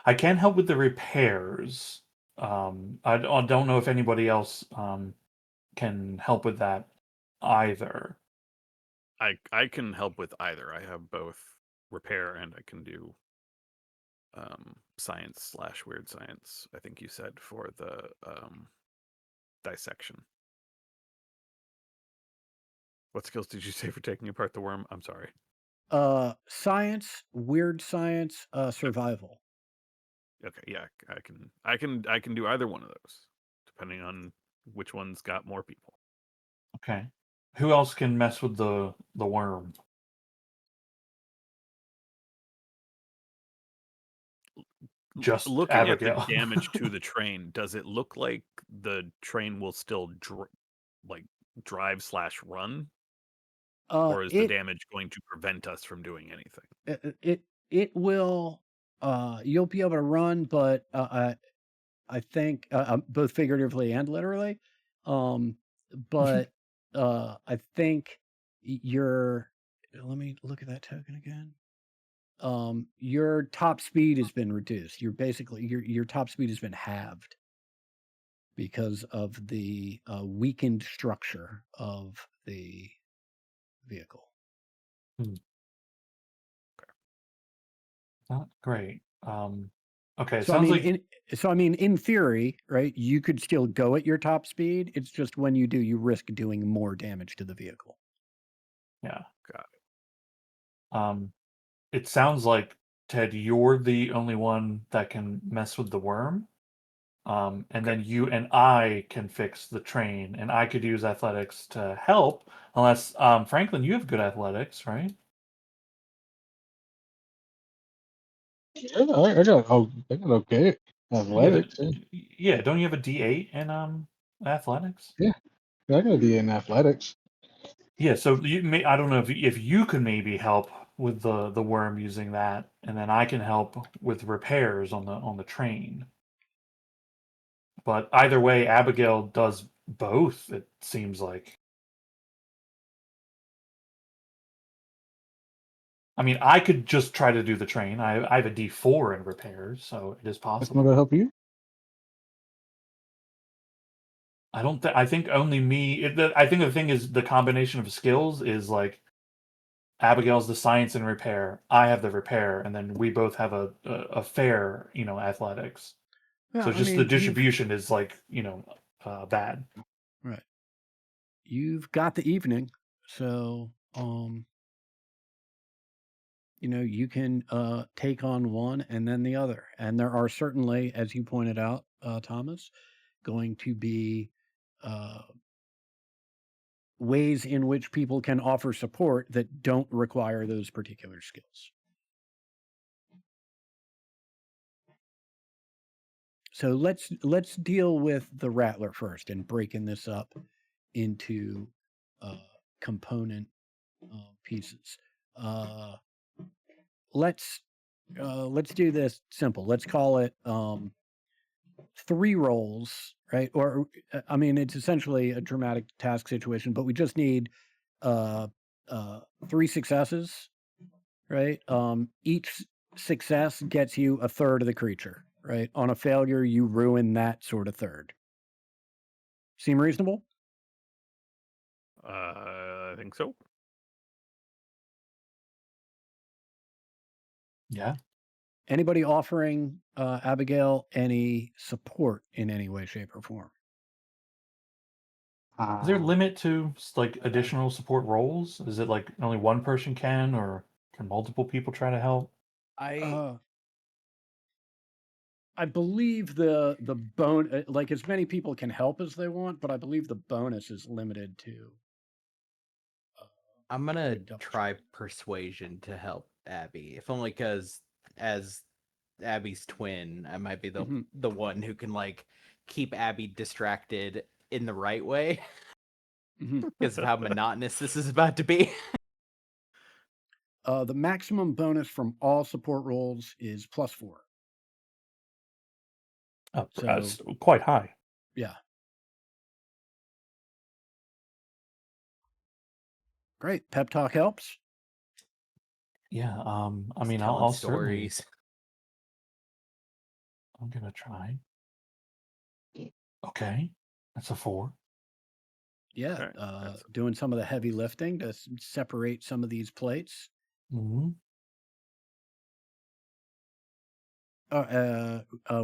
I can help with the repairs. I don't know if anybody else can help with that either. I can help with either. I have both repair and I can do science/weird science. I think you said for the dissection. What skills did you say for taking apart the worm? I'm sorry. Science, weird science, survival. Okay, yeah, I can do either one of those, depending on which one's got more people. Okay. Who else can mess with the worm? Just Looking at the Abigail. damage to the train, does it look like the train will still like drive/run, or is the It damage going to prevent us from doing anything? it will. You'll be able to run, but I think both figuratively and literally. Um, but I think your. Let me look at that token again. Your top speed has been reduced. You're basically your top speed has been halved because of the weakened structure of the vehicle. Hmm, not great. Okay, it So I sounds mean, like in theory, right? You could still go at your top speed. It's just when you do, you risk doing more damage to the vehicle. yeah. Got Um, it sounds like Ted, you're the only one that can mess with the worm. and Okay. then you and I can fix the train, and I could use athletics to help. Unless Franklin, you have good athletics, right? Yeah, I got okay Yeah, athletics. Yeah, yeah. Don't you have a D8 in athletics? yeah, I got a D in athletics. Yeah. So you may I don't know if you could maybe help with the worm using that, and then I can help with repairs on the train. But either way, Abigail does both. It seems like. I mean, I could just try to do the train. I have a D4 in repairs, so it is That's not possible. gonna help you. I don't. I think only me. I think the thing is the combination of skills is like Abigail's the science and repair. I have the repair, and then we both have a fair, athletics. Yeah, So I just the mean, distribution is like bad. right. You've got the evening, so you can take on one and then the other. And there are certainly, as you pointed out, Thomas, going to be uh, ways in which people can offer support that don't require those particular skills. So let's deal with the Rattler first and breaking this up into uh, component pieces. Uh, let's do this simple. Let's call it 3 rolls, right? Or I mean, it's essentially a dramatic task situation, but we just need uh, 3 successes, right? Each success gets you a third of the creature, right? On a failure, you ruin that sort of third. Seem reasonable? I think so. Yeah. Anybody offering Abigail any support in any way, shape, or form? Is there a Ah, limit to like additional support roles? Is it like only one person can, or can multiple people try to help? I Uh, I believe the bone like as many people can help as they want, but I believe the bonus is limited to. Uh, I'm let gonna me double try check. persuasion to help Abby, if only because as Abby's twin, I might be the Mhm. the one who can like keep Abby distracted in the right way Mhm. because of how monotonous this is about to be. The maximum bonus from all support rolls is +4. Oh, So it's quite high. yeah, great. Pep talk helps. Yeah. I Just mean, telling I'll certainly. stories. I'm gonna try. Okay, that's a 4. Yeah, Okay. That's doing some of the heavy lifting to separate some of these plates. Mm-hmm.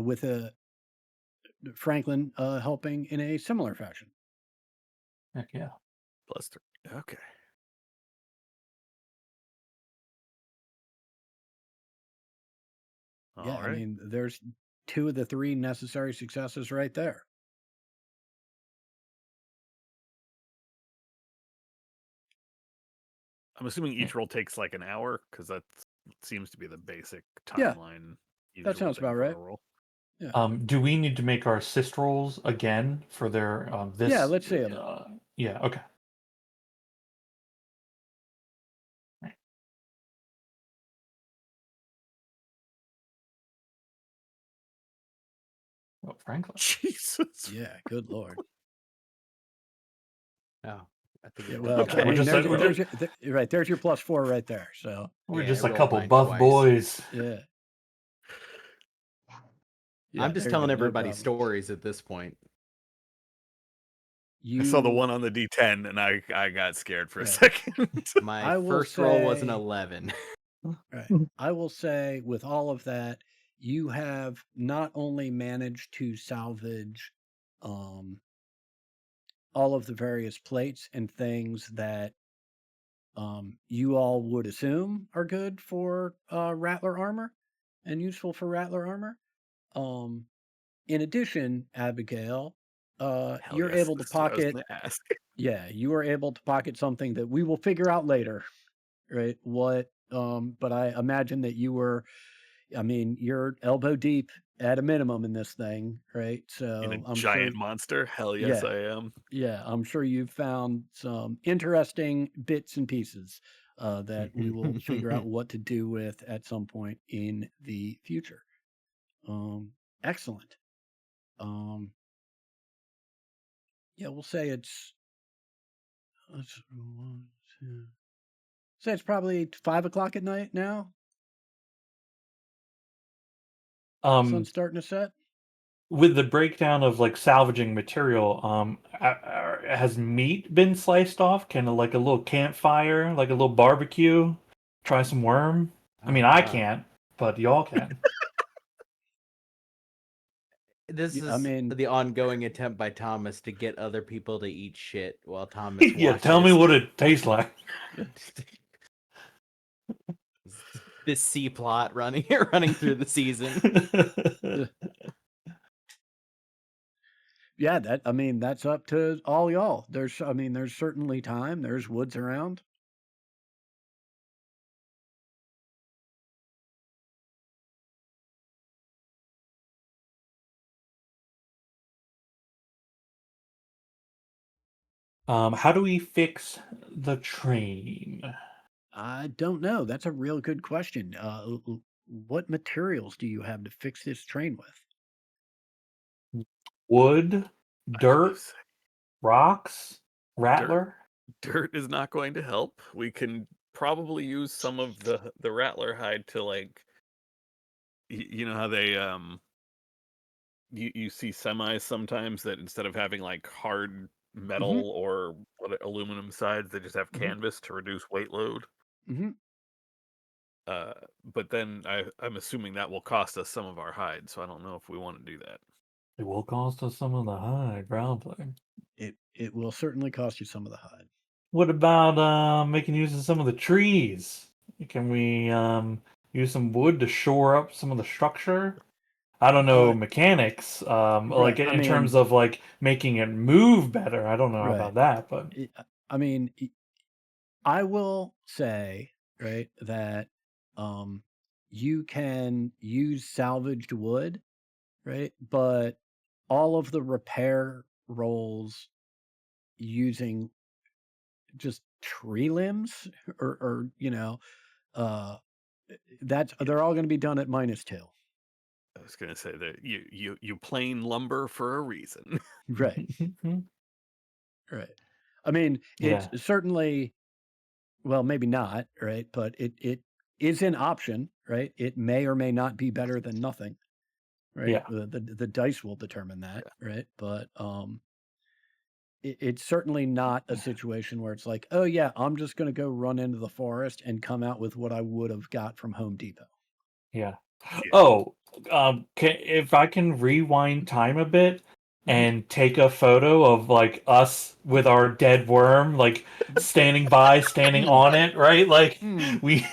With a Franklin helping in a similar fashion. Heck yeah. +3. Okay. Yeah, All I right. mean, there's 2 of the 3 necessary successes right there. I'm assuming each roll takes like an hour because that seems to be the basic Yeah, timeline, that usual sounds thing about for right. a roll. Yeah. Do we need to make our assist rolls again for their Yeah, this? let's see them. Yeah. Okay. Oh, Franklin. Jesus. Yeah, good lord. Oh, I think Yeah, it well, worked I out. We're mean, just there's like there's your right, there's your +4 right there. So, we're Yeah, I just a rolled couple mine buff twice. boys. yeah. Yeah, I'm just there you telling go. No everybody problem. stories at this point. I saw the You one on the D10 and I got scared for a right. second. My I will first roll was an say 11. right. I will say with all of that, you have not only managed to salvage um all of the various plates and things that you all would assume are good for Rattler armor and useful for Rattler armor. Um, in addition, Abigail, Hell you're yes, able to this is what I was pocket. going to ask. Yeah, you are able to pocket something that we will figure out later, right? What? But I imagine that you were. I mean, you're elbow deep at a minimum in this thing, right? In a So I'm sure. giant monster? Hell yes, Yeah, I am. yeah, I'm sure you've found some interesting bits and pieces that we will figure out what to do with at some point in the future. Um, Excellent. Um, yeah, we'll say let's, one, two, say it's probably 5 o'clock at night now. Sun's Um, starting to set. with the breakdown of like salvaging material, has meat been sliced off? Can like a little campfire, like a little barbecue? Try some worm? I Oh mean, I God. can't, but y'all can. This I is mean, the ongoing attempt by Thomas to get other people to eat shit while Thomas Yeah, tell me watches. what it tastes like. This C plot running running through the season. yeah, that's up to all y'all. There's certainly time. There's woods around. How do we fix the train? I don't know. That's a real good question. What materials do you have to fix this train with? Wood, I was gonna dirt, say, rocks, dirt. rattler. Dirt is not going to help. We can probably use some of the rattler hide to like you know how they you see semis sometimes that instead of having like hard Mm-hmm. metal or aluminum sides, they just have Mm-hmm. canvas to reduce weight load. Mm-hmm. Uh, but then I'm assuming that will cost us some of our hide, so I don't know if we want to do that. It will cost us some of the hide, probably. It will certainly cost you some of the hide. What about making use of some of the trees? Can we use some wood to shore up some of the structure? I don't know Uh, mechanics, like right. I in terms mean, of like making it move better. I don't know right. about that, but I mean, I will say, right, that um, you can use salvaged wood, right, but all of the repair rolls using just tree limbs or uh they're all going to be done at -2. I was gonna say that you plane lumber for a reason. Right. Right. I mean, it's yeah, certainly, well, maybe not, right, but it is an option, right? It may or may not be better than nothing, right? yeah. The dice will determine that, right? But it's certainly not a situation where it's like, oh yeah, I'm just going to go run into the forest and come out with what I would have got from Home Depot. Yeah. Yeah. Oh, if I can rewind time a bit Mhm. and take a photo of like us with our dead worm, like standing by, standing Mm, on it, right? Like mm. we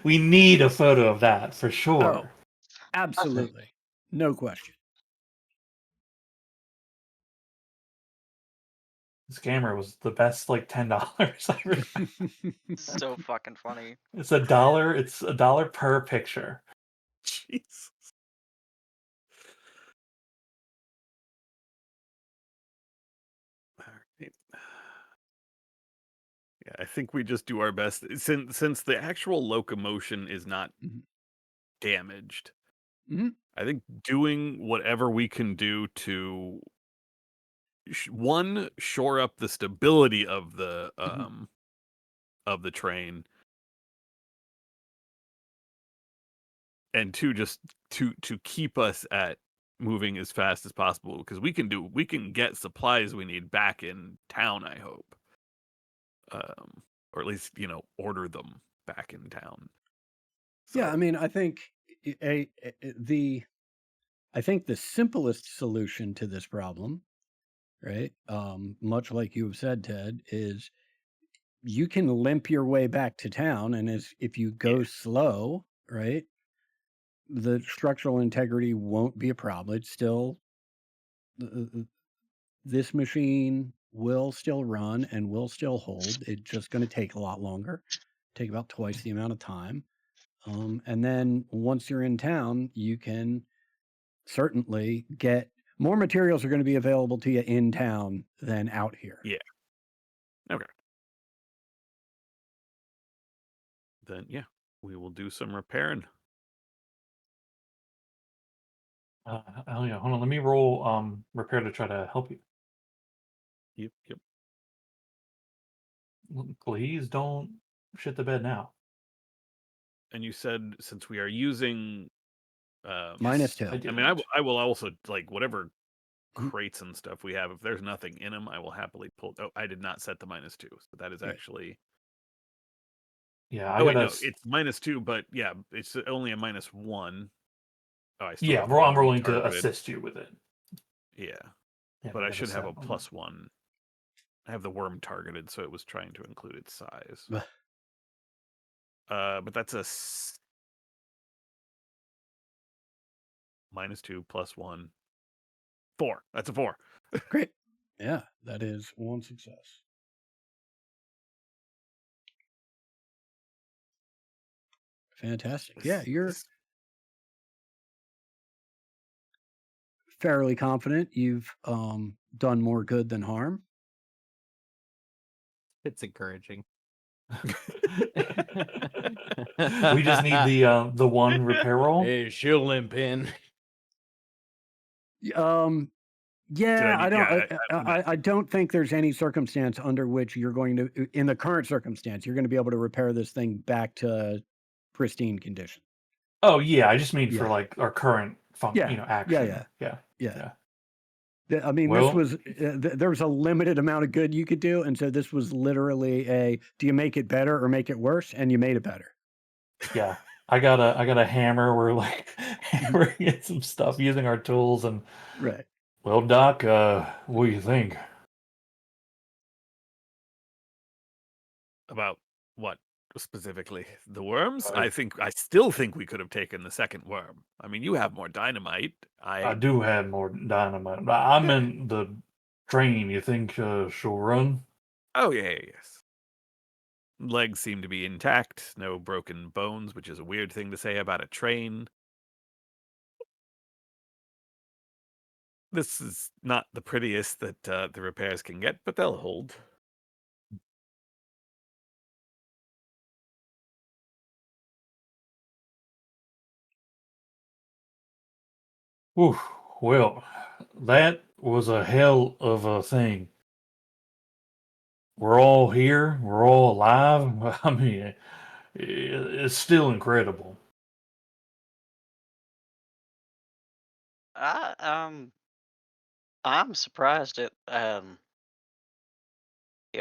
we need a photo of that for sure. Oh, absolutely, no question. This camera was the best, like $10 I ever. So fucking funny. It's $1. It's $1 per picture. Jeez. Alright. Yeah, I think we just do our best since the actual locomotion is not Mhm. damaged. Mhm. I think doing whatever we can do to one shore up the stability Mhm. of the train, and two, just to keep us at moving as fast as possible, because we can get supplies we need back in town, I hope, or at least order them back in town. Yeah, I So mean, I think the simplest solution to this problem, right? Much like you have said, Ted, is you can limp your way back to town, and if you yeah, go slow, right, the structural integrity won't be a problem. It's still this machine will still run and will still hold. It's just going to take a lot longer, take about twice the amount of time. And then once you're in town, you can certainly get more materials are going to be available to you in town than out here. Yeah. Okay. Then yeah, we will do some repairing. Oh yeah, hold on. Let me roll repair to try to help you. Yep. Please don't shit the bed now. And you said since we are using Minus Yes, 2. I I mean, did. I will also like whatever Mhm. crates and stuff we have. If there's nothing in them, I will happily pull. Oh, I did not set the -2, so that is Right. actually. Yeah, I Oh wait, gotta. no, it's -2, but yeah, it's only a -1. Oh, I still Yeah, have the I'm worm rolling to targeted. assist you with it. Yeah, Yeah, but I gotta should have set a them. +1. I have the worm targeted, so it was trying to include its size. But that's a -2 +1. 4. That's a 4. Great. Yeah, that is one success. Fantastic. Yeah, you're fairly confident you've done more good than harm. It's encouraging. We just need the one repair roll. Hey, shielding pin. Yeah, I don't. Yeah, I don't think there's any circumstance under which you're going to, in the current circumstance, you're going to be able to repair this thing back to pristine condition. Oh yeah, I just mean for Yeah. like our current Yeah. action. Yeah. Yeah. I mean, this Well- was there was a limited amount of good you could do, and so this was literally a: do you make it better or make it worse? And you made it better. Yeah. I got a hammer. We're like hammering at some stuff using our tools and Right. well, Doc, what do you think? About what specifically? The worms? I- I still think we could have taken the second worm. I mean, you have more dynamite. I do have more dynamite. I meant the train. You think she'll run? Oh yeah, yes. Legs seem to be intact, no broken bones, which is a weird thing to say about a train. This is not the prettiest that the repairs can get, but they'll hold. Whew, well, that was a hell of a thing. We're all here. We're all alive. I mean, it's still incredible. I I'm surprised at the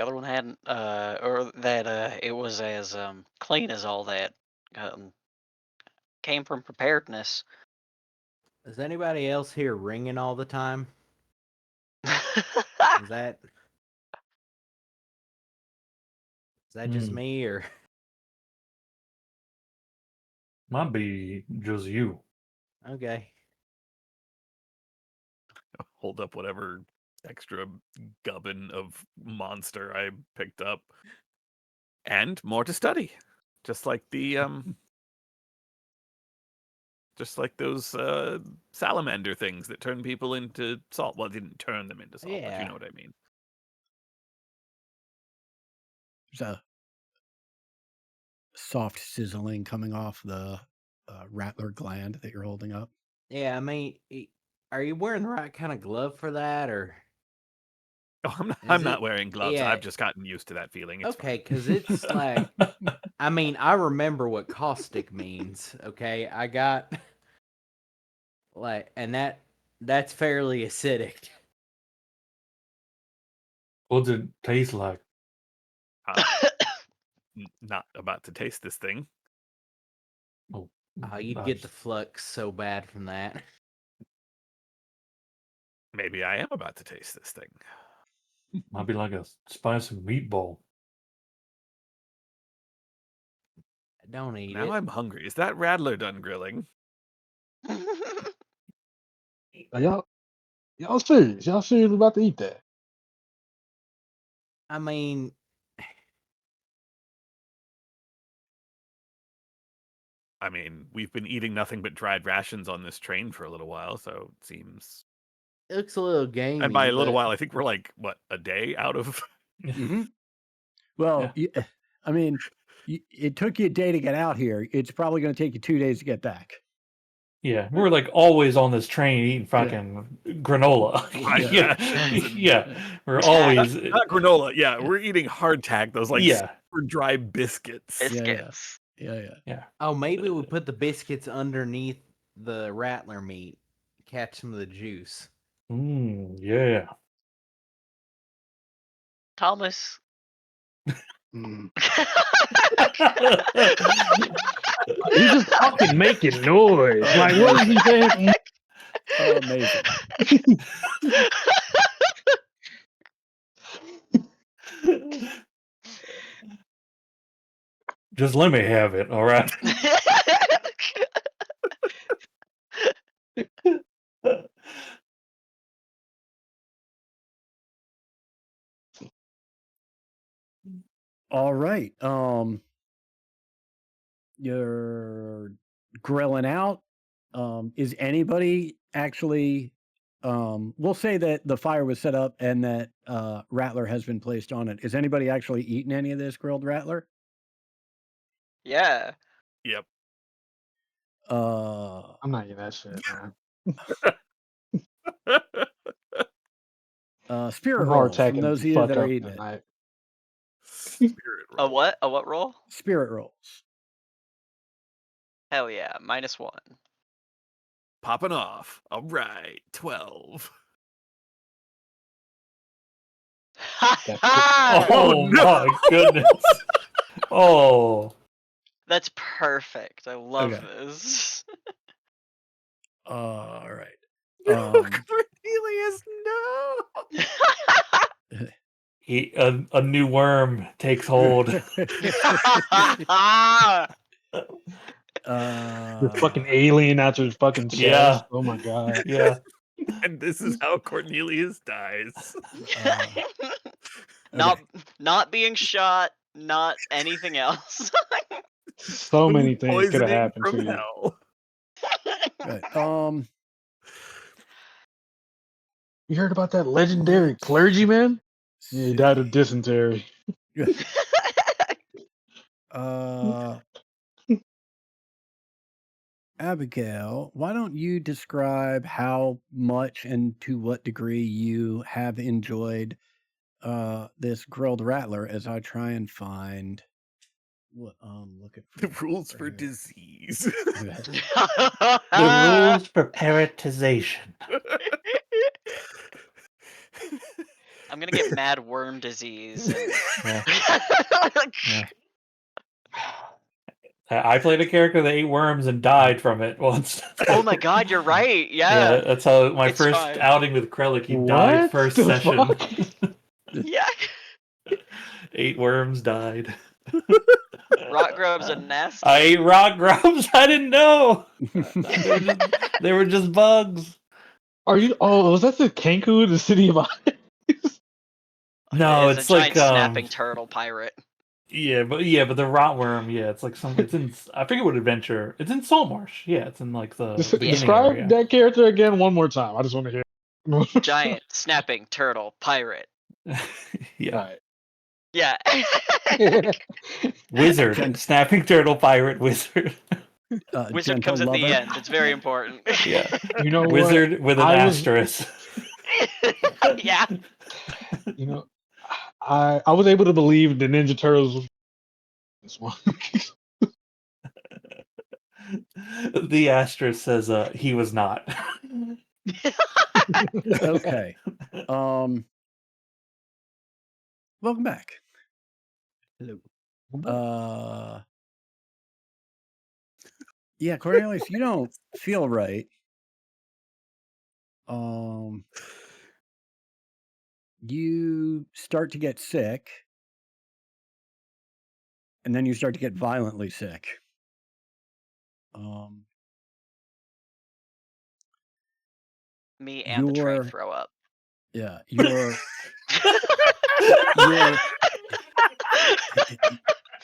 other one hadn't or that it was as clean as all that. Um, Came from preparedness. Is anybody else here ringing all the time? Is that just Hmm. me or? Might be just you. Okay. Hold up whatever extra gubbin of monster I picked up. And more to study. Just like the just like those salamander things that turn people into salt. Well, it didn't turn them into salt, but you Yeah. know what I mean. There's a soft sizzling coming off the rattler gland that you're holding up. Yeah, I mean, are you wearing the right kind of glove for that, or? Oh, Is I'm not it- wearing gloves. yeah. I've just gotten used to that feeling. It's Okay, fine. because it's like, I mean, I remember what caustic means. Okay, I got like, and that's fairly acidic. What's it taste like? Not about to taste this thing. Oh, You'd I get the just- flux so bad from that. Maybe I am about to taste this thing. might be like a spicy meatball. Don't eat Now it. I'm hungry. Is that Rattler done grilling? Y'all Y'all serious? Y'all serious about to eat that? I mean, I mean, we've been eating nothing but dried rations on this train for a little while, so it seems. it looks a little gamey. And by a little but while, I think we're like what, a day out of. Hmm. Well, I mean, it took you a day to get out here. It's probably going to take you 2 days to get back. Yeah, we're like always on this train eating fucking granola. Yeah. Yeah, we're always. Not granola. Yeah, we're eating hardtack. Those like Yeah. super dry biscuits. Biscuits. Yeah. Oh, maybe we put the biscuits underneath the rattler meat, catch some of the juice. Yeah. Thomas. Mm. He's just fucking making noise. Like, what is he saying? Amazing. Just let me have it, all right? All right. You're grilling out. Is anybody actually we'll say that the fire was set up and that rattler has been placed on it. Is anybody actually eating any of this grilled rattler? Yeah. Yep. I'm not eating that shit, man. Spirit I'm rolls from hardtacking those the of you fuck that are up eating it. tonight. Spirit A roll. what? A what roll? Spirit rolls. Hell yeah. -1. Popping off. All right. 12. Oh no! my goodness. Oh. That's perfect. I love Okay. this. All right. Cornelius, no! A new worm takes hold. The fucking alien out your fucking chest. Yeah. Oh my god. Yeah. And this is how Cornelius dies. Not being shot, not anything else. So many things could have Poisoning happened from to you. hell. Right. You heard about that legendary clergyman? Yeah, he died of dysentery. Abigail, why don't you describe how much and to what degree you have enjoyed this grilled rattler as I try and find what I'm looking for. The rules for here. disease. The rules for parrotization. I'm gonna get mad worm disease. And... Yeah. I played a character that ate worms and died from it once. Oh my god, you're right. Yeah, Yeah. that's how my It's first fine. outing with Krellick, he died What first the session. fuck? Yeah. 8 worms died. Rock grubs are nasty. I ate rock grubs. I didn't know. They were just bugs. Are you? Oh, was that the Kenku, the city of ice? No, It's it's a giant like snapping turtle pirate. Yeah, but the rotworm. Yeah, it's like some. It's in. I forget what adventure. It's in Saltmarsh. Yeah, it's in like the beginning Describe area. that character again one more time. I just want to hear. Giant snapping turtle pirate. Yeah. All Yeah. right. Wizard, snapping turtle pirate wizard. Wizard gentle comes at the lover. end. It's very important. Yeah, You know what? wizard with an I was- asterisk. Yeah. You know, I was able to believe the Ninja Turtles was this one. The asterisk says he was not. Okay. Welcome back. Hello. Yeah, Cornelius, you don't feel right. You start to get sick, and then you start to get violently sick. Me and the train Your throw up. yeah, your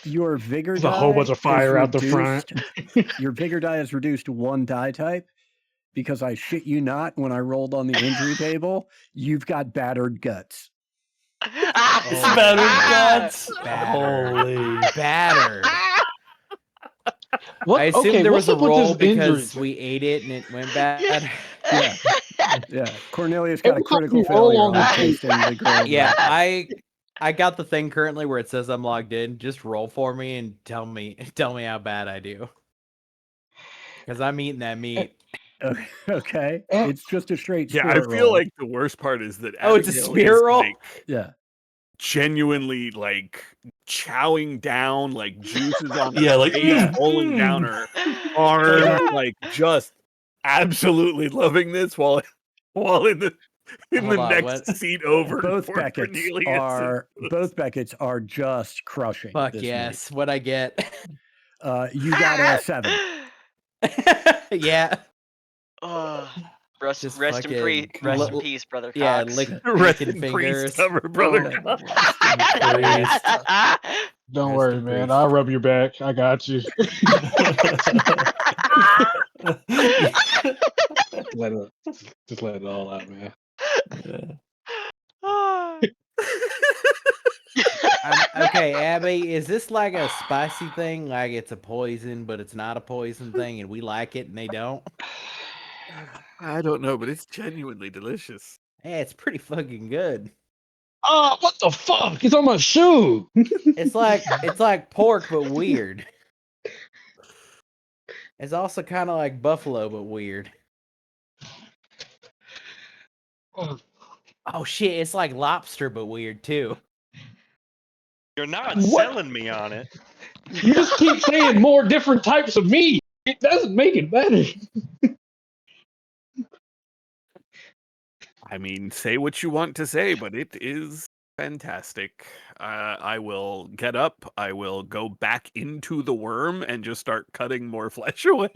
your vigor There's a whole bunch die of fire is out the front. reduced. Your vigor die is reduced to 1 die type because I shit you not, when I rolled on the injury table, you've got battered guts. Oh, Battered guts. Battered. Holy. Battered. What? I assume Okay, there what's was a up with roll this injury because thing? we ate it and it went bad. Yeah. Yeah. Cornelius got Every a time critical you roll failure on the on table, tasting the gold. Yeah, I got the thing currently where it says I'm logged in. Just roll for me and tell me how bad I do. Because I'm eating that meat. Okay. Eh. It's just a straight Yeah, I spirit feel roll. like the worst part is that Oh, it's a Abigail spirit is, roll? like, Yeah. genuinely like chowing down, like juices on her Yeah, like, face, rolling down her arms, like just absolutely loving this while in the Hold on, next what? seat over Both for Beckett's Cornelius. are just crushing. Fuck this yes. What I get? meat. You got a 7. Yeah. Oh, rest Just in fucking peace, brother Yeah, Cox. licking Rest in fingers. summer, brother. Christ. don't Rest worry, in man. peace. I'll rub your back. I got you. Just let it all out, man. Okay, Abby, is this like a spicy thing? Like it's a poison, but it's not a poison thing, and we like it and they don't? I don't know, but it's genuinely delicious. Hey, it's pretty fucking good. Oh, what the fuck? It's on my shoe. It's like pork, but weird. It's also kind of like buffalo, but weird. Oh shit, it's like lobster, but weird too. You're not What? selling me on it. You just keep saying more different types of meat. It doesn't make it better. I mean, say what you want to say, but it is fantastic. I will get up. I will go back into the worm and just start cutting more flesh away.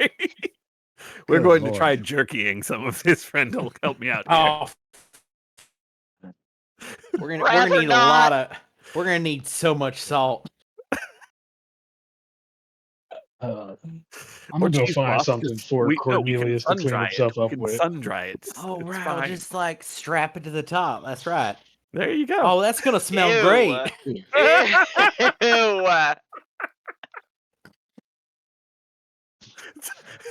We're Good going to Lord. try jerkying some of this. Friend will help me out here. Oh, we're gonna need a lot of. We're gonna need so much salt. I'm Or gonna go find cheesecloth, something just- for we can Cornelius to sun clean dry himself it. We up can with. sun dry it. Oh, It's right. fine. Just like strap it to the top. That's right. There you go. Oh, that's gonna smell Ew. great. Ew.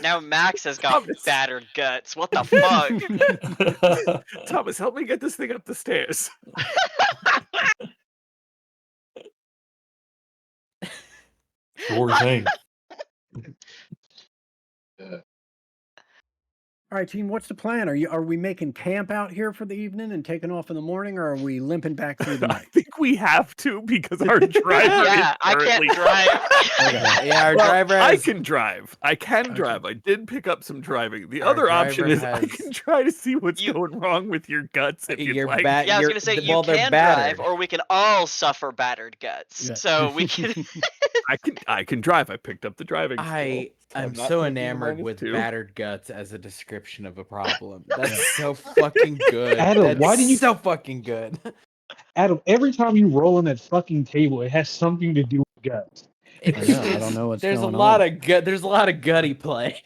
Now Max has got Thomas. battered guts. What the fuck? Thomas, help me get this thing up the stairs. Sure thing. All right, team, what's the plan? Are we making camp out here for the evening and taking off in the morning, or are we limping back through the I night? think we have to because our driver Yeah, is I currently can't drive. Okay. Yeah, our Well, driver I has. can drive. I can Okay. drive. I did pick up some driving. The Our other option driver is I has- can try to see what's You- going wrong with your guts if you'd Your like. back. Yeah, I was gonna say you well, they're can battered. drive, or we can all suffer battered guts. Yeah. So we can. I can drive. I picked up the driving. I'm not so taking a enamored with -2. battered guts as a description of a problem. That's so fucking good. Adam, That's why do you- so fucking good? Adam, every time you roll on that fucking table, it has something to do with guts. I know. I don't know what's There's going a lot on. of gut. There's a lot of gutty play.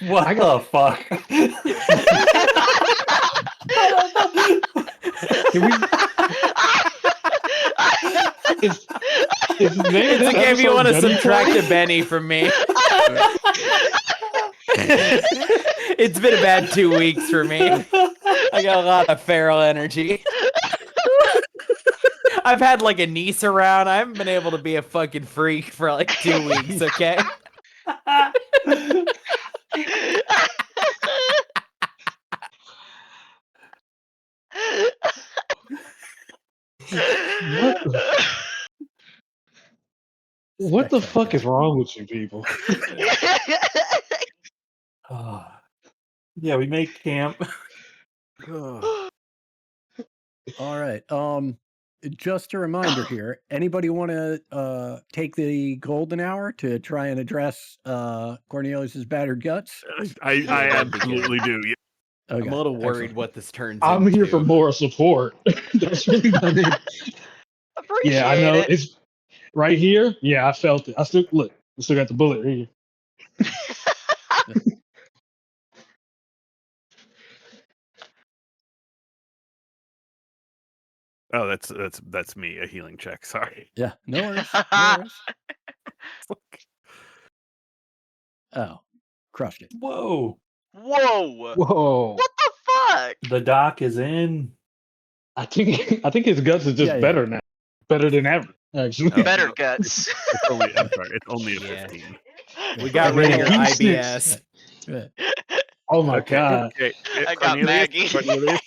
What the fuck? Can we? Is the name of It's this a game you episode want to Gutty subtract Play? a Benny from me. It's been a bad 2 weeks for me. I got a lot of feral energy. I've had like a niece around. I haven't been able to be a fucking freak for like 2 weeks, okay? What the fuck is wrong with you people? Yeah, we make camp. All right. Just a reminder here. Anybody want to take the golden hour to try and address Cornelius's battered guts? I absolutely do. Yeah. Okay, I'm a little worried excellent. what this turns I'm into. here for moral support. That's really about it. Appreciate Yeah, I know. it. It's right here. Yeah, I felt it. I still look. I still got the bullet right here. Oh, that's me. A healing check. Sorry. Yeah, no worries. No worries. Oh, crushed it. Whoa! Whoa! Whoa! What the fuck? The doc is in. I think his guts is just Yeah. better now. Better than ever. Actually. Oh, Better no, guts. It's only. I'm sorry. It's only a Yeah. 15. We got rid of your Beast IBS. Yeah. Oh my Okay. god. Okay. I got Cornelius. Maggie. Cornelius.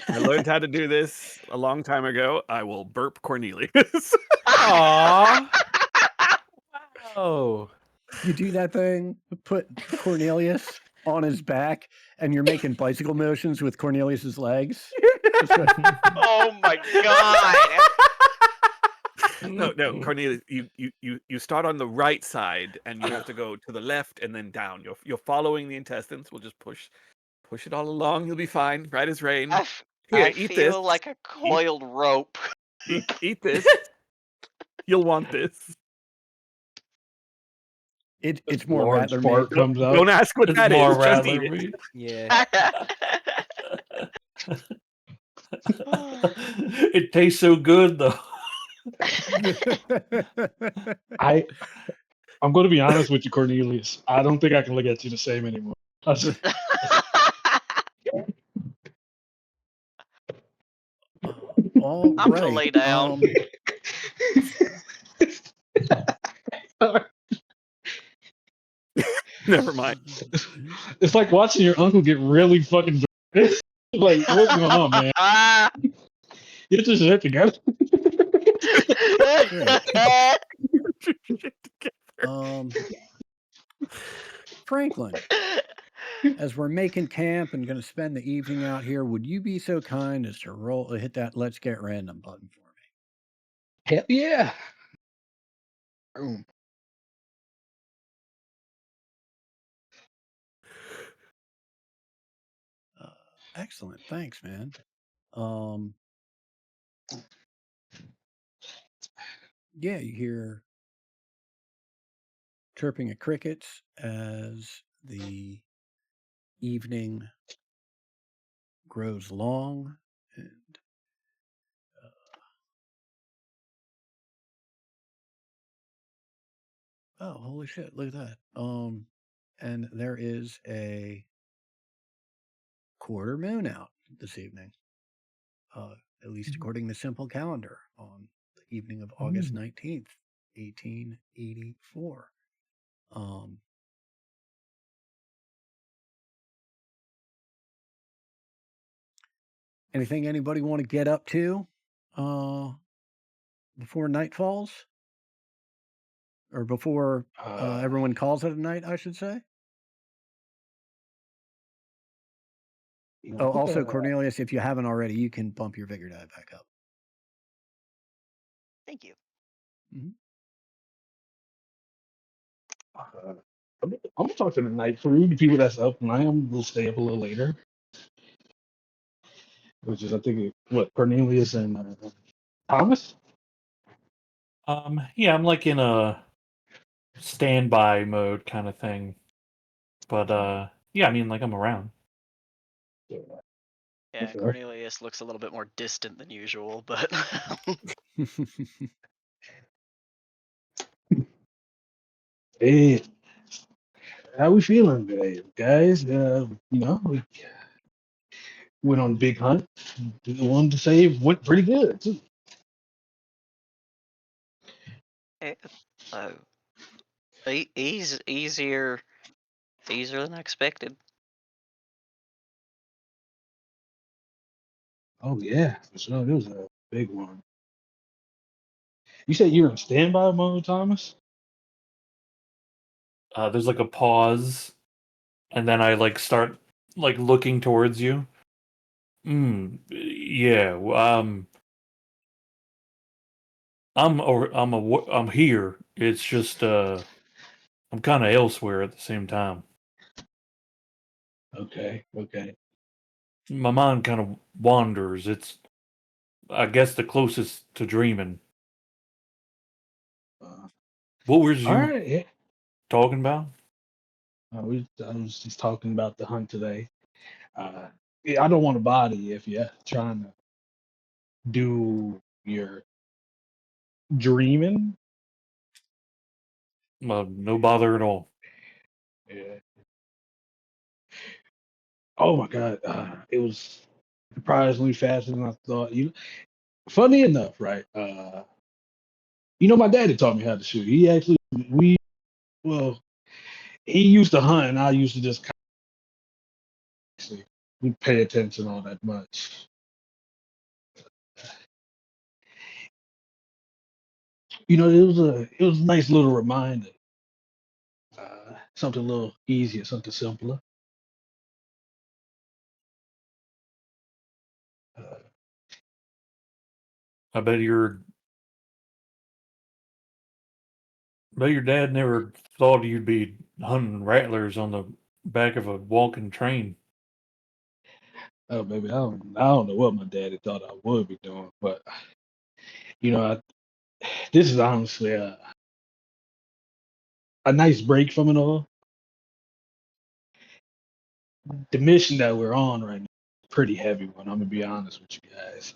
I learned how to do this a long time ago. I will burp Cornelius. Aww. Oh. You do that thing, put Cornelius on his back, and you're making bicycle motions with Cornelius's legs. Oh my god. No, Cornelius. You start on the right side, and you have to go to the left and then down. You're following the intestines. We'll just push it all along. You'll be fine. Right as rain. I Here, feel eat this. like a coiled rope. Eat this. You'll want this. It's more Large Rattler fart made. comes out. Don't ask what It's that more is. Just Rattler eat it. meat. Yeah. It tastes so good though. I'm going to be honest with you, Cornelius. I don't think I can look at you the same anymore. All I'm gonna right, lay down. Never mind. It's like watching your uncle get really fucking drunk. Like, what's going on, man? Get your shit together. Franklin, as we're making camp and going to spend the evening out here, would you be so kind as to hit that "Let's Get Random" button for me? Hell yeah. Boom. Excellent, thanks, man. Yeah, you hear chirping of crickets as the evening grows long, and oh, holy shit! Look at that. And there is a quarter moon out this evening. At least according to Simple Calendar, on the evening of August 19th, 1884. Anything anybody want to get up to before night falls? Or before everyone calls it a night, I should say? Oh, also, Cornelius, if you haven't already, you can bump your vigor die back up. Thank you. I'm gonna talk to the night crew, the people that's up tonight. We'll stay up a little later. Which is, I think, Cornelius and Thomas. Yeah, I'm like in a standby mode kind of thing. But yeah, I mean, like I'm around. Yeah, Cornelius looks a little bit more distant than usual, but Hey, how we feeling today, guys? We went on a big hunt. The one to say went pretty good too. easier than expected. Oh yeah, for sure. It was a big one. You said you were in standby mode, Thomas? There's like a pause, and then I like start like looking towards you. Yeah. I'm here. It's just I'm kind of elsewhere at the same time. Okay. My mind kind of wanders. It's, I guess, the closest to dreaming. Uh, What was all you right, yeah. talking about? I was just talking about the hunt today. Yeah, I don't want to bother you if you're trying to do your dreaming. No bother at all. Yeah. Oh my God, it was surprisingly faster than I thought. Funny enough, right? My daddy taught me how to shoot. He actually, well, he used to hunt, and I used to just we pay attention all that much. It was a nice little reminder. Something a little easier, something simpler. Uh, I bet your dad never thought you'd be hunting rattlers on the back of a walking train. oh, baby, I don't know what my daddy thought I would be doing, but you know, this is honestly a nice break from it all. The mission that we're on right now is a pretty heavy one. I'm gonna be honest with you guys.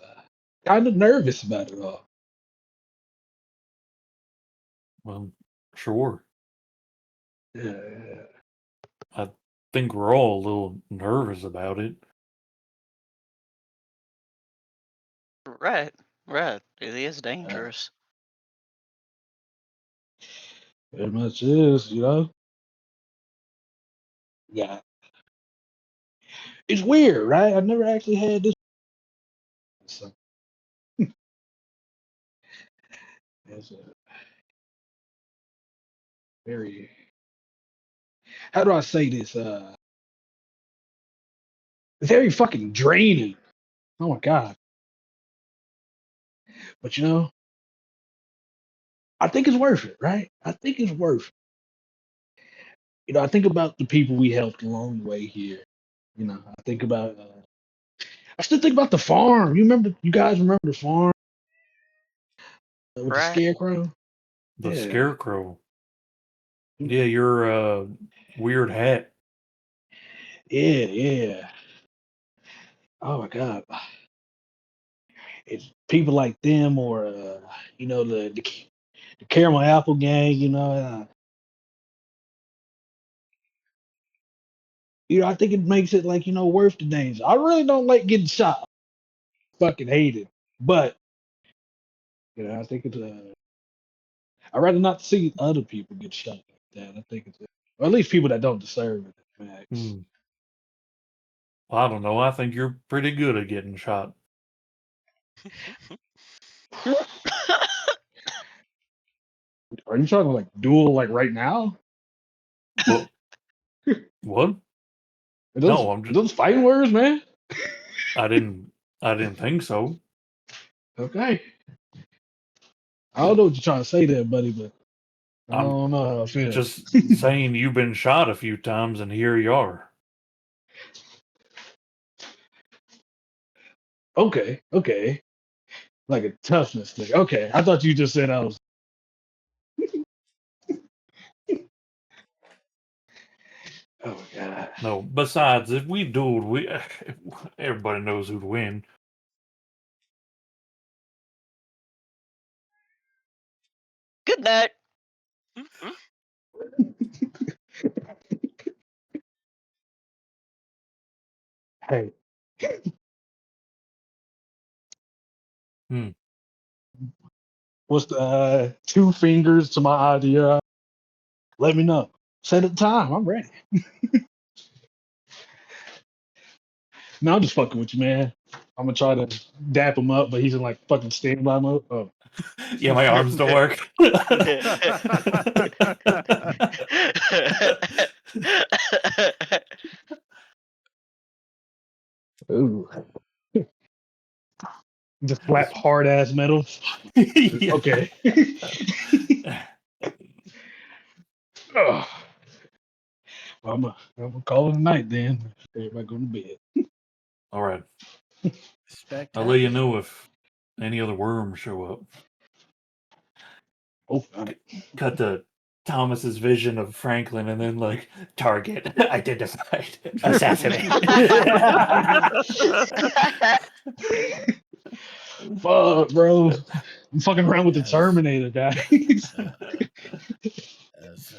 Kind of nervous about it all. Well, sure. Yeah, I think we're all a little nervous about it. Right, right. It is uh, dangerous. it much is. Yeah, it's weird, right? I've never actually had this. So it's a very. How do I say this? Very fucking draining. Oh my God. But I think it's worth it, right? I think it's worth it. I think about the people we helped along the way here. I think about. I still think about the farm. You guys remember the farm with the Right. scarecrow? The Yeah. scarecrow. Yeah, your weird hat. Yeah, yeah. Oh my God. It's people like them or the caramel apple gang, I think it makes it like, worth the danger. I really don't like getting shot. Fucking hate it. But, I think it's I'd rather not see other people get shot like that. I think it's or at least people that don't deserve it, Max. Hmm. I don't know. I think you're pretty good at getting shot. Are you trying to like duel like right now? What? What? Are those No, are those fighting words, man? I didn't. I didn't think so. Okay. I don't know what you're trying to say there, buddy, but I I'm don't know how I feel. just saying you've been shot a few times, and here you are. Okay, okay. Like a toughness thing. Okay. I thought you just said I was oh my God. No. Besides, if we dueled, everybody knows who'd win. Good night. Hey, Hmm. what's the two fingers to my idea? Let me know. Set a time. I'm ready. No, I'm just fucking with you, man. I'm gonna try to dap him up, but he's in like fucking standby mode. Oh. Yeah, my arms don't work. Ooh. Just slap Just- hard ass metal. yeah. Okay. Oh. Well, I'm gonna call it a night then. Everybody go to bed. All right. Spectacular. I'll let you know if any other worms show up. Oh, Cut to Thomas's vision of Franklin, and then like target identified, assassinate. fuck, bro. I'm fucking around with the Yes. Terminator, guys. As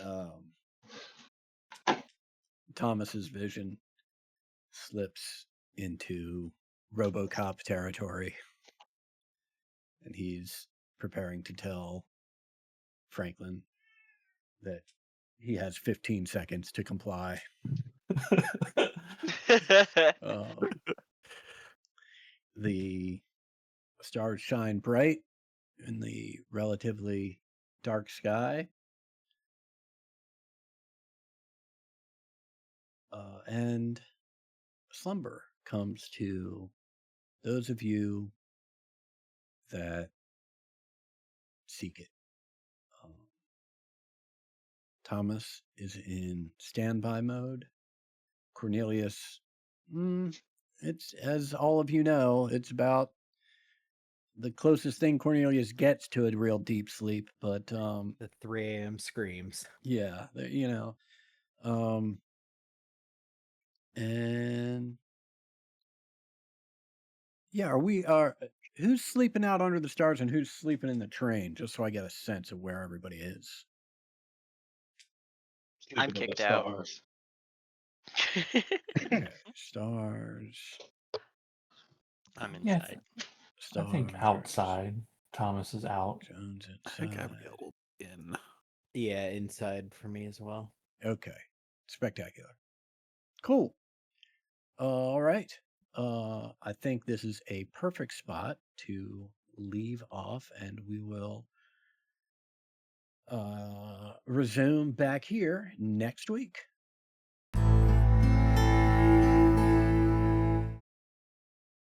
Thomas's vision slips into RoboCop territory, and he's preparing to tell Franklin that he has 15 seconds to comply. The stars shine bright in the relatively dark sky. And slumber comes to those of you that seek it. Thomas is in standby mode. Cornelius, it's, as all of you know, it's about the closest thing Cornelius gets to a real deep sleep. But The 3 a.m. screams. yeah, and yeah, who's sleeping out under the stars and who's sleeping in the train? Just so I get a sense of where everybody is. I'm Sleeping in the kicked out. stars. Okay, stars. I'm Yeah, inside. I think Stars. outside. Thomas is out. Jones I think inside. Abigail in. Yeah, inside for me as well. Okay, spectacular. Cool. All right. I think this is a perfect spot to leave off, and we will resume back here next week.